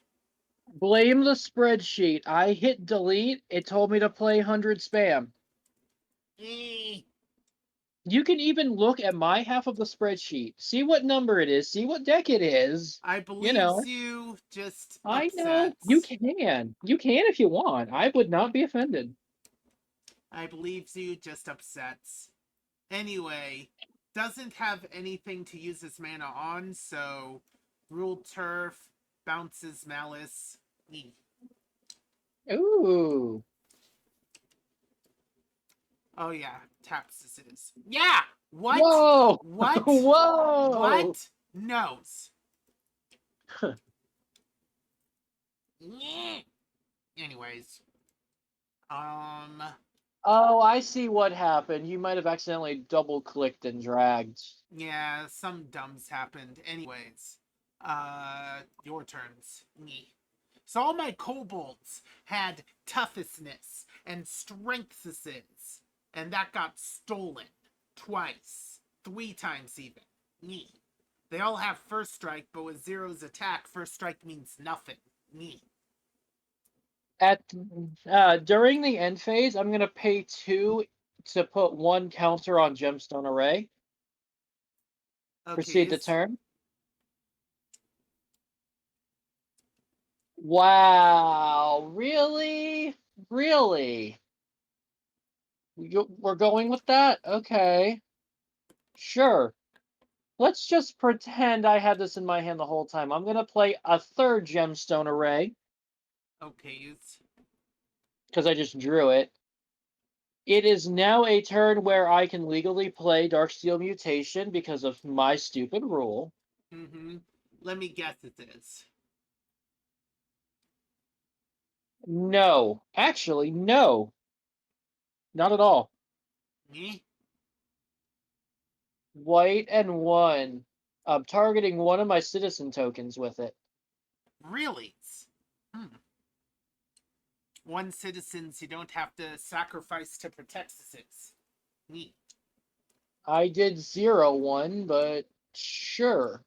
S2: Blame the spreadsheet. I hit delete. It told me to play 100 spam.
S1: Eh.
S2: You can even look at my half of the spreadsheet. See what number it is. See what deck it is.
S1: I
S2: You
S1: believe
S2: know.
S1: you, just
S2: I know.
S1: upsets.
S2: You can. You can if you want. I would not be offended.
S1: I believe you, just upsets. Anyway, doesn't have anything to use his mana on, so rule turf, bounces malice. Neat.
S2: Ooh.
S1: Oh yeah, taps this is. Yeah! What?
S2: Whoa!
S1: What?
S2: Whoa!
S1: What? Nose. Nyeh. Anyways.
S2: Oh, I see what happened. You might have accidentally double-clicked and dragged.
S1: Yeah, some dumbs happened. Anyways. Your turns. Nyeh. So all my kobolds had toughness and strengthnesses, and that got stolen. Twice. 3 times even. Nyeh. They all have first strike, but with Zero's attack, first strike means nothing. Nyeh.
S2: At during the end phase, I'm gonna pay 2 to put 1 counter on Gemstone Array. Proceed to
S1: Okay.
S2: turn. Wow, really? Really? We're going with that? Okay. Sure. Let's just pretend I had this in my hand the whole time. I'm gonna play a 3rd Gemstone Array,
S1: Okay.
S2: because I just drew it. It is now a turn where I can legally play Darksteel Mutation because of my stupid rule.
S1: Mm-hmm. Let me guess it is.
S2: No. Actually, no. Not at all.
S1: Nyeh.
S2: White and 1. I'm targeting one of my citizen tokens with it.
S1: Really? Hmm. 1 citizens you don't have to sacrifice to protect 6. Neat.
S2: I did 0-1, but sure.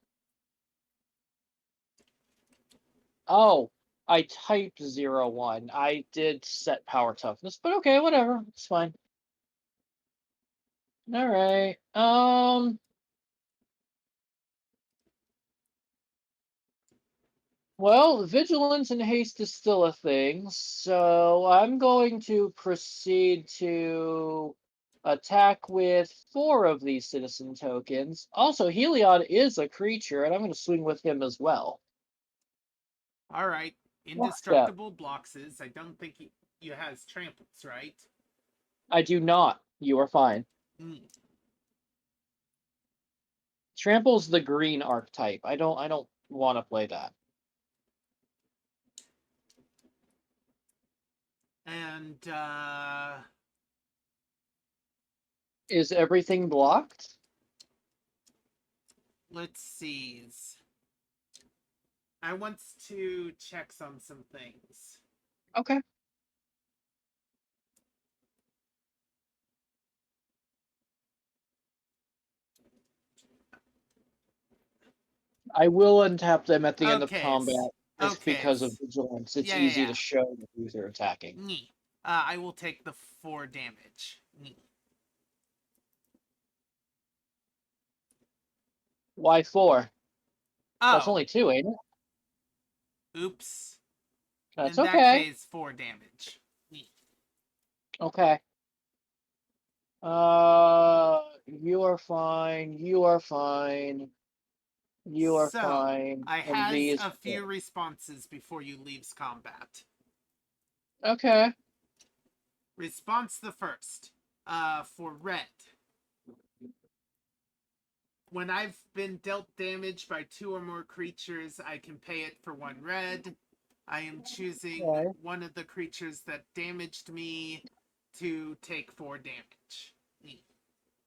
S2: Oh, I typed 0-1. I did set power toughness, but okay, whatever. It's fine. All right. Well, vigilance and haste is still a thing, so I'm going to proceed to attack with 4 of these citizen tokens. Also, Heliod is a creature, and I'm going to swing with him as well.
S1: All right.
S2: Step.
S1: Indestructible blocks is. I don't think you has tramples, right?
S2: I do not. You are fine.
S1: Neat.
S2: Trample's the green archetype. I don't want to play that.
S1: And
S2: Is everything blocked?
S1: let's see. I want to check on some things.
S2: Okay. I will untap them at the end of
S1: Okay,
S2: combat just
S1: okay,
S2: because of vigilance. It's
S1: yeah,
S2: easy
S1: yeah.
S2: to show who they're attacking.
S1: Neat. I will take the 4 damage. Neat.
S2: Why 4? That's
S1: Oh,
S2: only 2, ain't it?
S1: oops.
S2: That's
S1: In that
S2: okay.
S1: case, 4 damage. Neat.
S2: Okay. You are fine. You are fine. You are
S1: So,
S2: fine.
S1: I
S2: And
S1: has
S2: these.
S1: a few responses before you leaves combat.
S2: Okay.
S1: Response the first. For red. When I've been dealt damage by 2 or more creatures, I can pay it for 1 red. I am choosing
S2: Okay.
S1: one of the creatures that damaged me to take 4 damage. Neat.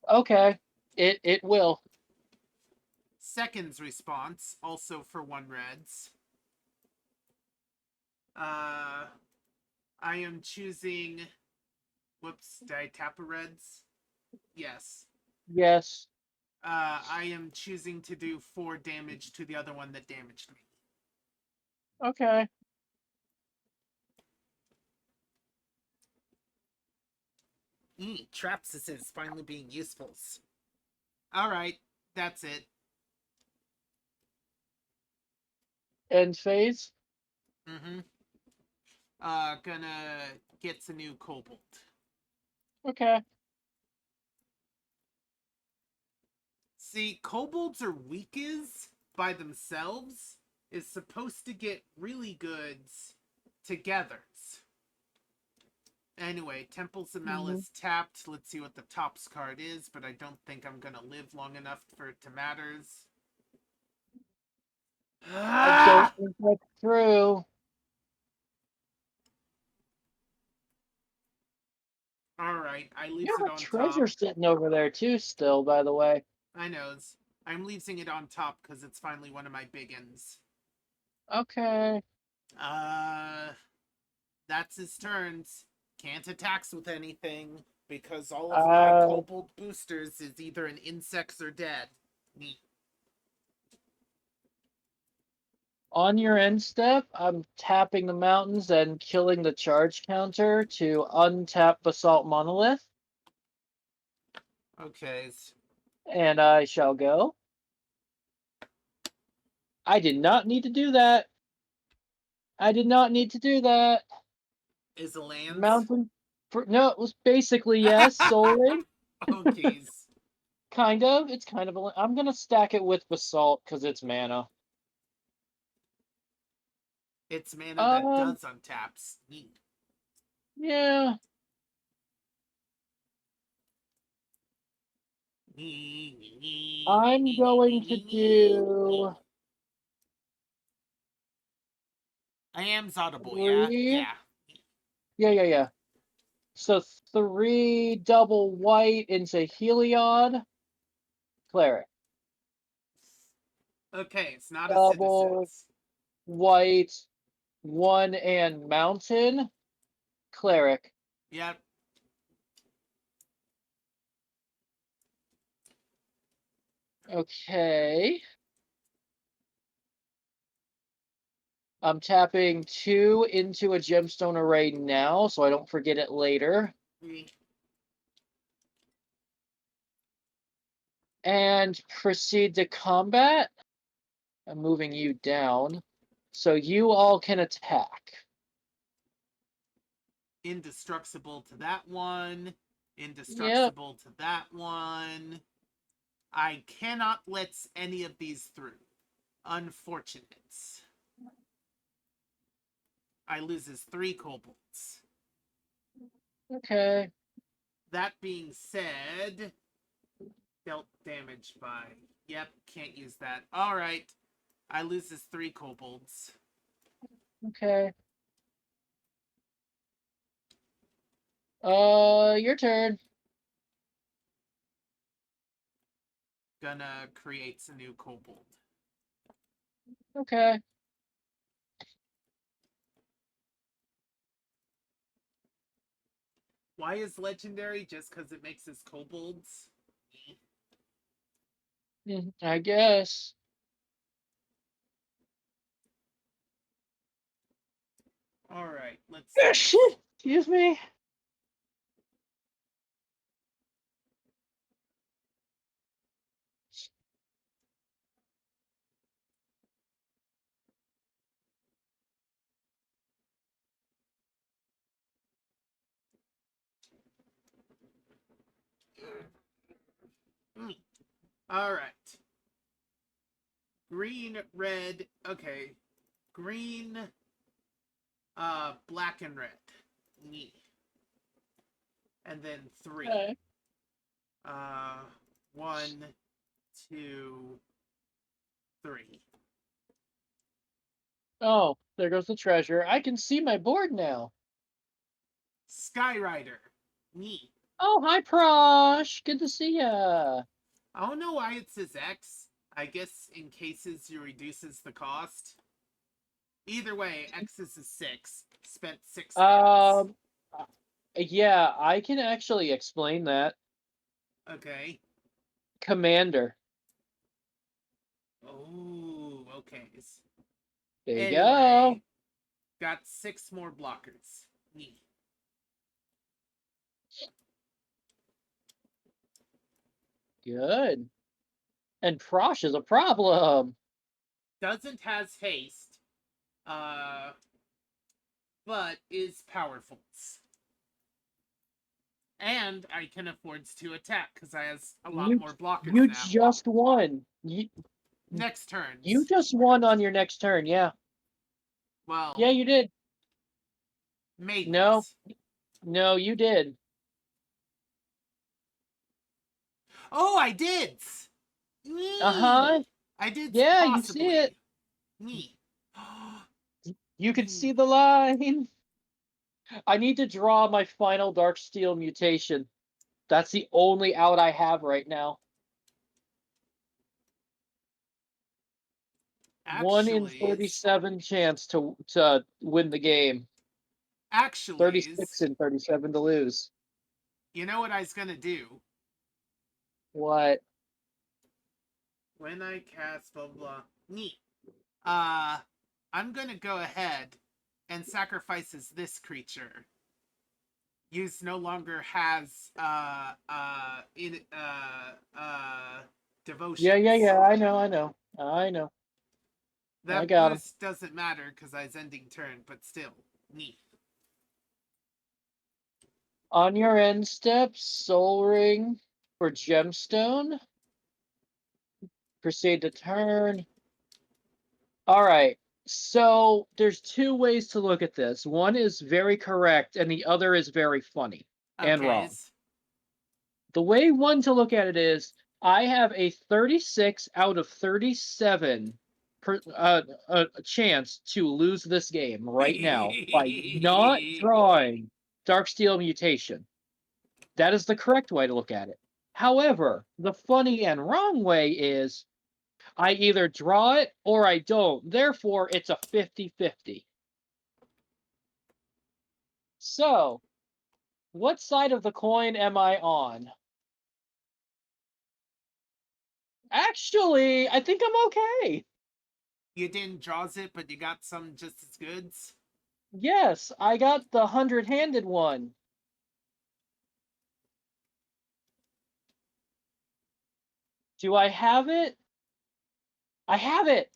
S2: Okay. It will.
S1: Second's response, also for 1 reds. I am choosing. Whoops, did I tap a reds? Yes.
S2: Yes.
S1: I am choosing to do 4 damage to the other one that damaged me.
S2: Okay.
S1: Traps is finally being useful. Alright, that's it.
S2: End phase.
S1: Mm-hmm. Gonna get a new kobold.
S2: Okay.
S1: See, kobolds are weakest by themselves is supposed to get really goods together. Anyway, Temples of Malice tapped. Let's see what the tops card is, but I don't think I'm gonna live long enough for it to matters.
S2: I don't think that's true.
S1: Alright, I leaves
S2: You
S1: it
S2: have a
S1: on
S2: treasure
S1: top.
S2: sitting over there too still, by the way.
S1: I knows. I'm leaving it on top because it's finally one of my big ends.
S2: Okay.
S1: That's his turns. Can't attacks with anything because all of my
S2: Uh,
S1: kobold boosters is either an insects or dead. Neat.
S2: On your end step, I'm tapping the mountains and killing the charge counter to untap Basalt Monolith,
S1: Okay.
S2: and I shall go. I did not need to do that. I did not need to do that.
S1: Is a lands?
S2: Mountain. No, it was basically yes, Soul Ring.
S1: Okay.
S2: Kind of. It's kind of a. I'm gonna stack it with Basalt because it's mana.
S1: It's mana that
S2: Um.
S1: does untaps. Neat.
S2: Yeah. I'm going to do
S1: I am audible, yeah?
S2: 3.
S1: Yeah.
S2: Yeah. So 3 double white into Heliod. Cleric.
S1: Okay, it's not a
S2: Double
S1: citizen's.
S2: white, 1 and mountain. Cleric.
S1: Yep.
S2: Okay. I'm tapping 2 into a gemstone array now, so I don't forget it later. And proceed to combat. I'm moving you down, so you all can attack.
S1: Indestructible to that one.
S2: Yep.
S1: Indestructible to that one. I cannot let any of these through. Unfortunate. I loses 3 kobolds.
S2: Okay.
S1: That being said, dealt damage by. Yep, can't use that. Alright. I loses 3 kobolds.
S2: Okay. Your turn.
S1: Gonna create a new kobold.
S2: Okay.
S1: Why is legendary? Just because it makes us kobolds?
S2: I guess.
S1: Alright, let's
S2: Oh,
S1: see.
S2: shit! Excuse me.
S1: Alright. Green, red, okay. Green, black and red. Neat. And then 3.
S2: Okay.
S1: 1, 2, 3.
S2: Oh, there goes the treasure. I can see my board now.
S1: Skyrider. Neat.
S2: Oh, hi, Prosh. Good to see ya.
S1: I don't know why it says X. I guess in cases you reduces the cost. Either way, X is a 6. Spent 6 hands.
S2: Yeah, I can actually explain that.
S1: Okay.
S2: Commander.
S1: Oh, okay.
S2: There you
S1: Anyway,
S2: go.
S1: got 6 more blockers. Neat.
S2: Good. And Prosh is a problem.
S1: Doesn't has haste, but is powerful. And I can afford to attack because I has a lot more blockers
S2: You
S1: now.
S2: just won.
S1: Next turns.
S2: You just won on your next turn, yeah.
S1: Well,
S2: Yeah, you did.
S1: maybe.
S2: No, you did.
S1: Oh, I did!
S2: Uh-huh.
S1: I did
S2: Yeah,
S1: possibly.
S2: you see it.
S1: Neat.
S2: You can see the line. I need to draw my final Darksteel mutation. That's the only out I have right now.
S1: Actually,
S2: 1 in 37 chance to win the game.
S1: Actually,
S2: 36 and 37 to lose.
S1: You know what I was gonna do?
S2: What?
S1: When I cast blah blah. Neat. I'm gonna go ahead and sacrifices this creature. Use no longer has devotion.
S2: Yeah. I know.
S1: That
S2: I got him.
S1: boost doesn't matter because I was ending turn, but still neat.
S2: On your end step, Soul Ring for Gemstone. Proceed to turn. All right. So there's 2 ways to look at this. One is very correct, and the other is very funny and wrong. The way one to look at it is, I have a 36 out of 37 chance to lose this game right now by not drawing Darksteel Mutation. That is the correct way to look at it. However, the funny and wrong way is, I either draw it or I don't. Therefore, it's a 50-50. So, what side of the coin am I on? Actually, I think I'm okay.
S1: You didn't draws it, but you got some just as goods.
S2: Yes, I got the 100-handed one. Do I have it? I have it!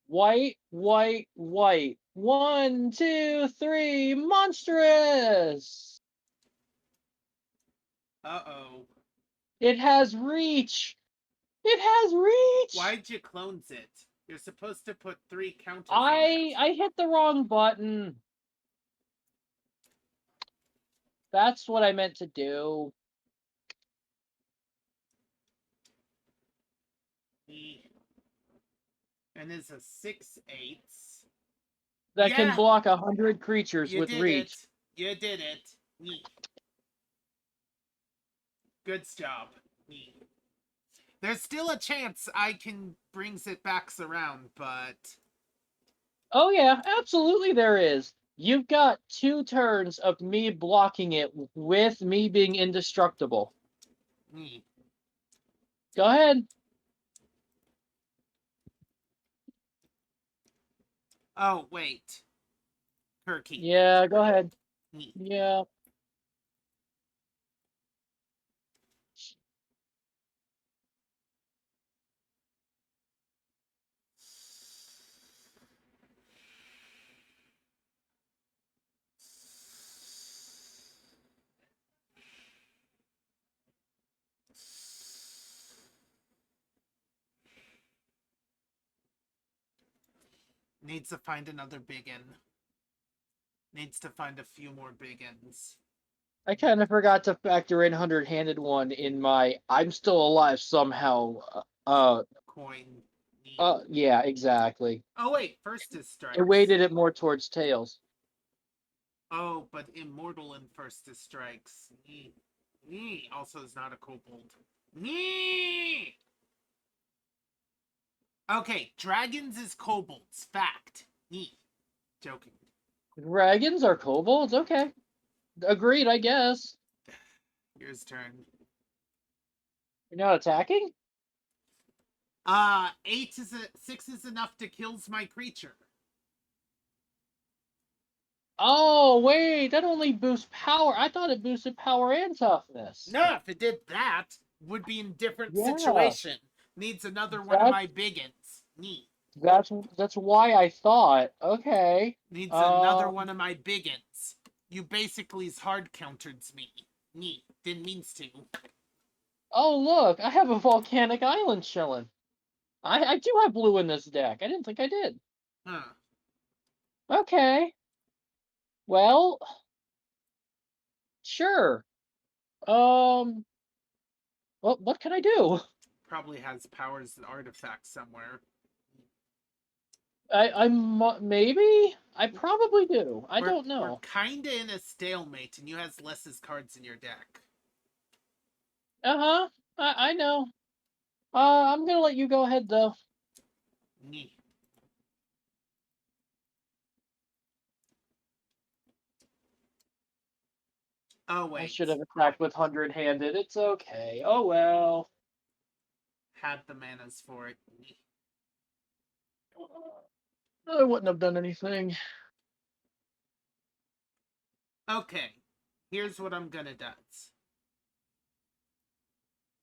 S2: White, white, white. 1, 2, 3, monstrous!
S1: Uh-oh.
S2: It has reach! It has reach!
S1: Why'd you clones it? You're supposed to put 3 counters on it.
S2: I hit the wrong button. That's what I meant to do.
S1: And it's a 6/8.
S2: That can
S1: Yeah,
S2: block 100 creatures
S1: you
S2: with
S1: did
S2: reach.
S1: it. You did it. Good job. There's still a chance I can brings it back around, but
S2: Oh yeah, absolutely there is. You've got 2 turns of me blocking it with me being indestructible. Go ahead.
S1: oh wait, Turkey.
S2: Yeah, go ahead. Yeah.
S1: Needs to find another biggin. Needs to find a few more biggins.
S2: I kind of forgot to factor in 100-handed one in my I'm still alive somehow.
S1: Coin.
S2: Yeah, exactly.
S1: Oh wait, first is strikes.
S2: It weighted it more towards tails.
S1: Oh, but immortal in first is strikes. Also is not a kobold. Okay, dragons is kobolds. Fact. Joking.
S2: Dragons are kobolds? Okay. Agreed, I guess.
S1: Yours turn.
S2: You're not attacking?
S1: 6 is enough to kills my creature.
S2: Oh, wait, that only boosts power. I thought it boosted power and toughness.
S1: No, if it did that, would be in different
S2: Yeah.
S1: situation. Needs another one of my biggins.
S2: That's why I thought. Okay.
S1: Needs another one of my biggins. You basically hard countered me. Didn't means to.
S2: Oh, look, I have a volcanic island chilling. I do have blue in this deck. I didn't think I did.
S1: Huh.
S2: Okay. Well, sure. What can I do?
S1: Probably has powers and artifacts somewhere.
S2: Maybe? I probably do. I don't
S1: We're
S2: know.
S1: kinda in a stalemate, and you has less's cards in your deck.
S2: Uh-huh. I know. I'm gonna let you go ahead, though.
S1: Oh wait.
S2: I should have attacked with 100-handed. It's okay. Oh well.
S1: Had the manas for it.
S2: I wouldn't have done anything.
S1: Okay. Here's what I'm gonna do.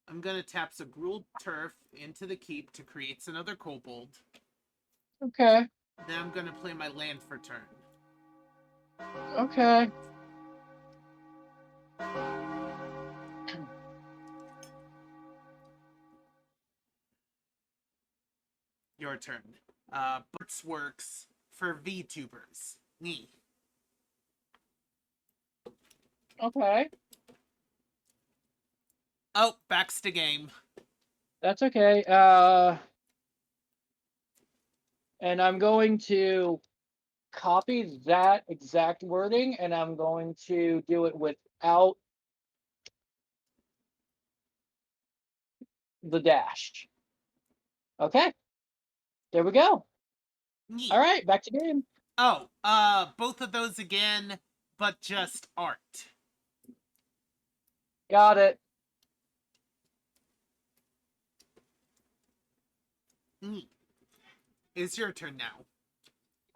S1: I'm gonna tap a Gruul Turf into the keep to create another kobold.
S2: Okay.
S1: Then I'm gonna play my land for turn.
S2: Okay.
S1: Your turn. Books works for VTubers.
S2: Okay.
S1: Oh, backs to game.
S2: That's okay. And I'm going to copy that exact wording, and I'm going to do it without the dash. Okay. There we go. All right, back to game.
S1: Oh, both of those again, but just art.
S2: Got it.
S1: It's your turn now.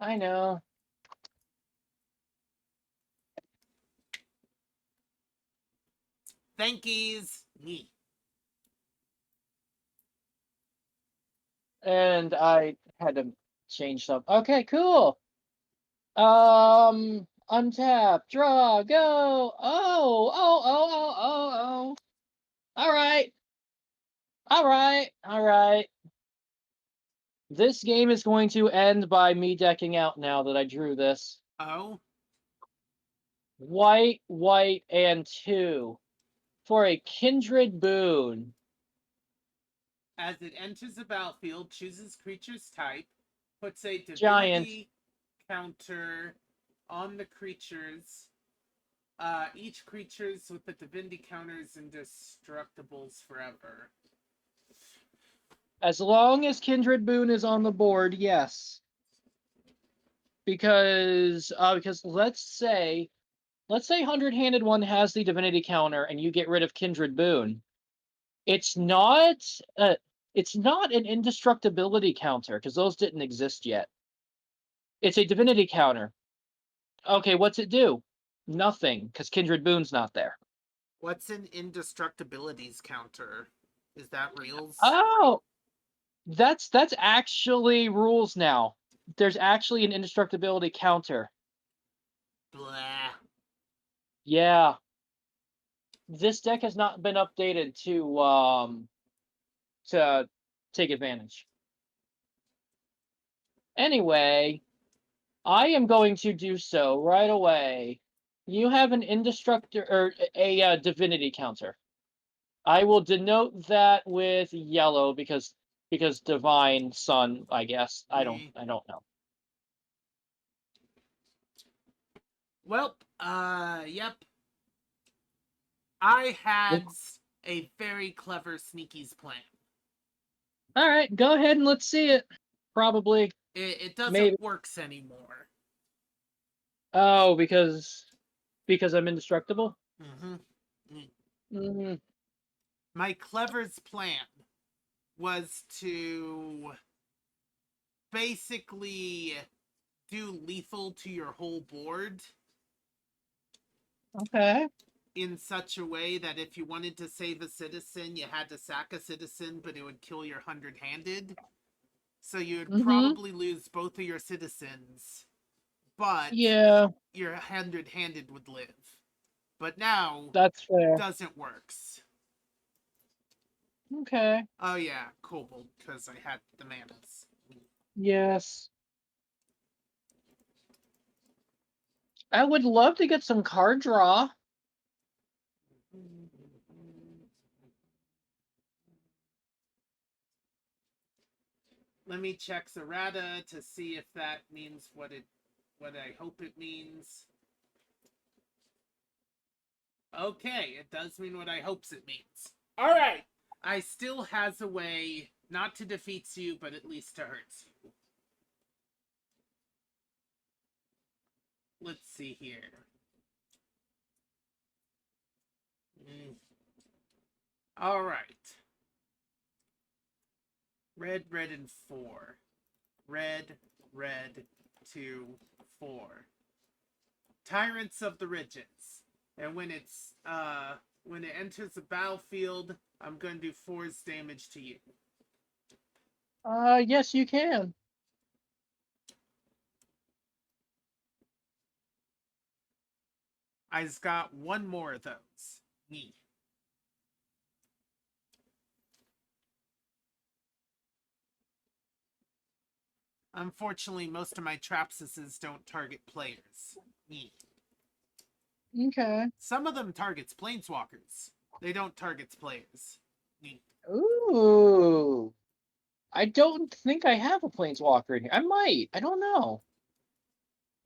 S2: I know.
S1: Thankies.
S2: And I had to change something. Okay, cool. Untap, draw, go. Oh. All right. All right. This game is going to end by me decking out now that I drew this.
S1: Oh,
S2: White, and 2 for a Kindred Boon.
S1: as it enters the battlefield, chooses creature's type, puts a
S2: Giant.
S1: divinity counter on the creatures. Each creatures with the divinity counters indestructibles forever.
S2: As long as Kindred Boon is on the board, yes. Because let's say 100-handed one has the divinity counter and you get rid of Kindred Boon. It's not an indestructibility counter because those didn't exist yet. It's a divinity counter. Okay, what's it do? Nothing, because Kindred Boon's not there.
S1: What's an indestructibilities counter? Is that reals?
S2: Oh, that's actually rules now. There's actually an indestructibility counter.
S1: Blah.
S2: Yeah. This deck has not been updated to take advantage. Anyway, I am going to do so right away. You have an indestructible or a divinity counter. I will denote that with yellow because divine sun, I guess. I don't know.
S1: Well, yep. I had a very clever sneakies plan.
S2: All right, go ahead and let's see it. Probably.
S1: It doesn't
S2: Maybe.
S1: works anymore.
S2: Oh, because I'm indestructible?
S1: Mm-hmm. My clever's plan was to basically do lethal to your whole board.
S2: Okay.
S1: In such a way that if you wanted to save a citizen, you had to sack a citizen, but it would kill your 100-handed. So you would probably lose both of your citizens, but
S2: yeah,
S1: your 100-handed would live. But now,
S2: that's fair.
S1: doesn't works.
S2: Okay.
S1: Oh yeah, Kobold, because I had the manas.
S2: Yes. I would love to get some card draw.
S1: Let me check Zerata to see if that means what I hope it means. Okay, it does mean what I hopes it means. Alright! I still has a way not to defeat you, but at least to hurt you. Let's see here. Alright. Red, and 4. Red, 2, 4. Tyrants of the Ridges. And when it enters the battlefield, I'm going to do 4's damage to you.
S2: Yes, you can.
S1: I just got one more of those. Me. Unfortunately, most of my Trapsises don't target players. Me.
S2: Okay.
S1: Some of them targets planeswalkers. They don't target players. Me.
S2: Ooh. I don't think I have a planeswalker in here. I might. I don't know.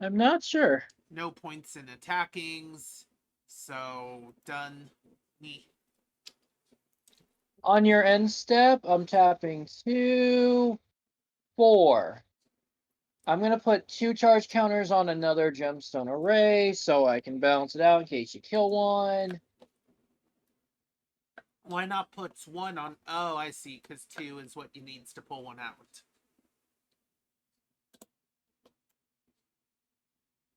S2: I'm not sure.
S1: No points in attackings. So, done. Me.
S2: On your end step, I'm tapping 2, 4. I'm going to put 2 charge counters on another gemstone array so I can balance it out in case you kill one.
S1: Why not put 1 on? Oh, I see, because 2 is what you needs to pull 1 out.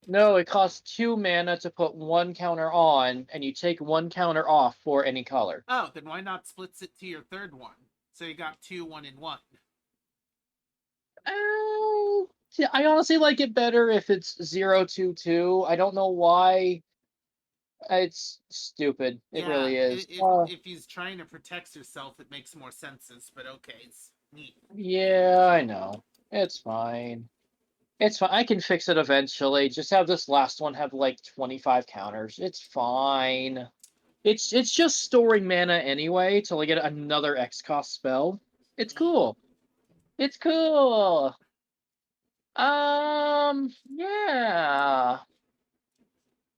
S2: No, it costs 2 mana to put 1 counter on, and you take 1 counter off for any color.
S1: Oh, then why not splits it to your third one? So you got 2, 1, and 1.
S2: Oh, yeah, I honestly like it better if it's 0/2/2. I don't know why. It's stupid. It
S1: Yeah,
S2: really is.
S1: if he's trying to protect herself, it makes more senses. But okay, it's neat.
S2: Yeah, I know. It's fine. It's fine. I can fix it eventually. Just have this last one have like 25 counters. It's fine. It's just storing mana anyway till I get another X cost spell. It's cool. It's cool. Yeah.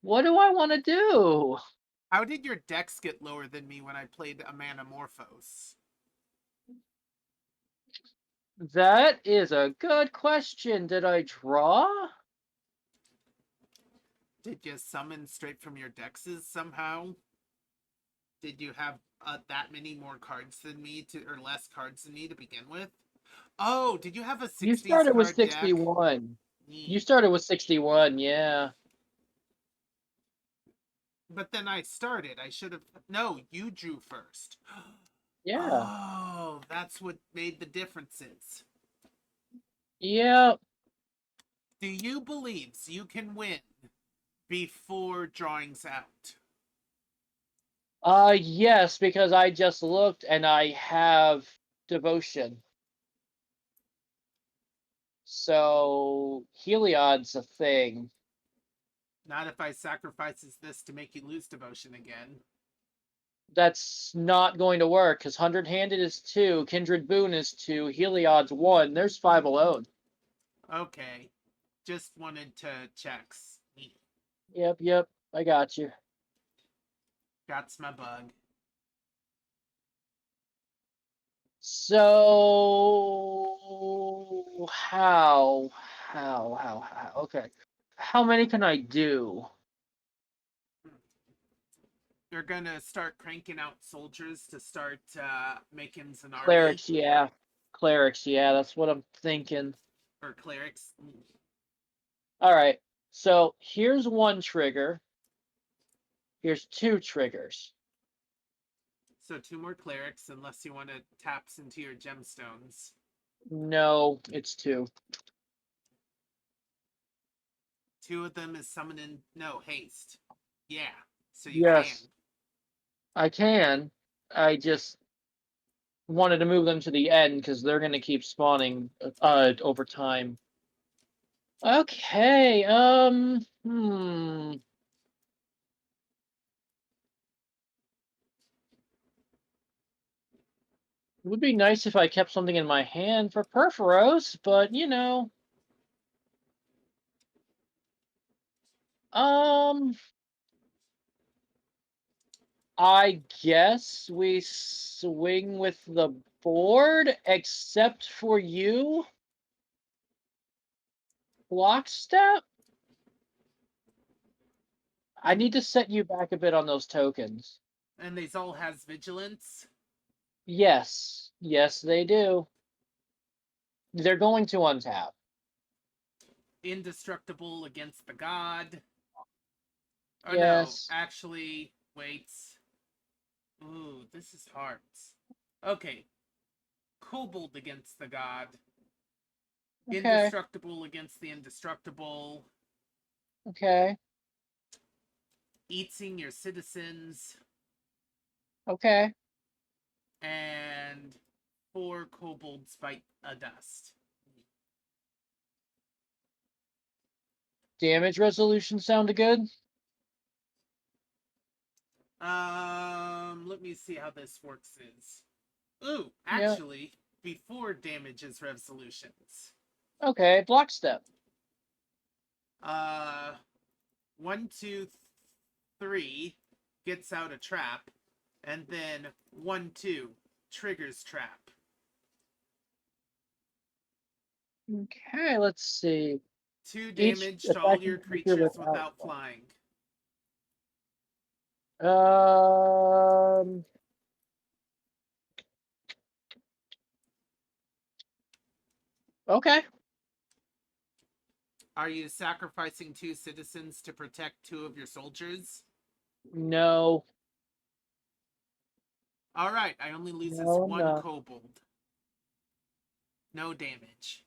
S2: What do I want to do?
S1: How did your decks get lower than me when I played a Manamorphose?
S2: That is a good question. Did I draw?
S1: Did you summon straight from your dexes somehow? Did you have that many more cards than me or less cards than me to begin with? Oh, did you have a 60s
S2: You started with
S1: card deck?
S2: 61. You
S1: Neat.
S2: started with 61, yeah.
S1: But then I started. I should have. No, you drew first.
S2: Yeah.
S1: Oh, that's what made the differences.
S2: Yeah.
S1: Do you believe you can win before drawings out?
S2: Yes, because I just looked and I have devotion. So Heliod's a thing.
S1: Not if I sacrifices this to make you lose devotion again.
S2: That's not going to work because 100-handed is 2, Kindred Boon is 2, Heliod's 1. There's 5 alone.
S1: Okay. Just wanted to check.
S2: Yep. I got you.
S1: That's my bug.
S2: So how? Okay. How many can I do?
S1: They're gonna start cranking out soldiers to start making an army.
S2: Clerics, yeah. Clerics, yeah, that's what I'm thinking.
S1: Or clerics.
S2: All right. So here's 1 trigger. Here's 2 triggers.
S1: So 2 more clerics, unless you want to taps into your gemstones.
S2: No, it's 2.
S1: 2 of them is summoning. No, haste. Yeah. So you
S2: Yes,
S1: can.
S2: I can. I just wanted to move them to the end because they're going to keep spawning over time. Okay, It would be nice if I kept something in my hand for Perforos, but you know. I guess we swing with the board, except for you. Lockstep? I need to set you back a bit on those tokens.
S1: And these all has vigilance.
S2: Yes, they do. They're going to untap.
S1: Indestructible against the god. Oh
S2: Yes.
S1: no, actually, wait. Ooh, this is hard. Okay. Kobold against the god.
S2: Okay.
S1: Indestructible against the indestructible.
S2: Okay.
S1: Eating your citizens.
S2: Okay.
S1: And 4 kobolds bite a dust.
S2: Damage resolution sounded good?
S1: Let me see how this works is. Ooh,
S2: Yeah.
S1: actually, before damages resolutions.
S2: Okay, block step.
S1: 1, 2, 3 gets out a trap, and then 1, 2 triggers trap.
S2: Okay, let's see.
S1: 2
S2: Each
S1: damage to all your
S2: attacking creature
S1: creatures without flying.
S2: Um, Okay.
S1: Are you sacrificing 2 citizens to protect 2 of your soldiers?
S2: No.
S1: Alright, I only loses
S2: No,
S1: 1
S2: no.
S1: kobold. No damage.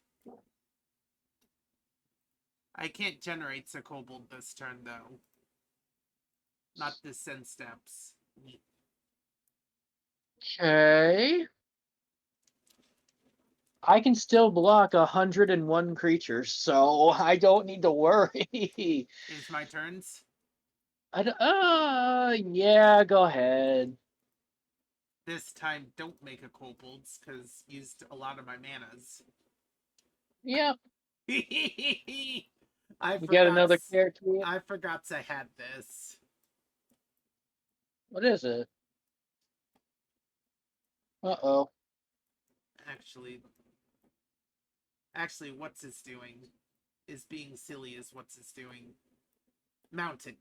S1: I can't generate a kobold this turn, though. Not this send steps.
S2: Okay. I can still block 101 creatures, so I don't need to worry.
S1: Is my turns?
S2: Yeah, go ahead.
S1: This time, don't make a kobolds, because used a lot of my manas.
S2: Yep.
S1: I
S2: You get another
S1: forgot.
S2: character.
S1: I forgot I had this.
S2: What is it? Uh-oh.
S1: Actually, what's this doing? Is being silly is what's this doing. Mountain.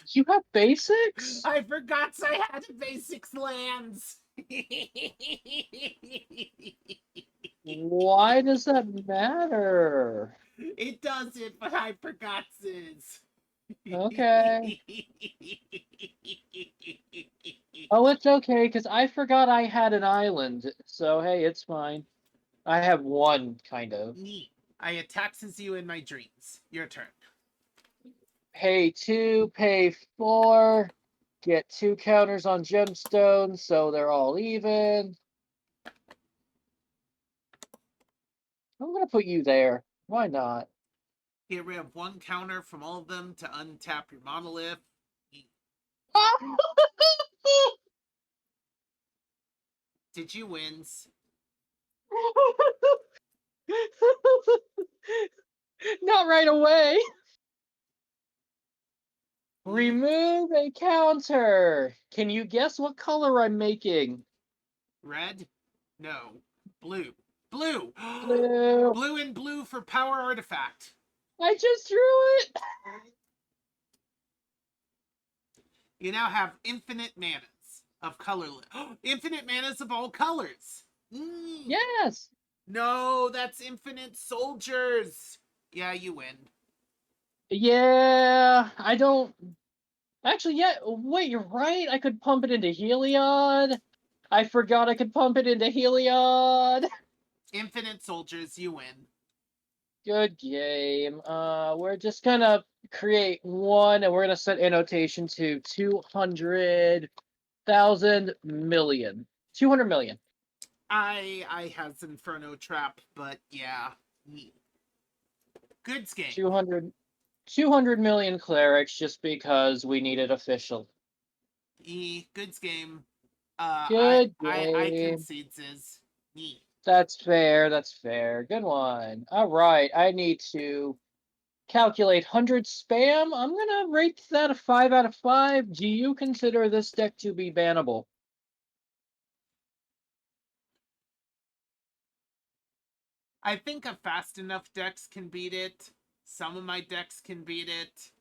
S2: You have basics?
S1: I forgot I had basics lands.
S2: Why does that matter?
S1: It doesn't, but I forgot this.
S2: Okay. Oh, it's okay, because I forgot I had an island. So, hey, it's fine. I have one, kind of.
S1: Neat. I attacks you in my dreams. Your turn.
S2: Pay 2, pay 4, get 2 counters on gemstones, so they're all even. I'm gonna put you there. Why not?
S1: Get rid of 1 counter from all of them to untap your monolith. Did you wins?
S2: Not right away.
S1: Hmm?
S2: Remove a counter. Can you guess what color I'm making?
S1: Red? No. Blue. Blue!
S2: Blue.
S1: Blue and blue for power artifact.
S2: I just drew it.
S1: You now have infinite manas of colorless. Infinite manas of all colors.
S2: Yes.
S1: No, that's infinite soldiers. Yeah, you win.
S2: Yeah, I don't. Actually, yeah. Wait, you're right. I could pump it into Heliod. I forgot I could pump it into Heliod.
S1: Infinite soldiers, you win.
S2: Good game. We're just gonna create one, and we're gonna set annotation to 200,000 million. 200 million.
S1: I has Inferno Trap, but yeah. Good game.
S2: 200 million clerics just because we need it official.
S1: Good game.
S2: Good
S1: I
S2: game.
S1: concedes is.
S2: That's fair. That's fair. Good one. All right. I need to calculate 100 spam. I'm going to rate that a 5 out of 5. Do you consider this deck to be bannable?
S1: I think a fast enough decks can beat it. Some of my decks can beat it.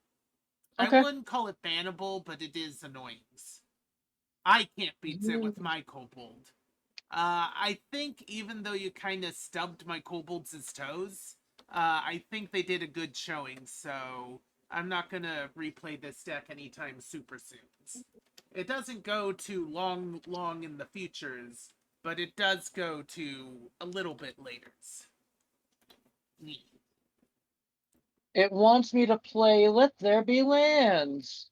S1: I
S2: Okay.
S1: wouldn't call it bannable, but it is annoying. I can't beat it with my kobold. I think even though you kind of stubbed my kobolds' toes, I think they did a good showing, so I'm not going to replay this deck anytime super soon. It doesn't go to long in the futures, but it does go to a little bit later.
S2: It wants me to play Let There Be Lands.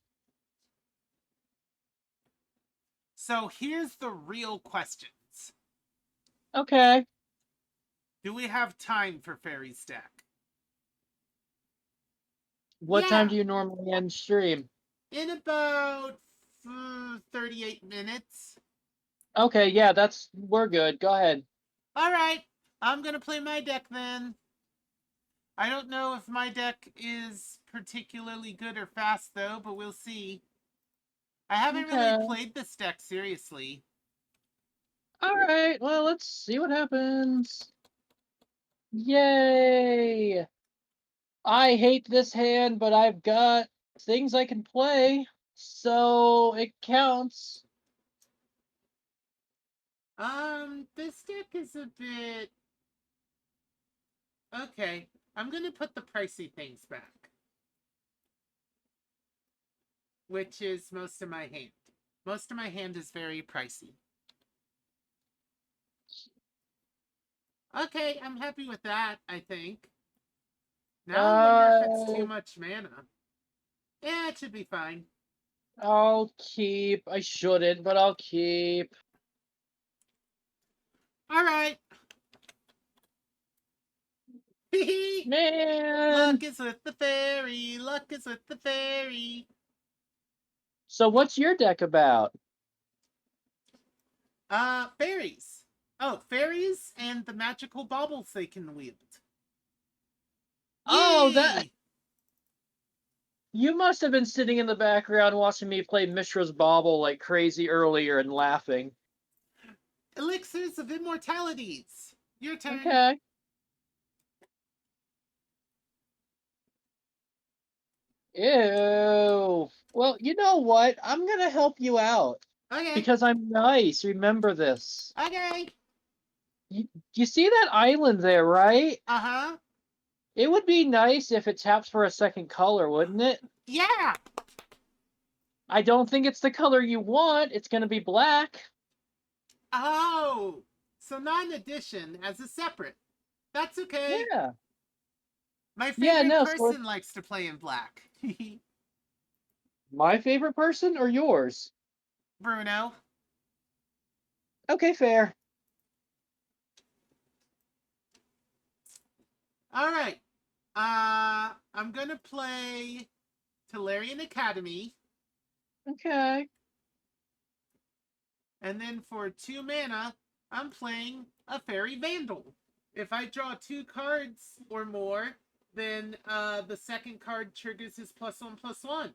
S1: So here's the real questions.
S2: Okay.
S1: Do we have time for Fairy Stack?
S2: What time do you normally end stream?
S1: In about 38 minutes.
S2: Okay, yeah, we're good. Go ahead.
S1: Alright, I'm gonna play my deck then. I don't know if my deck is particularly good or fast though, but we'll see. I haven't really
S2: Okay.
S1: played this deck seriously.
S2: All right. Well, let's see what happens. Yay! I hate this hand, but I've got things I can play, so it counts.
S1: This deck is a bit Okay, I'm gonna put the pricey things back, which is most of my hand. Most of my hand is very pricey. Okay, I'm happy with that, I think. Now I wonder if it's too much mana. Yeah, it should be fine.
S2: I'll keep. I shouldn't, but I'll keep.
S1: Alright.
S2: Man!
S1: Luck is with the fairy. Luck is with the fairy.
S2: So what's your deck about?
S1: Fairies. Oh, fairies and the magical baubles they can wield.
S2: Oh, that...
S1: Yay!
S2: You must have been sitting in the background watching me play Mishra's Bauble like crazy earlier and laughing.
S1: Elixirs of Immortalities. Your turn.
S2: Okay. Ew. Well, you know what? I'm gonna help you out.
S1: Okay.
S2: Because I'm nice. Remember this.
S1: Okay.
S2: You see that island there, right?
S1: Uh-huh.
S2: It would be nice if it taps for a second color, wouldn't it?
S1: Yeah.
S2: I don't think it's the color you want. It's gonna be black.
S1: Oh. So not an addition, as a separate. That's okay.
S2: Yeah.
S1: My
S2: Yeah,
S1: favorite
S2: no,
S1: person likes to play in black.
S2: My favorite person or yours?
S1: Bruno.
S2: Okay, fair.
S1: Alright. I'm gonna play Tolarian Academy.
S2: Okay.
S1: And then for 2 mana, I'm playing a Fairy Vandal. If I draw 2 cards or more, then the second card triggers his +1/+1.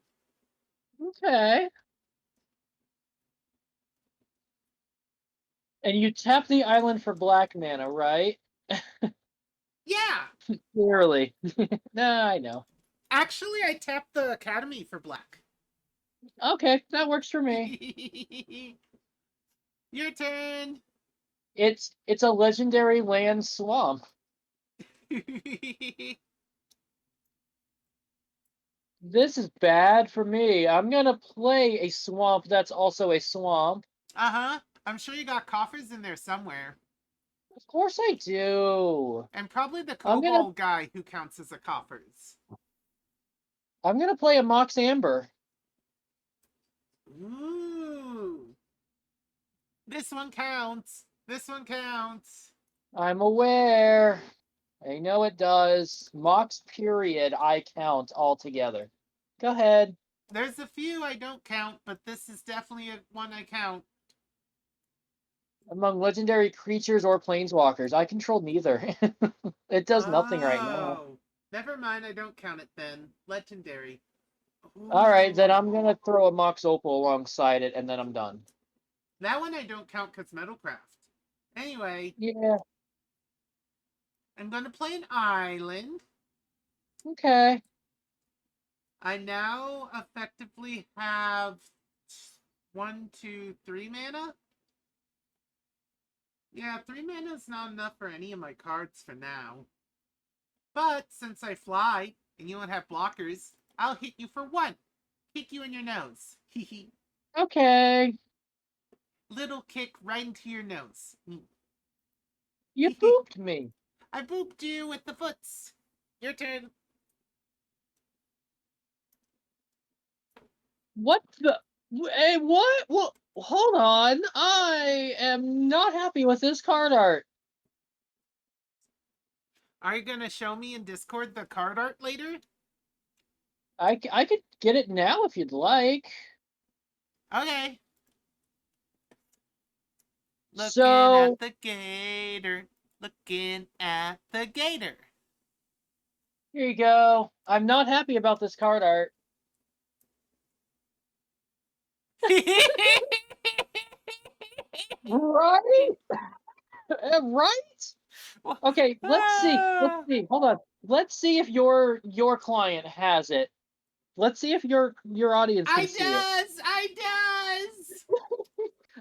S2: Okay. And you tap the island for black mana, right?
S1: Yeah!
S2: Clearly. Nah, I know.
S1: Actually, I tapped the Academy for black.
S2: Okay, that works for me.
S1: Your turn!
S2: It's a legendary land swamp. This is bad for me. I'm gonna play a swamp that's also a swamp.
S1: Uh-huh. I'm sure you got coffers in there somewhere.
S2: Of course I do.
S1: And probably the
S2: I'm
S1: kobold guy who counts as a coffers.
S2: gonna play a Mox Amber.
S1: Ooh. This one counts. This one counts.
S2: I'm aware. I know it does. Mox period I count altogether. Go ahead.
S1: There's a few I don't count, but this is definitely one I count.
S2: Among legendary creatures or planeswalkers, I control neither. It does nothing right now.
S1: Oh. Never mind, I don't count it then. Legendary.
S2: Alright, then I'm
S1: Ooh.
S2: gonna throw a Mox Opal alongside it, and then I'm done.
S1: That one I don't count because Metalcraft. Anyway,
S2: Yeah,
S1: I'm going to play an island.
S2: okay.
S1: I now effectively have 1, 2, 3 mana. Yeah, 3 mana is not enough for any of my cards for now. But since I fly and you don't have blockers, I'll hit you for 1. Kick you in your nose. Hehe.
S2: Okay.
S1: Little kick right into your nose.
S2: You pooped me.
S1: I booped you with the foots. Your turn.
S2: What the? What? Well, hold on. I am not happy with this card art.
S1: Are you gonna show me in Discord the card art later?
S2: I could get it now if you'd like.
S1: Okay. Looking
S2: So,
S1: at the gator. Looking at the gator.
S2: here you go. I'm not happy about this card art. Right? Right? Okay, let's see. Let's see. Hold on. Let's see if your client has it. Let's see if your audience can see it.
S1: I does!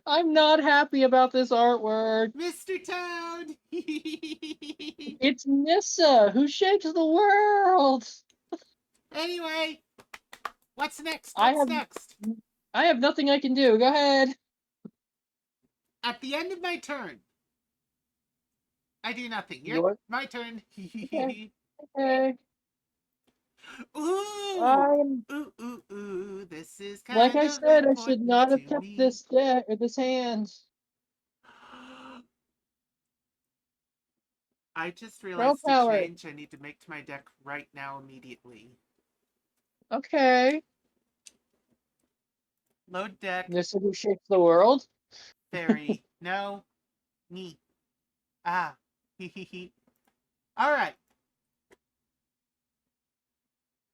S2: I'm not happy about this artwork.
S1: Mr. Toad!
S2: It's Nissa who shakes the world.
S1: Anyway, what's next?
S2: I
S1: What's
S2: have
S1: next?
S2: I have nothing I can do. Go ahead.
S1: At the end of my turn, I do nothing.
S2: Your
S1: My turn.
S2: okay. Okay.
S1: Ooh!
S2: I'm
S1: Ooh, this is
S2: like
S1: kind
S2: I
S1: of
S2: said, I should
S1: important
S2: not
S1: to
S2: have kept
S1: me.
S2: this deck or this hand.
S1: I just
S2: Pro
S1: realized the
S2: power.
S1: change I need to make to my deck right now immediately.
S2: Okay.
S1: Load deck,
S2: Nissa who shakes the world.
S1: fairy. No, me. Ah, hee hee hee. Alright.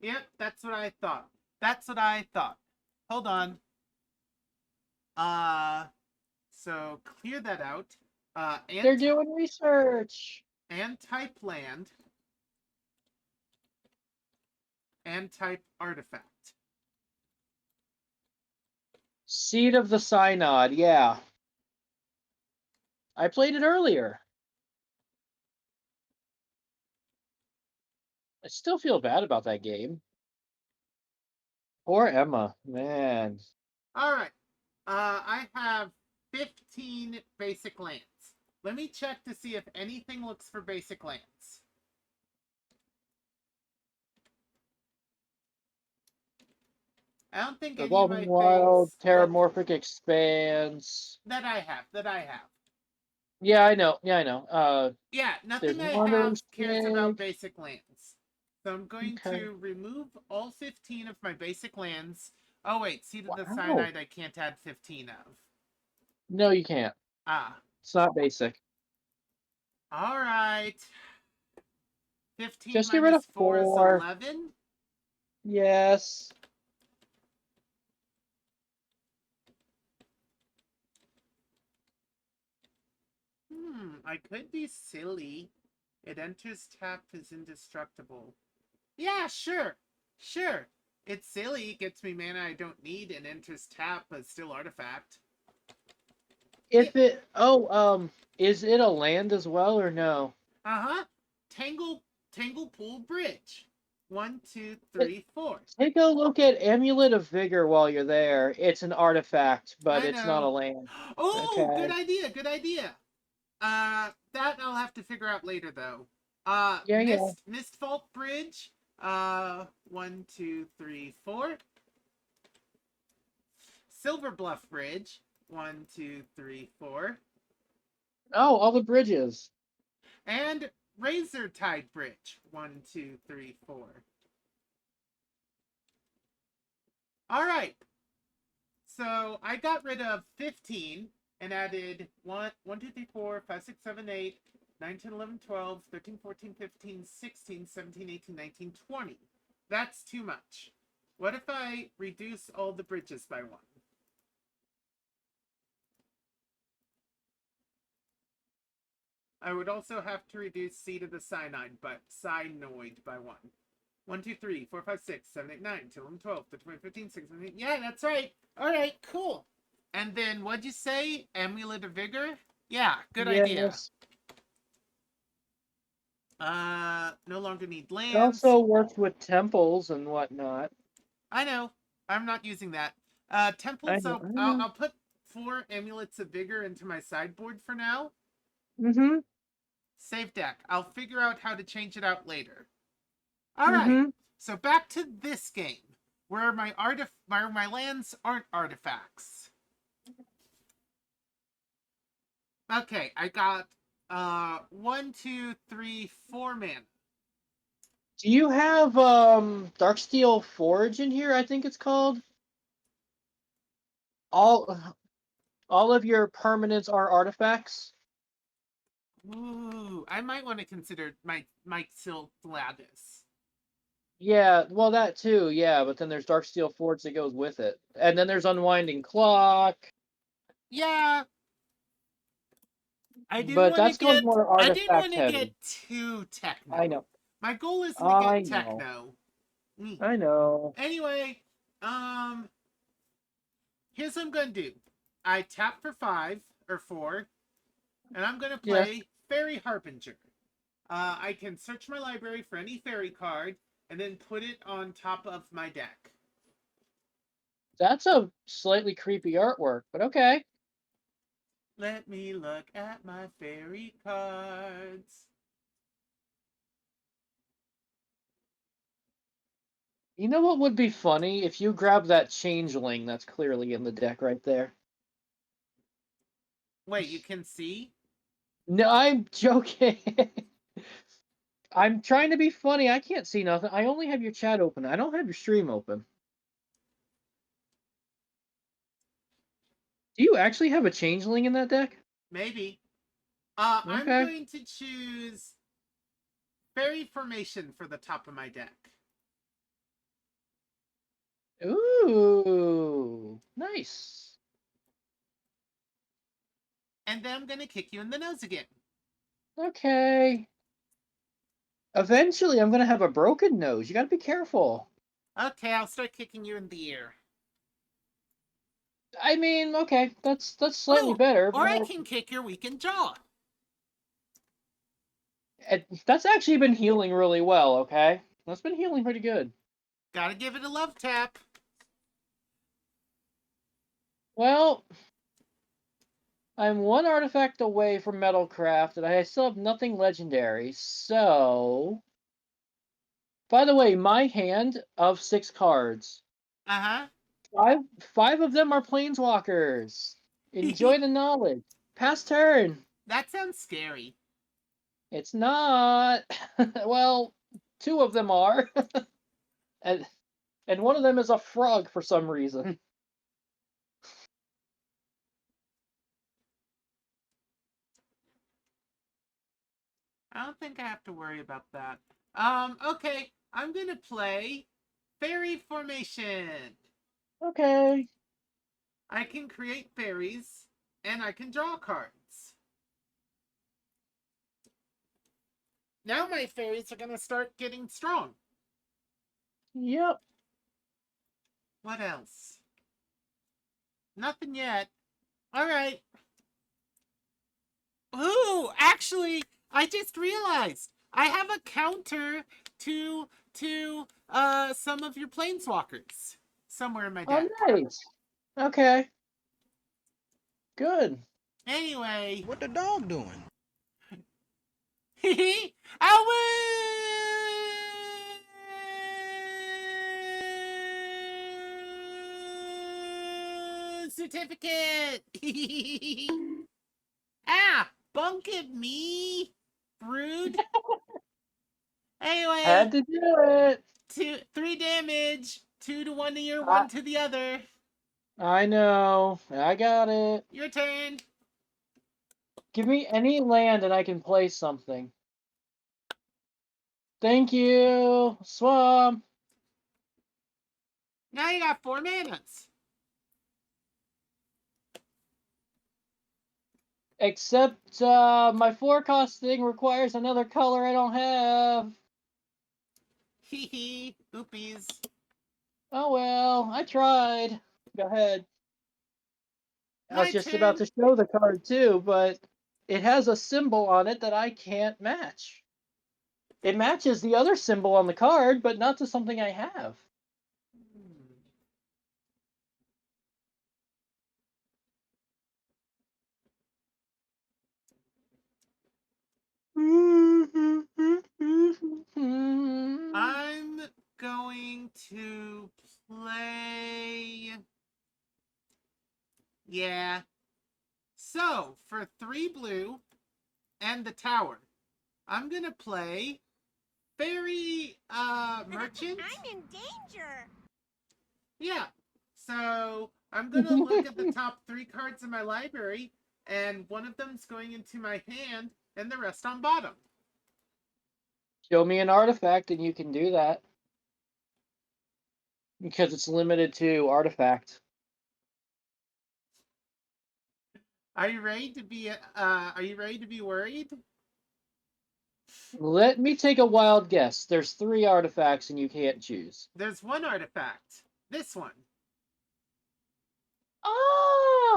S1: Yep, that's what I thought. That's what I thought. Hold on. So clear that out.
S2: They're doing research.
S1: And type land. And type artifact.
S2: Seed of the Synod. Yeah. I played it earlier. I still feel bad about that game. Poor Emma, man.
S1: Alright. I have 15 basic lands. Let me check to see if anything looks for basic lands. I don't think any of
S2: Evolving
S1: my
S2: Wild,
S1: things
S2: Terramorphic Expanse.
S1: that I have.
S2: Yeah, I know. Yeah, I know.
S1: Yeah,
S2: There's
S1: nothing I have
S2: Wanderer's
S1: cares about
S2: Cake.
S1: basic lands. So I'm going
S2: Okay.
S1: to remove all 15 of my basic lands. Oh wait, Seed of the
S2: Wow.
S1: Cyanide I can't add 15 of.
S2: No, you can't.
S1: Ah.
S2: It's not basic.
S1: Alright. 15
S2: Just get rid of
S1: minus 4 is
S2: 4.
S1: 11.
S2: Yes.
S1: I could be silly. It enters tap is indestructible. Yeah, sure. Sure. It's silly, gets me mana I don't need, and enters tap, but still artifact.
S2: If it is it a land as well or no?
S1: Uh-huh. Tangle Pool Bridge. 1, 2, 3, 4.
S2: Take a look at Amulet of Vigor while you're there. It's an artifact, but
S1: I
S2: it's not a
S1: know.
S2: land.
S1: Oh,
S2: Okay.
S1: good idea. That I'll have to figure out later though.
S2: Yeah.
S1: Mistfault Bridge. 1, 2, 3, 4. Silver Bluff Bridge. 1, 2, 3, 4.
S2: Oh, all the bridges.
S1: And Razor Tide Bridge. 1, 2, 3, 4. Alright. So I got rid of 15 and added 1, 2, 3, 4, 5, 6, 7, 8, 9, 10, 11, 12, 13, 14, 15, 16, 17, 18, 19, 20. That's too much. What if I reduce all the bridges by 1? I would also have to reduce Seed of the Cyanide, but Cyanoid by 1. 1, 2, 3, 4, 5, 6, 7, 8, 9, 10, 11, 12, 13, 14, 15, 16, 17. Yeah, that's right. Alright, cool. And then, what'd you say? Amulet of Vigor? Yeah, good idea.
S2: Yes.
S1: No longer need lands.
S2: It also works with temples and whatnot.
S1: I know. I'm not using that. Temples,
S2: I know.
S1: I'll put 4 Amulets of Vigor into my sideboard for now.
S2: Mm-hmm.
S1: Save deck. I'll figure out how to change it out later. Alright,
S2: Mm-hmm.
S1: so back to this game, where my lands aren't artifacts. Okay, I got 1, 2, 3, 4 mana.
S2: Do you have Darksteel Forge in here? I think it's called. All of your permanents are artifacts.
S1: Ooh, I might want to consider my Silk Gladys.
S2: Yeah, well that too. Yeah, but then there's Darksteel Forge that goes with it, and then there's Unwinding Clock.
S1: Yeah, I didn't
S2: But
S1: want to
S2: that's going
S1: get
S2: more artifact heavy.
S1: too techno.
S2: I know.
S1: My goal isn't to
S2: I
S1: get
S2: know.
S1: techno.
S2: I know.
S1: Anyway, here's what I'm gonna do. I tap for 5 or 4, and I'm gonna
S2: Yeah.
S1: play Fairy Harbinger. I can search my library for any fairy card and then put it on top of my deck.
S2: That's a slightly creepy artwork, but okay.
S1: Let me look at my fairy cards.
S2: You know what would be funny? If you grab that changeling that's clearly in the deck right there.
S1: Wait, you can see?
S2: No, I'm joking. I'm trying to be funny. I can't see nothing. I only have your chat open. I don't have your stream open. Do you actually have a changeling in that deck?
S1: Maybe. I'm
S2: Okay.
S1: going to choose Fairy Formation for the top of my deck.
S2: Ooh, nice.
S1: And then I'm going to kick you in the nose again.
S2: Okay. Eventually, I'm gonna have a broken nose. You gotta be careful.
S1: Okay, I'll start kicking you in the ear.
S2: I mean, okay, that's slightly
S1: Oh,
S2: better.
S1: or I
S2: But
S1: can kick your weakened jaw.
S2: that's actually been healing really well. Okay, that's been healing pretty good.
S1: Gotta give it a love tap.
S2: Well, I'm one artifact away from Metalcraft, and I still have nothing legendary. So, by the way, my hand of 6 cards,
S1: Uh-huh.
S2: five of them are planeswalkers. Enjoy the knowledge. Pass turn.
S1: That sounds scary.
S2: It's not. Well, 2 of them are, and one of them is a frog for some reason.
S1: I don't think I have to worry about that. Okay. I'm gonna play Fairy Formation.
S2: Okay.
S1: I can create fairies, and I can draw cards. Now my fairies are gonna start getting strong.
S2: Yep.
S1: What else? Nothing yet. Alright. Ooh, actually, I just realized I have a counter to some of your planeswalkers somewhere in my
S2: Oh,
S1: deck.
S2: nice. Okay. Good.
S1: Anyway,
S5: What the dog doing?
S1: certificate. Ah, bunk at me, brood. Anyway,
S2: Had to do it.
S1: 3 damage, 2 to one ear,
S2: I,
S1: 1 to the other.
S2: I know. I got it.
S1: Your turn.
S2: Give me any land and I can play something. Thank you. Swamp.
S1: Now you got 4 manas.
S2: Except my forecasting requires another color I don't have.
S1: Hee hee. Oopies.
S2: Oh well, I tried. Go ahead. I was
S1: My
S2: just
S1: turn.
S2: about to show the card too, but it has a symbol on it that I can't match. It matches the other symbol on the card, but not to something I have.
S1: I'm going to play. Yeah. So, for 3 blue and the tower, I'm gonna play Fairy Merchant.
S6: I'm in danger.
S1: Yeah. So, I'm gonna look at the top 3 cards in my library, and one of them's going into my hand, and the rest on bottom.
S2: Show me an artifact and you can do that. Because it's limited to artifact.
S1: Are you ready to be worried?
S2: Let me take a wild guess. There's 3 artifacts and you can't choose.
S1: There's one artifact. This one.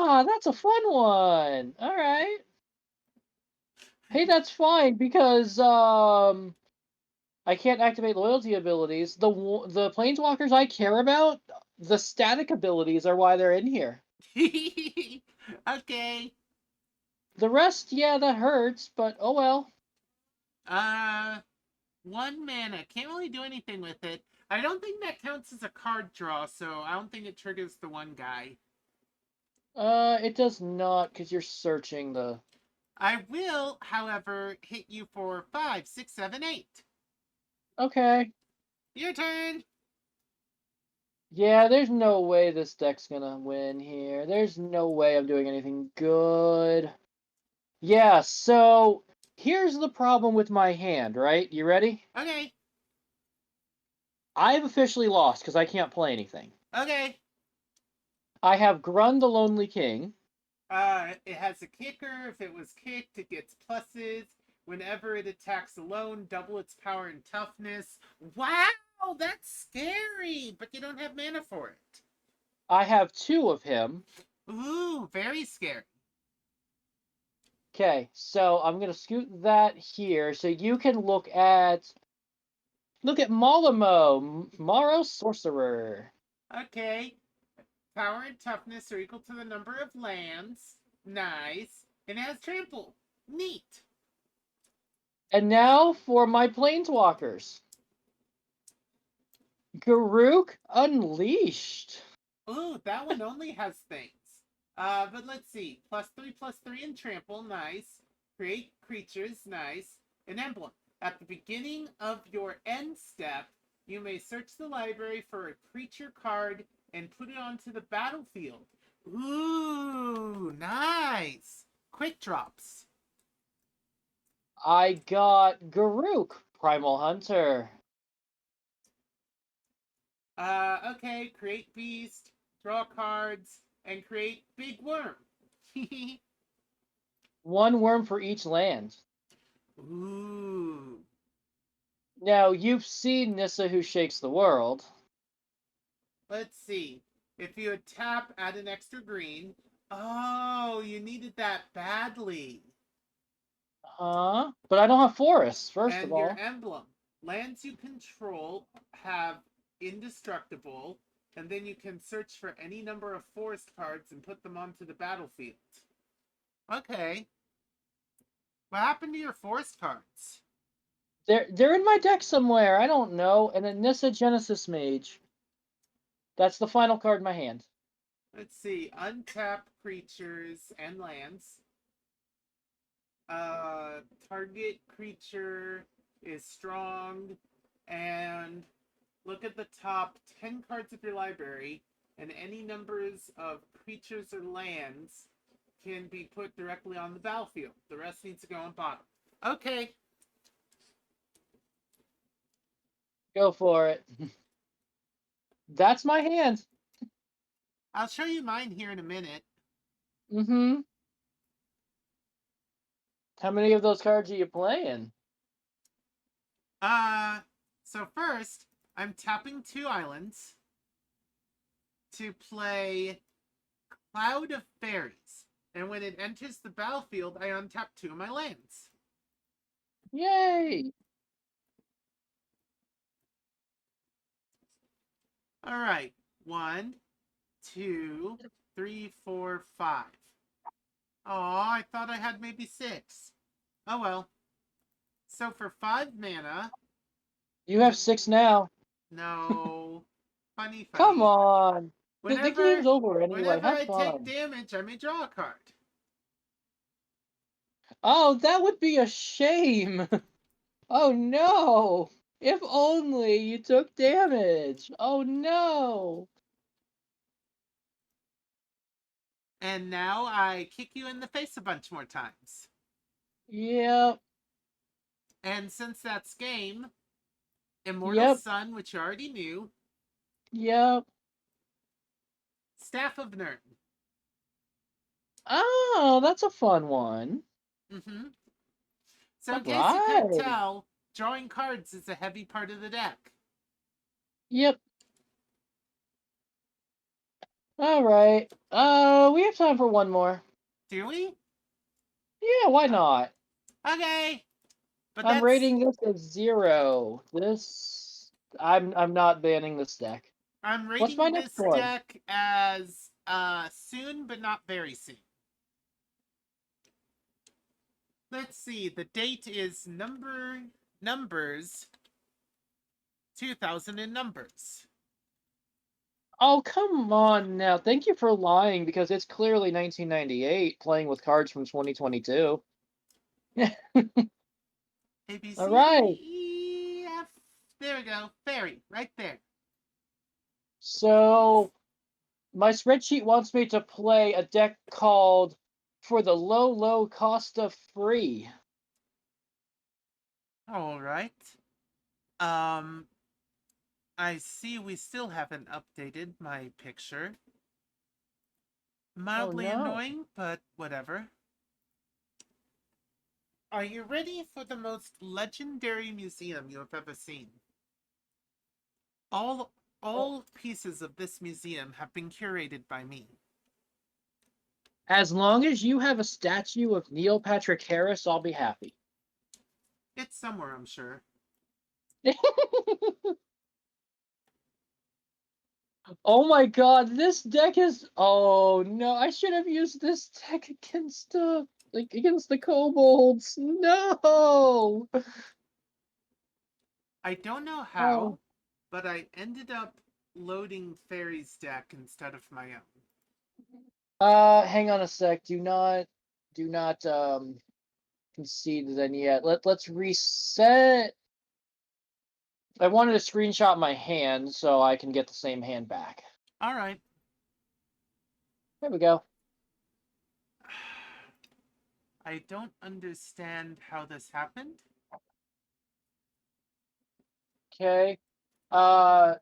S2: Ah, that's a fun one. All right. Hey, that's fine because I can't activate loyalty abilities. The planeswalkers I care about, the static abilities are why they're in here.
S1: Okay.
S2: The rest, yeah, that hurts, but oh well.
S1: Uh, 1 mana. Can't really do anything with it. I don't think that counts as a card draw, so I don't think it triggers the one guy.
S2: It does not because you're searching the.
S1: I will, however, hit you for 5, 6, 7, 8.
S2: Okay.
S1: Your turn.
S2: Yeah, there's no way this deck's gonna win here. There's no way I'm doing anything good. Yeah, so here's the problem with my hand, right? You ready?
S1: Okay.
S2: I've officially lost because I can't play anything.
S1: Okay.
S2: I have Grun the Lonely King.
S1: It has a kicker. If it was kicked, it gets pluses. Whenever it attacks alone, double its power and toughness. Wow, that's scary, but you don't have mana for it.
S2: I have 2 of him.
S1: Ooh, very scary.
S2: Okay, so I'm gonna scoot that here so you can look at Malamo, Maro Sorcerer.
S1: Okay. Power and toughness are equal to the number of lands. Nice. And it has trample. Neat.
S2: And now for my planeswalkers. Garruk Unleashed.
S1: Ooh, that one only has things. But let's see. +3/+3 and trample, nice. Create creatures, nice. An emblem. At the beginning of your end step, you may search the library for a creature card and put it onto the battlefield. Ooh, nice. Quick drops.
S2: I got Garruk Primal Hunter.
S1: Okay, create beast, draw cards, and create big worm.
S2: 1 worm for each land.
S1: Ooh.
S2: Now, you've seen Nissa Who Shakes the World.
S1: Let's see. If you would tap, add an extra green. Oh, you needed that badly.
S2: Huh? But I don't have forests, first of
S1: And your
S2: all.
S1: emblem. Lands you control have indestructible, and then you can search for any number of forest cards and put them onto the battlefield. Okay. What happened to your forest cards?
S2: They're in my deck somewhere. I don't know. And a Nissa Genesis Mage. That's the final card in my hand.
S1: Let's see. Untap creatures and lands. Target creature is strong, and look at the top 10 cards of your library, and any numbers of creatures or lands can be put directly on the battlefield. The rest needs to go on bottom. Okay.
S2: Go for it. That's my hand.
S1: I'll show you mine here in a minute.
S2: Mm-hmm. How many of those cards are you playing?
S1: So first, I'm tapping 2 islands to play Cloud of Fairies. And when it enters the battlefield, I untap 2 of my lands.
S2: Yay!
S1: Alright. 1, 2, 3, 4, 5. Aw, I thought I had maybe 6. Oh well. So for 5 mana...
S2: You have 6 now.
S1: No. Funny.
S2: Come on. The
S1: Whenever,
S2: game's over anyway.
S1: whenever
S2: Have
S1: I
S2: fun.
S1: take damage, I may draw a card.
S2: Oh, that would be a shame. Oh no. If only you took damage. Oh no.
S1: And now I kick you in the face a bunch more times.
S2: Yep.
S1: And since that's game, Immortal
S2: Yep.
S1: Sun, which you already knew,
S2: Yep.
S1: Staff of Nern.
S2: Oh, that's a fun one.
S1: Mm-hmm. So in case you
S2: Alright.
S1: couldn't tell, drawing cards is a heavy part of the deck.
S2: Yep. All right. We have time for one more.
S1: Do we?
S2: Yeah, why not?
S1: Okay. But
S2: I'm
S1: that's
S2: rating this as 0. I'm not banning this deck.
S1: I'm
S2: What's my
S1: rating
S2: next
S1: this
S2: one?
S1: deck as soon but not very soon. Let's see. The date is numbers 2000 in numbers.
S2: Oh, come on now. Thank you for lying because it's clearly 1998 playing with cards from 2022.
S1: A B
S2: All
S1: C D
S2: right.
S1: E F. There we go. Fairy right there.
S2: So my spreadsheet wants me to play a deck called For the Low, Low Cost of Free.
S1: All right. Um, I see we still haven't updated my picture.
S2: Oh
S1: Mildly
S2: no.
S1: annoying, but whatever. Are you ready for the most legendary museum you have ever seen? All all pieces of this museum have been curated by me.
S2: As long as you have a statue of Neil Patrick Harris, I'll be happy.
S1: It's somewhere, I'm sure.
S2: Oh my god, this deck is. Oh no, I should have used this deck against against the kobolds. No.
S1: I don't know
S2: Oh.
S1: how, but I ended up loading Fairy's deck instead of my own.
S2: Hang on a sec. Do not concede then yet. Let's reset. I wanted to screenshot my hand so I can get the same hand back.
S1: All right.
S2: There we go.
S1: I don't understand how this happened.
S2: Okay. Uh,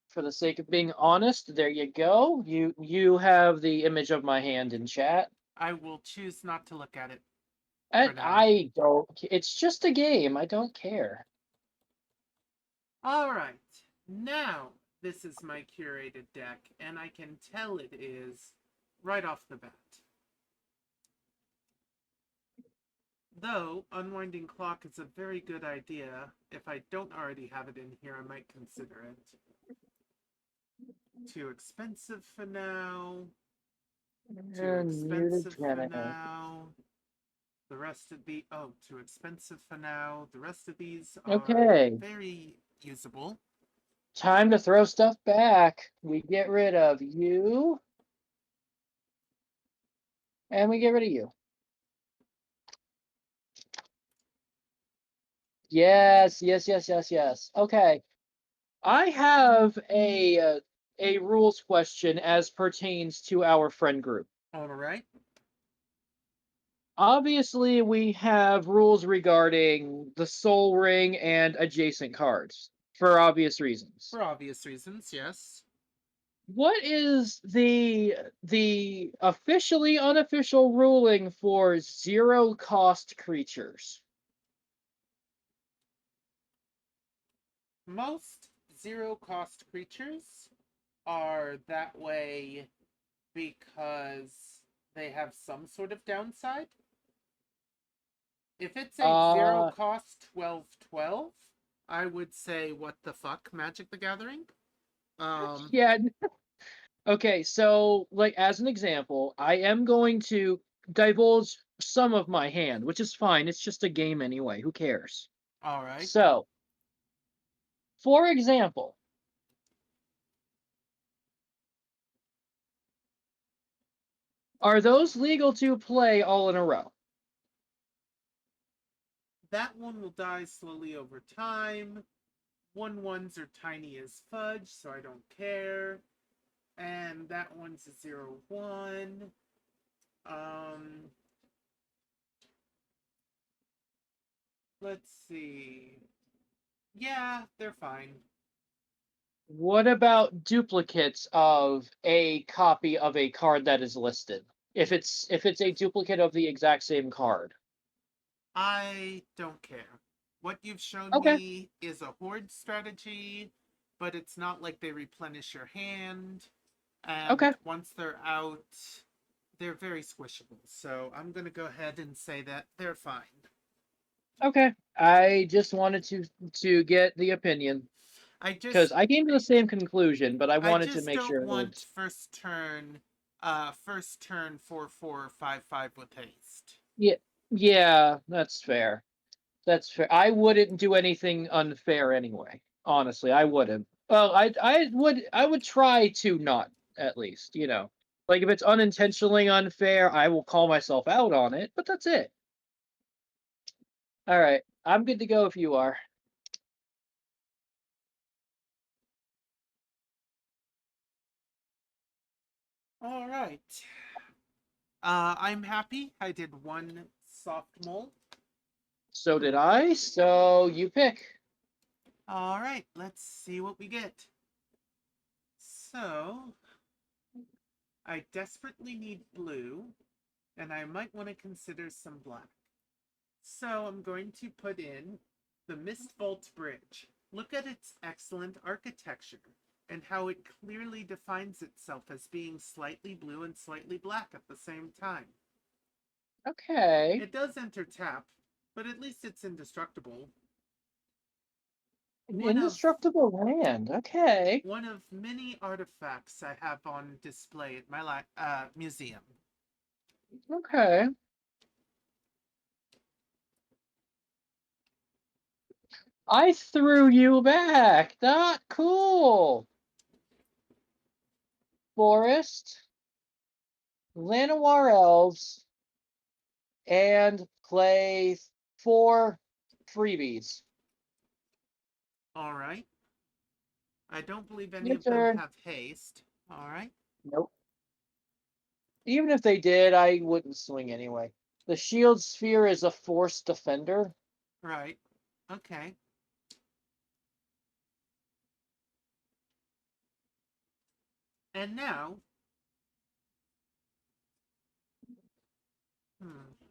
S2: for the sake of being honest, there you go. You have the image of my hand in chat.
S1: I will choose not to look at it for
S2: And
S1: now.
S2: I don't. It's just a game. I don't care.
S1: All right. Now, this is my curated deck, and I can tell it is right off the bat. Though, Unwinding Clock is a very good idea. If I don't already have it in here, I might consider it. Too expensive for now. Too
S2: And muted
S1: expensive for
S2: Jenna.
S1: now. The rest of the... Oh, too expensive for now. The rest of these are
S2: Okay.
S1: very usable.
S2: Time to throw stuff back. We get rid of you. And we get rid of you. Yes, yes, yes, yes, yes. Okay. I have a rules question as pertains to our friend group.
S1: All right.
S2: Obviously, we have rules regarding the Soul Ring and adjacent cards for obvious reasons.
S1: For obvious reasons, yes.
S2: What is the officially unofficial ruling for zero cost creatures?
S1: Most zero-cost creatures are that way because they have some sort of downside. If it's a zero
S2: Uh,
S1: cost 12/12, I would say what the fuck, Magic the Gathering?
S2: yeah. Okay, so like as an example, I am going to divulge some of my hand, which is fine. It's just a game anyway. Who cares?
S1: All right.
S2: So, for example, are those legal to play all in a row?
S1: That one will die slowly over time. 1/1s are tiny as fudge, so I don't care. And that one's a 0/1. Um, let's see. Yeah, they're fine.
S2: What about duplicates of a copy of a card that is listed? If it's a duplicate of the exact same card.
S1: I don't care. What you've shown
S2: Okay.
S1: me is a horde strategy, but it's not like they replenish your hand. And
S2: Okay.
S1: once they're out, they're very squishable. So I'm going to go ahead and say that they're fine.
S2: Okay. I just wanted to get the opinion
S1: I
S2: because
S1: just
S2: I came to the same conclusion, but I
S1: I
S2: wanted to
S1: just
S2: make
S1: don't
S2: sure it
S1: want
S2: was.
S1: first turn 4/4/5/5 with haste.
S2: Yeah, yeah, that's fair. That's fair. I wouldn't do anything unfair anyway. Honestly, I wouldn't. Well, I would try to not, at least, you know. Like if it's unintentionally unfair, I will call myself out on it, but that's it. All right. I'm good to go if you are.
S1: All right. I'm happy. I did one soft mole.
S2: So did I. So you pick.
S1: All right, let's see what we get. So, I desperately need blue, and I might want to consider some black. So, I'm going to put in the Mist Vault Bridge. Look at its excellent architecture and how it clearly defines itself as being slightly blue and slightly black at the same time.
S2: Okay.
S1: It does enter tap, but at least it's indestructible.
S2: An
S1: One of
S2: indestructible land. Okay.
S1: one of many artifacts I have on display at my museum.
S2: Okay. I threw you back. Not cool. Forest, Llanowar Elves, and play 4 freebies.
S1: All right. I don't believe any
S2: Your
S1: of them
S2: turn.
S1: have haste. All right.
S2: Nope. Even if they did, I wouldn't swing anyway. The shield sphere is a force defender.
S1: Right. Okay. And now,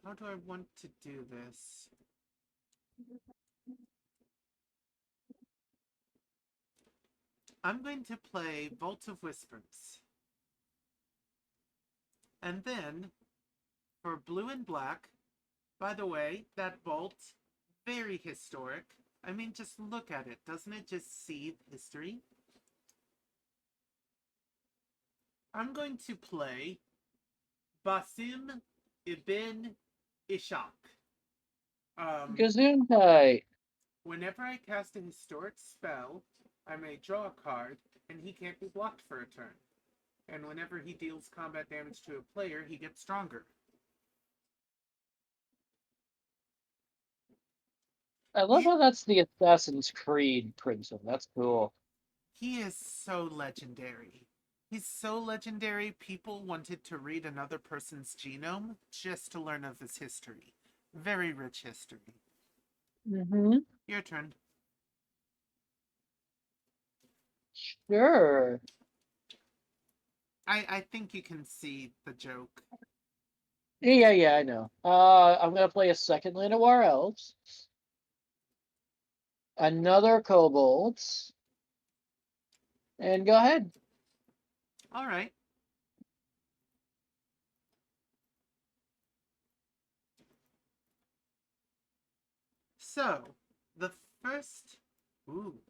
S1: how do I want to do this? I'm going to play Vault of Whispers. And then, for blue and black, by the way, that vault, very historic. I mean, just look at it. Doesn't it just seethe history? I'm going to play Basim ibn Ishaq.
S2: Gesundheit.
S1: Whenever I cast a historic spell, I may draw a card, and he can't be blocked for a turn. And whenever he deals combat damage to a player, he gets stronger.
S2: I love how that's the Assassin's Creed Crimson. That's cool.
S1: He is so legendary. He's so legendary, people wanted to read another person's genome just to learn of his history. Very rich history.
S2: Mm-hmm.
S1: Your turn.
S2: Sure.
S1: I think you can see the joke.
S2: Yeah, I know. I'm gonna play a second Llanowar Elves, another Kobolds, and go ahead.
S1: All right. So, the first. Ooh.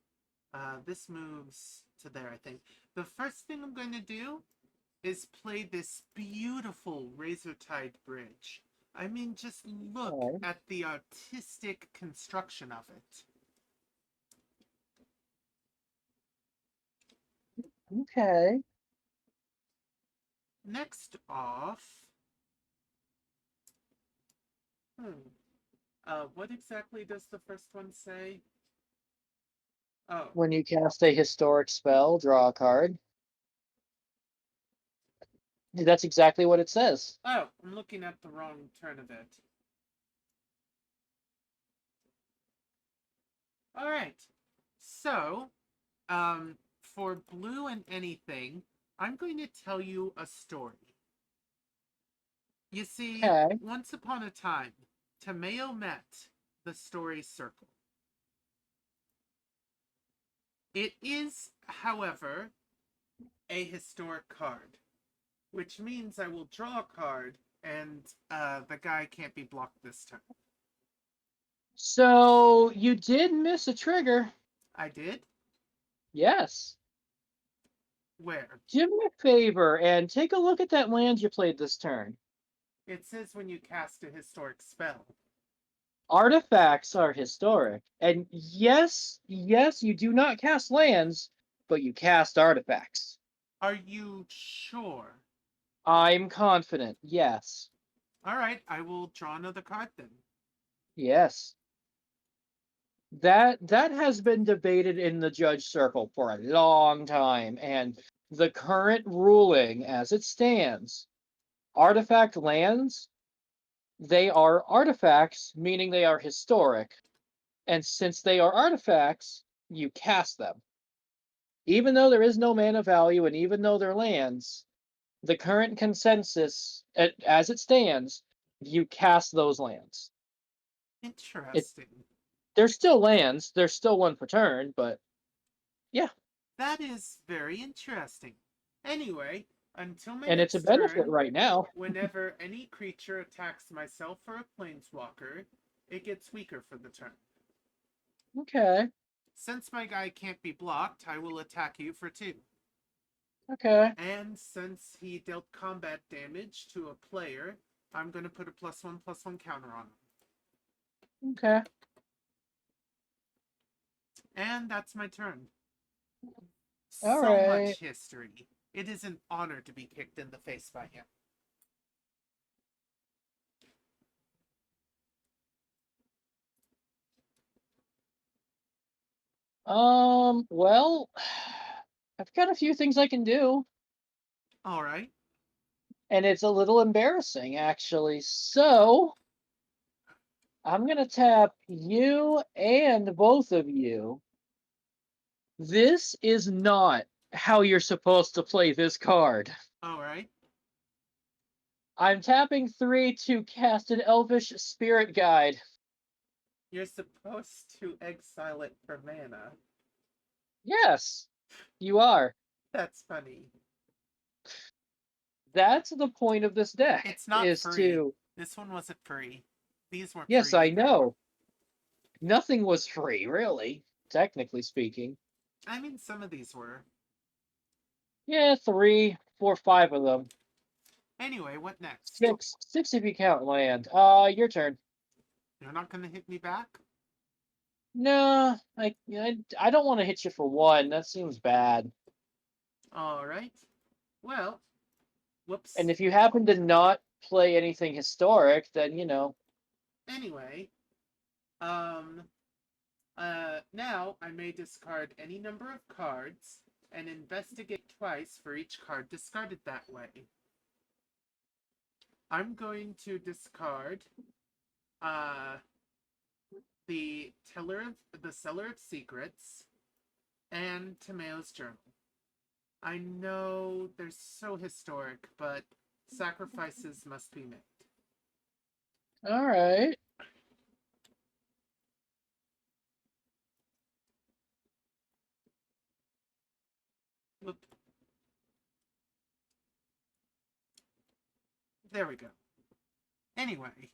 S1: This moves to there, I think. The first thing I'm going to do is play this beautiful Razortide Bridge. I mean, just look
S2: Okay.
S1: at the artistic construction of it.
S2: Okay.
S1: Next off. What exactly does the first one say? Oh,
S2: When you cast a historic spell, draw a card. That's exactly what it says.
S1: I'm looking at the wrong turn of it. All right. So, for blue and anything, I'm going to tell you a story. You see,
S2: Okay.
S1: once upon a time, Tameo met the story circle. It is, however, a historic card, which means I will draw a card, and the guy can't be blocked this turn.
S2: So you did miss a trigger.
S1: I did?
S2: Yes.
S1: Where?
S2: Do me a favor and take a look at that land you played this turn.
S1: It says when you cast a historic spell.
S2: Artifacts are historic. And yes, you do not cast lands, but you cast artifacts.
S1: Are you sure?
S2: I'm confident, yes.
S1: Alright, I will draw another card then.
S2: Yes. That has been debated in the judge circle for a long time, and the current ruling as it stands, artifact lands, they are artifacts, meaning they are historic. And since they are artifacts, you cast them. Even though there is no mana value and even though they're lands, the current consensus, as it stands, you cast those lands.
S1: Interesting.
S2: They're still lands, they're still one per turn, but yeah.
S1: That is very interesting. Anyway, until my
S2: And
S1: next
S2: it's a benefit
S1: turn,
S2: right now.
S1: whenever any creature attacks myself or a planeswalker, it gets weaker for the turn.
S2: Okay.
S1: Since my guy can't be blocked, I will attack you for 2.
S2: Okay.
S1: And since he dealt combat damage to a player, I'm going to put a +1/+1 counter on him.
S2: Okay.
S1: And that's my turn.
S2: All
S1: So
S2: right.
S1: much history. It is an honor to be kicked in the face by him.
S2: Well, I've got a few things I can do,
S1: All right.
S2: and it's a little embarrassing actually. So, I'm gonna tap you and both of you. This is not how you're supposed to play this card.
S1: All right.
S2: I'm tapping 3 to cast an Elvish Spirit Guide.
S1: You're supposed to exile it for mana.
S2: Yes, you are.
S1: That's funny.
S2: That's the point of this deck.
S1: It's not
S2: is
S1: free.
S2: to
S1: This one wasn't free. These weren't
S2: Yes,
S1: free
S2: I
S1: either.
S2: know. Nothing was free, really, technically speaking.
S1: I mean, some of these were.
S2: Yeah, 3, 4, 5 of them.
S1: Anyway, what next?
S2: 6 if you count land. Your turn.
S1: You're not going to hit me back?
S2: No, I don't want to hit you for 1. That seems bad.
S1: All right. Well, whoops.
S2: And if you happen to not play anything historic, then
S1: Anyway, now I may discard any number of cards and investigate twice for each card discarded that way. I'm going to discard the Seller of Secrets and Tomeo's Journal. I know they're so historic, but sacrifices must be made.
S2: All right.
S1: Whoop. There we go. Anyway.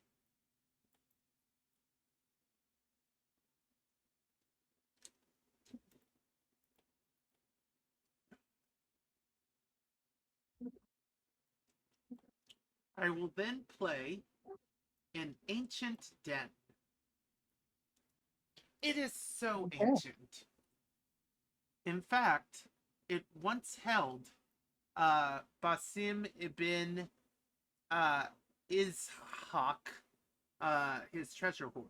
S1: I will then play an Ancient Den. It is so
S2: Okay.
S1: ancient. In fact, it once held Basim ibn Ishaq, his treasure hoard.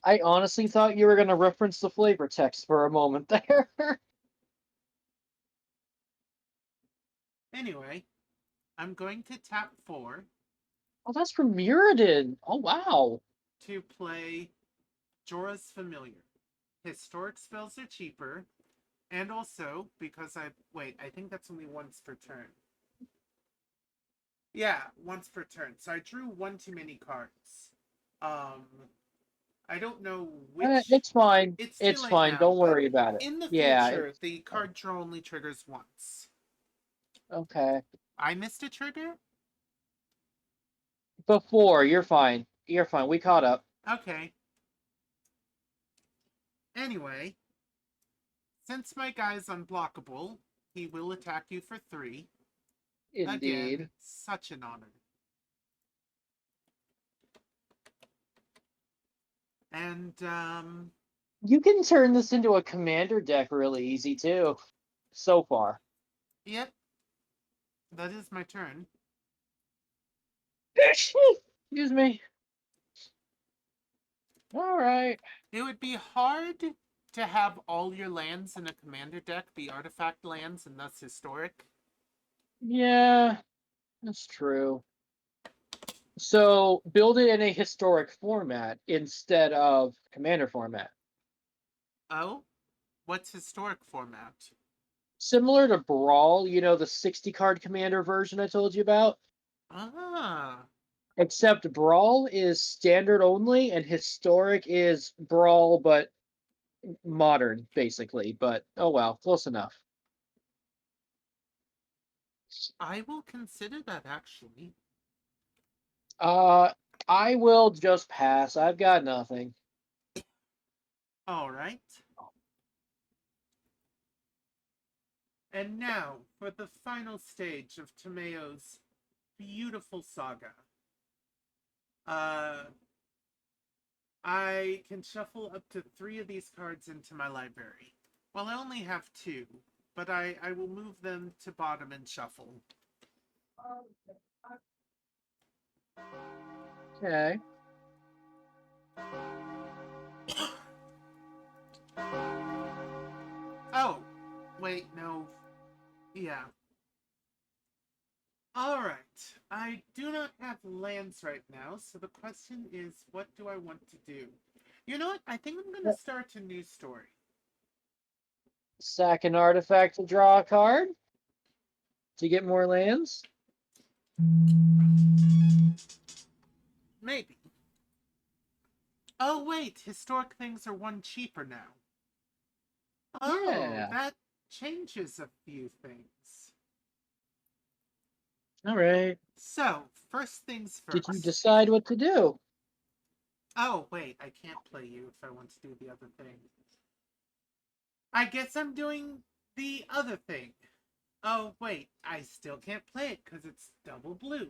S2: I honestly thought you were going to reference the flavor text for a moment there.
S1: Anyway, I'm going to tap 4
S2: Oh, that's from Muradin. Oh, wow.
S1: to play Jorah's Familiar. Historic spells are cheaper, and also, because I think that's only once per turn. Yeah, once per turn. So I drew one too many cards. I don't know which.
S2: It's fine.
S1: It's too
S2: It's
S1: late
S2: fine.
S1: now,
S2: Don't
S1: but
S2: worry about it.
S1: in the
S2: Yeah.
S1: future, the card draw only triggers once.
S2: Okay.
S1: I missed a trigger?
S2: Before, you're fine. You're fine. We caught up.
S1: Okay. Anyway, since my guy's unblockable, he will attack you for 3.
S2: Indeed.
S1: Again, such an honor. And,
S2: You can turn this into a commander deck really easy too. So far.
S1: yep. That is my turn.
S2: Excuse me. All right.
S1: It would be hard to have all your lands in a commander deck be artifact lands and thus historic.
S2: Yeah, that's true. So build it in a historic format instead of commander format.
S1: Oh? What's historic format?
S2: Similar to Brawl, you know, the 60 card commander version I told you about?
S1: Ah.
S2: Except Brawl is standard only and historic is Brawl but modern, basically. But oh well, close enough.
S1: I will consider that, actually.
S2: I will just pass. I've got nothing.
S1: Alright. And now, for the final stage of Tomeo's beautiful saga. I can shuffle up to 3 of these cards into my library. Well, I only have 2, but I will move them to bottom and shuffle.
S2: Okay.
S1: Oh, wait, no. Yeah. Alright. I do not have lands right now, so the question is, what do I want to do? You know what? I think I'm going to start a new story.
S2: Sack an artifact to draw a card to get more lands.
S1: Maybe. Oh, wait. Historic things are 1 cheaper now. Oh,
S2: Yeah.
S1: that changes a few things.
S2: All right.
S1: So, first things first.
S2: Did you decide what to do?
S1: Oh, wait. I can't play you if I want to do the other thing. I guess I'm doing the other thing. Oh, wait. I still can't play it because it's double blue.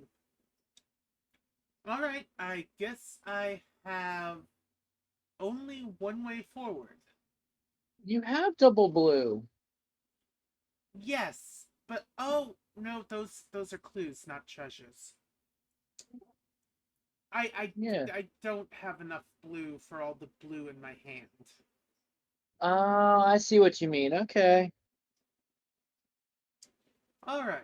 S1: Alright, I guess I have only one way forward.
S2: You have double blue.
S1: Yes, but oh no, those are clues, not treasures.
S2: Yeah.
S1: I don't have enough blue for all the blue in my hand.
S2: Oh, I see what you mean. Okay.
S1: Alright.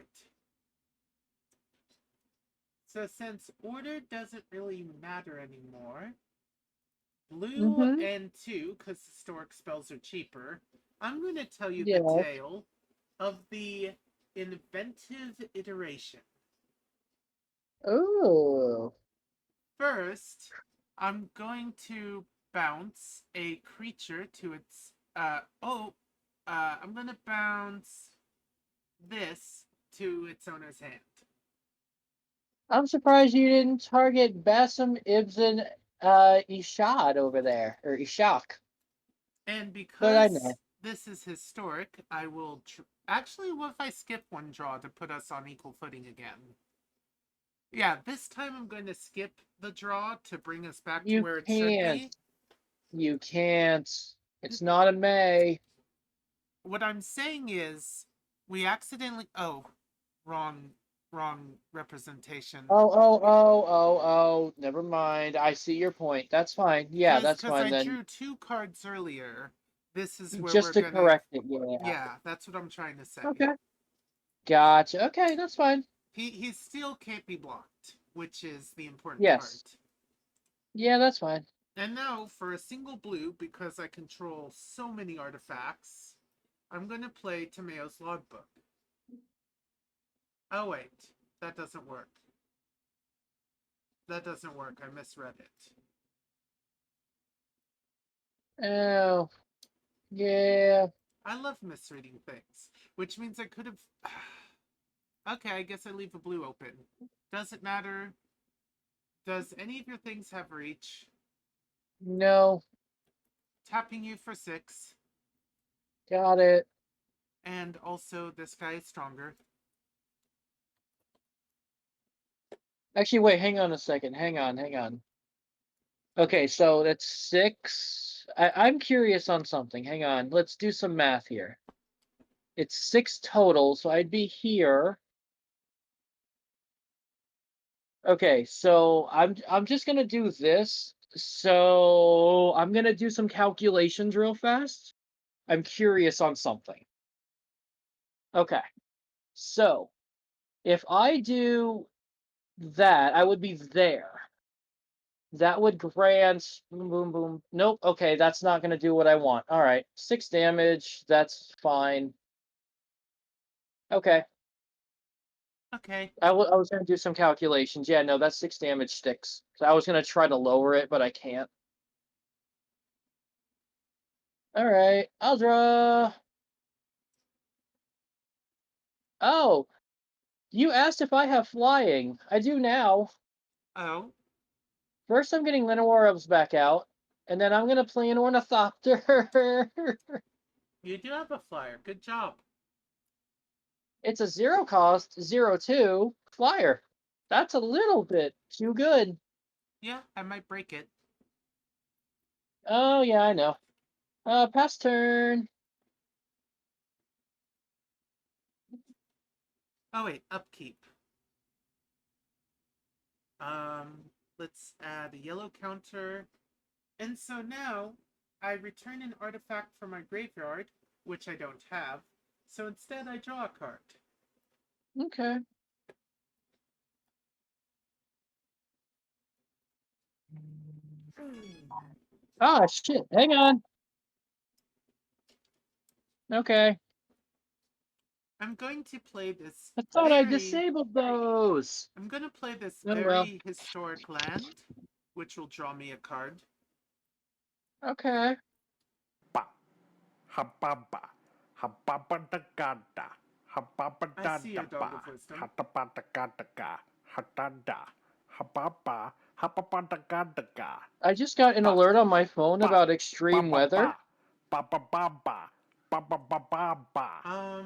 S1: So since order doesn't really matter anymore, blue
S2: Mm-hmm.
S1: and 2, because historic spells are cheaper, I'm going to tell you
S2: Yeah.
S1: the tale of the inventive iteration.
S2: Oh.
S1: First, I'm going to bounce a creature to its, I'm going to bounce this to its owner's hand.
S2: I'm surprised you didn't target Bassam Ibn Ishad over there, or Ishak.
S1: And
S2: But I
S1: because
S2: know.
S1: this is historic, I will... Actually, what if I skip 1 draw to put us on equal footing again? Yeah, this time I'm going to skip the draw to bring us back to where it should be.
S2: You can't. It's not a May.
S1: What I'm saying is, we accidentally... Oh, wrong representation.
S2: Oh. Never mind. I see your point. That's fine. Yeah, that's fine
S1: I
S2: then.
S1: drew 2 cards earlier. This is where
S2: Just
S1: we're
S2: to
S1: gonna...
S2: correct it, yeah.
S1: Yeah, that's what I'm trying to say.
S2: Okay. Gotcha. Okay, that's fine.
S1: He still can't be blocked, which is the important
S2: Yes.
S1: part.
S2: Yeah, that's fine.
S1: And now, for a single blue, because I control so many artifacts, I'm going to play Tomeo's Logbook. Oh, wait. That doesn't work. That doesn't work. I misread it.
S2: Oh, yeah.
S1: I love misreading things, which means I could have. Okay, I guess I leave a blue open. Doesn't matter. Does any of your things have reach?
S2: No,
S1: Tapping you for 6.
S2: got it.
S1: And also, this guy is stronger.
S2: Actually, wait, hang on a second. Hang on. Okay, so that's 6. I'm curious on something. Hang on. Let's do some math here. It's 6 total, so I'd be here. Okay, so I'm just gonna do this. So I'm gonna do some calculations real fast. I'm curious on something. Okay, so if I do that, I would be there. That would grant boom, boom, boom. Nope. Okay, that's not gonna do what I want. All right, 6 damage. That's fine. Okay,
S1: Okay.
S2: I was gonna do some calculations. Yeah, no, that's 6 damage sticks. So I was gonna try to lower it, but I can't. All right, I'll draw. Oh, you asked if I have flying. I do now.
S1: Oh,
S2: First, I'm getting Lenoir Elves back out, and then I'm gonna play an Ornithopter.
S1: you do have a flyer. Good job.
S2: It's a 0 cost, 0/2 flyer. That's a little bit too good.
S1: Yeah, I might break it.
S2: Oh yeah, I know. Pass turn.
S1: Oh wait, upkeep. Let's add a yellow counter. And so now I return an artifact from my graveyard, which I don't have. So instead I draw a card.
S2: Okay. Ah, shit. Hang on. Okay.
S1: I'm going to play this
S2: I thought I disabled those.
S1: I'm going to play this
S2: Oh well.
S1: very historic land, which will draw me a card.
S2: Okay.
S4: Ba. Hababa. Hababadagada.
S1: I see your dog
S4: Hababadadaba.
S1: of wisdom.
S4: Hatabadagadaga. Hatada. Hababa. Hababadagadaga.
S2: I just got an
S4: Ba.
S2: alert on my phone
S4: Ba.
S2: about
S4: Ba
S2: extreme
S4: ba
S2: weather.
S4: ba. Ba ba ba ba. Ba ba ba ba ba. Ba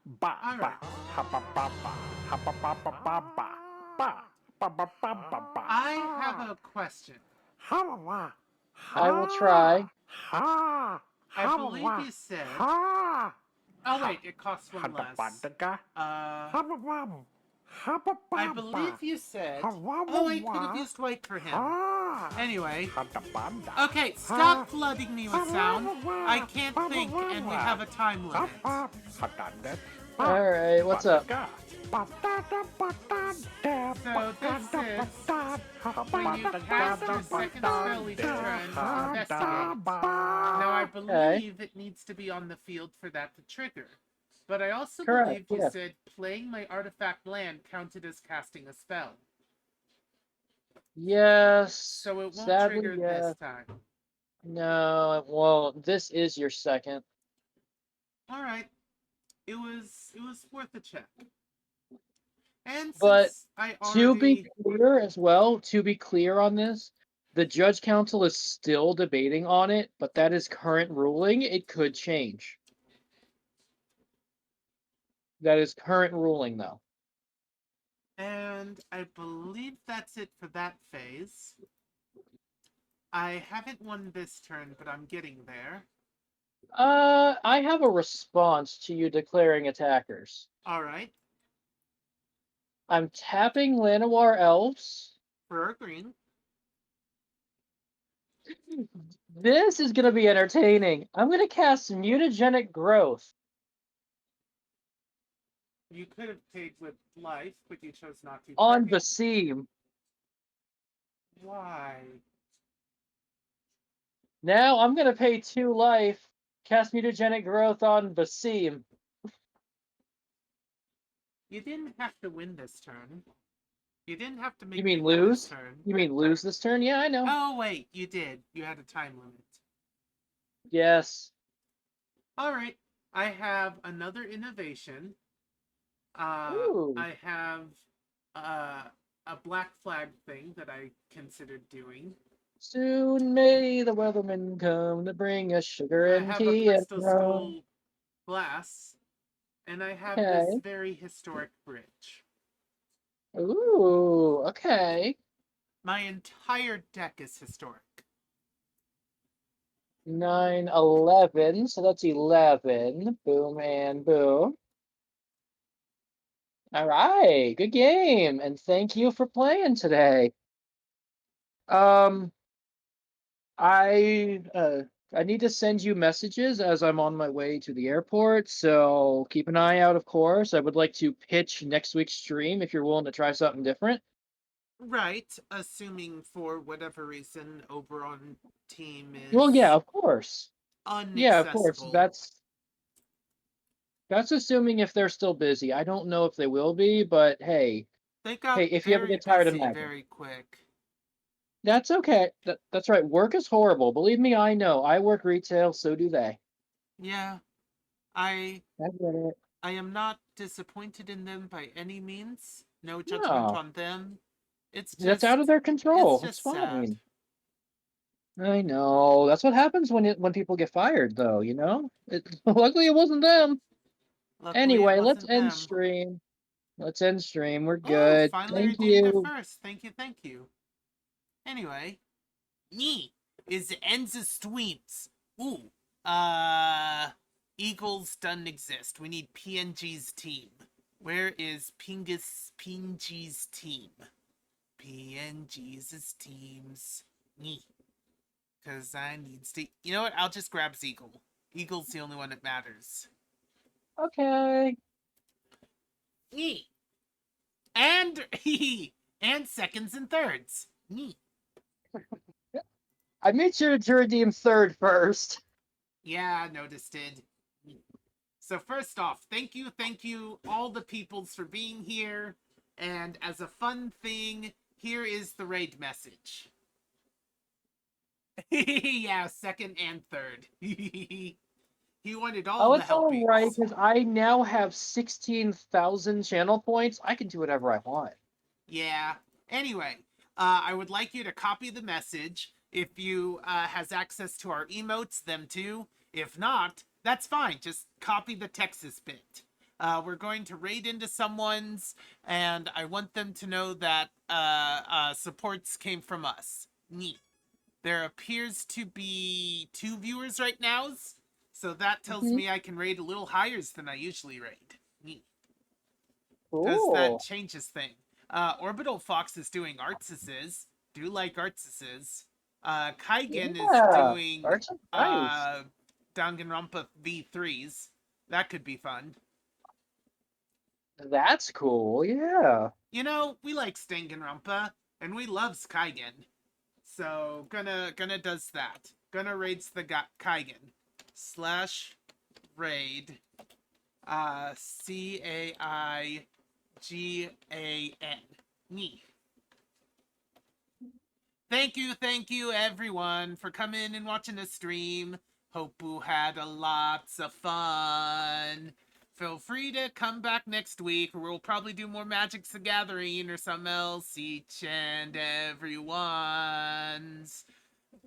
S4: ba
S1: all
S4: ba.
S1: right.
S4: Ha ba ba ba. Ha ba ba ba ba ba. Ba ba ba ba ba ba.
S1: I have a question.
S4: Ha ba ba.
S2: I will try.
S4: Ha.
S1: I
S4: Ha ba
S1: believe
S4: ba.
S1: you said.
S4: Ha.
S1: Oh wait, it costs one less.
S4: Hadabadaga.
S1: Uh,
S4: Ha ba ba. Ha ba ba
S1: I
S4: ba.
S1: believe you said.
S4: Ha wa
S1: Oh,
S4: wa
S1: I could have
S4: wa.
S1: used white for him.
S4: Ha.
S1: Anyway.
S4: Hadabada.
S1: Okay, stop flooding me with sound. I can't think, and we have a time limit.
S2: All right, what's up?
S1: So this is when you cast your second spell each turn, investigate. Now I believe it needs to be on the field for that to trigger. But I also
S2: Correct,
S1: believe you
S2: yeah.
S1: said playing my artifact land counted as casting a spell.
S2: Yes.
S1: So it won't
S2: Sadly,
S1: trigger
S2: yeah.
S1: this time.
S2: No, well, this is your second.
S1: Alright. It was worth a check. And
S2: But
S1: since I
S2: to be
S1: already
S2: clear as well, to be clear on this, the Judge Council is still debating on it, but that is current ruling. It could change. That is current ruling, though.
S1: And I believe that's it for that phase. I haven't won this turn, but I'm getting there.
S2: I have a response to you declaring attackers.
S1: Alright.
S2: I'm tapping Llanowar Elves.
S1: For a green.
S2: This is going to be entertaining. I'm going to cast Mutagenic Growth.
S1: You could have paid with life, but you chose not to.
S2: On the seam.
S1: Why?
S2: Now I'm going to pay 2 life, cast Mutagenic Growth on the seam.
S1: You didn't have to win this turn. You didn't have to make
S2: You mean
S1: me win
S2: lose?
S1: this turn.
S2: You mean lose this turn? Yeah, I know.
S1: Oh, wait, you did. You had a time limit.
S2: Yes.
S1: All right. I have another innovation.
S2: Ooh.
S1: I have uh, a black flag thing that I considered doing.
S2: Soon may the weatherman come to bring us sugar
S1: I
S2: and
S1: have a
S2: tea and
S1: crystal
S2: rum.
S1: skull glass, and I have this
S2: Okay.
S1: very historic bridge.
S2: Ooh, okay.
S1: My entire deck is historic.
S2: 9, 11. So that's 11. Boom and boom. All right. Good game. And thank you for playing today. Um, I uh I need to send you messages as I'm on my way to the airport, so keep an eye out, of course. I would like to pitch next week's stream if you're willing to try something different.
S1: Right, assuming for whatever reason Oberon team
S2: Well, yeah,
S1: is
S2: of course. Yeah, of course.
S1: unaccessible.
S2: That's assuming if they're still busy. I don't know if they will be, but hey,
S1: They
S2: hey,
S1: got
S2: if you ever
S1: very
S2: get tired of
S1: busy
S2: nagging,
S1: very quick.
S2: that's okay. That's right. Work is horrible. Believe me, I know. I work retail, so do they.
S1: Yeah, I
S2: I get it.
S1: I am not disappointed in them by any means. No judgment
S2: No,
S1: on them. It's
S2: that's out of
S1: just
S2: their
S1: it's
S2: control. It's
S1: just sad.
S2: fine. I know. That's what happens when people get fired, though. Luckily, it wasn't them.
S1: Luckily it
S2: Anyway, let's
S1: wasn't
S2: end
S1: them.
S2: stream. Let's end stream. We're
S1: Oh,
S2: good.
S1: finally
S2: Thank
S1: redeemed it
S2: you.
S1: first. Thank you, thank you. Anyway, me is ends of streams. Ooh, Eagles doesn't exist. We need PNG's team. Where is PNG's team? PNG's teams. Me. Because I need to. You know what? I'll just grab Eagle. Eagle's the only one that matters.
S2: Okay.
S1: Me. And he and seconds and thirds. Me.
S2: I made sure to redeem third first.
S1: Yeah, noticed it. So first off, thank you, all the peoples for being here. And as a fun thing, here is the raid message. Yeah, second and third. He wanted all
S2: Oh,
S1: the
S2: it's all right
S1: helpings.
S2: because I now have 16,000 channel points. I can do whatever I want.
S1: Yeah. Anyway, I would like you to copy the message. If you has access to our emotes, them too. If not, that's fine. Just copy the Texas bit. We're going to raid into someone's, and I want them to know that supports came from us. Neat. There appears to be 2 viewers right now, so that tells
S2: Hmm.
S1: me I can raid a little higher than I usually raid. Neat. Because that
S2: Cool.
S1: changes thing. Orbital Fox is doing artsises. Do like artsises. Kaigen is
S2: Yeah.
S1: doing
S2: Arts and Christ.
S1: Danganronpa V3s. That could be fun.
S2: That's cool. Yeah.
S1: You know, we like Danganronpa, and we love Kaigen. So gonna does that. Gonna raids the Kaigen. Slash raid CAIGAN. Me. Thank you, everyone, for coming and watching the stream. Hope you had a lots of fun. Feel free to come back next week, where we'll probably do more Magic's the Gathering or something else. Each and everyone's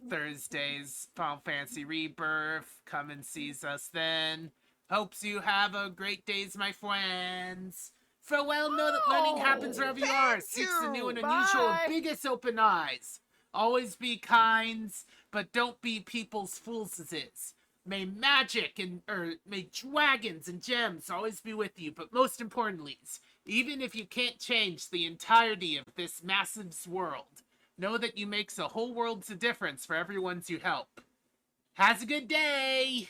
S1: Thursday's Final Fantasy Rebirth. Come and seize us then. Hopes you have a great days, my friends. Farewell, know that learning happens wherever you are. Seeks the new and unusual with biggest open eyes. Always be kind, but don't be people's fools. May magic may dragons and gems always be with you, but most importantly, even if you can't change the entirety of this massive world, know that you makes a whole world's of difference for everyone's you help. Has a good day!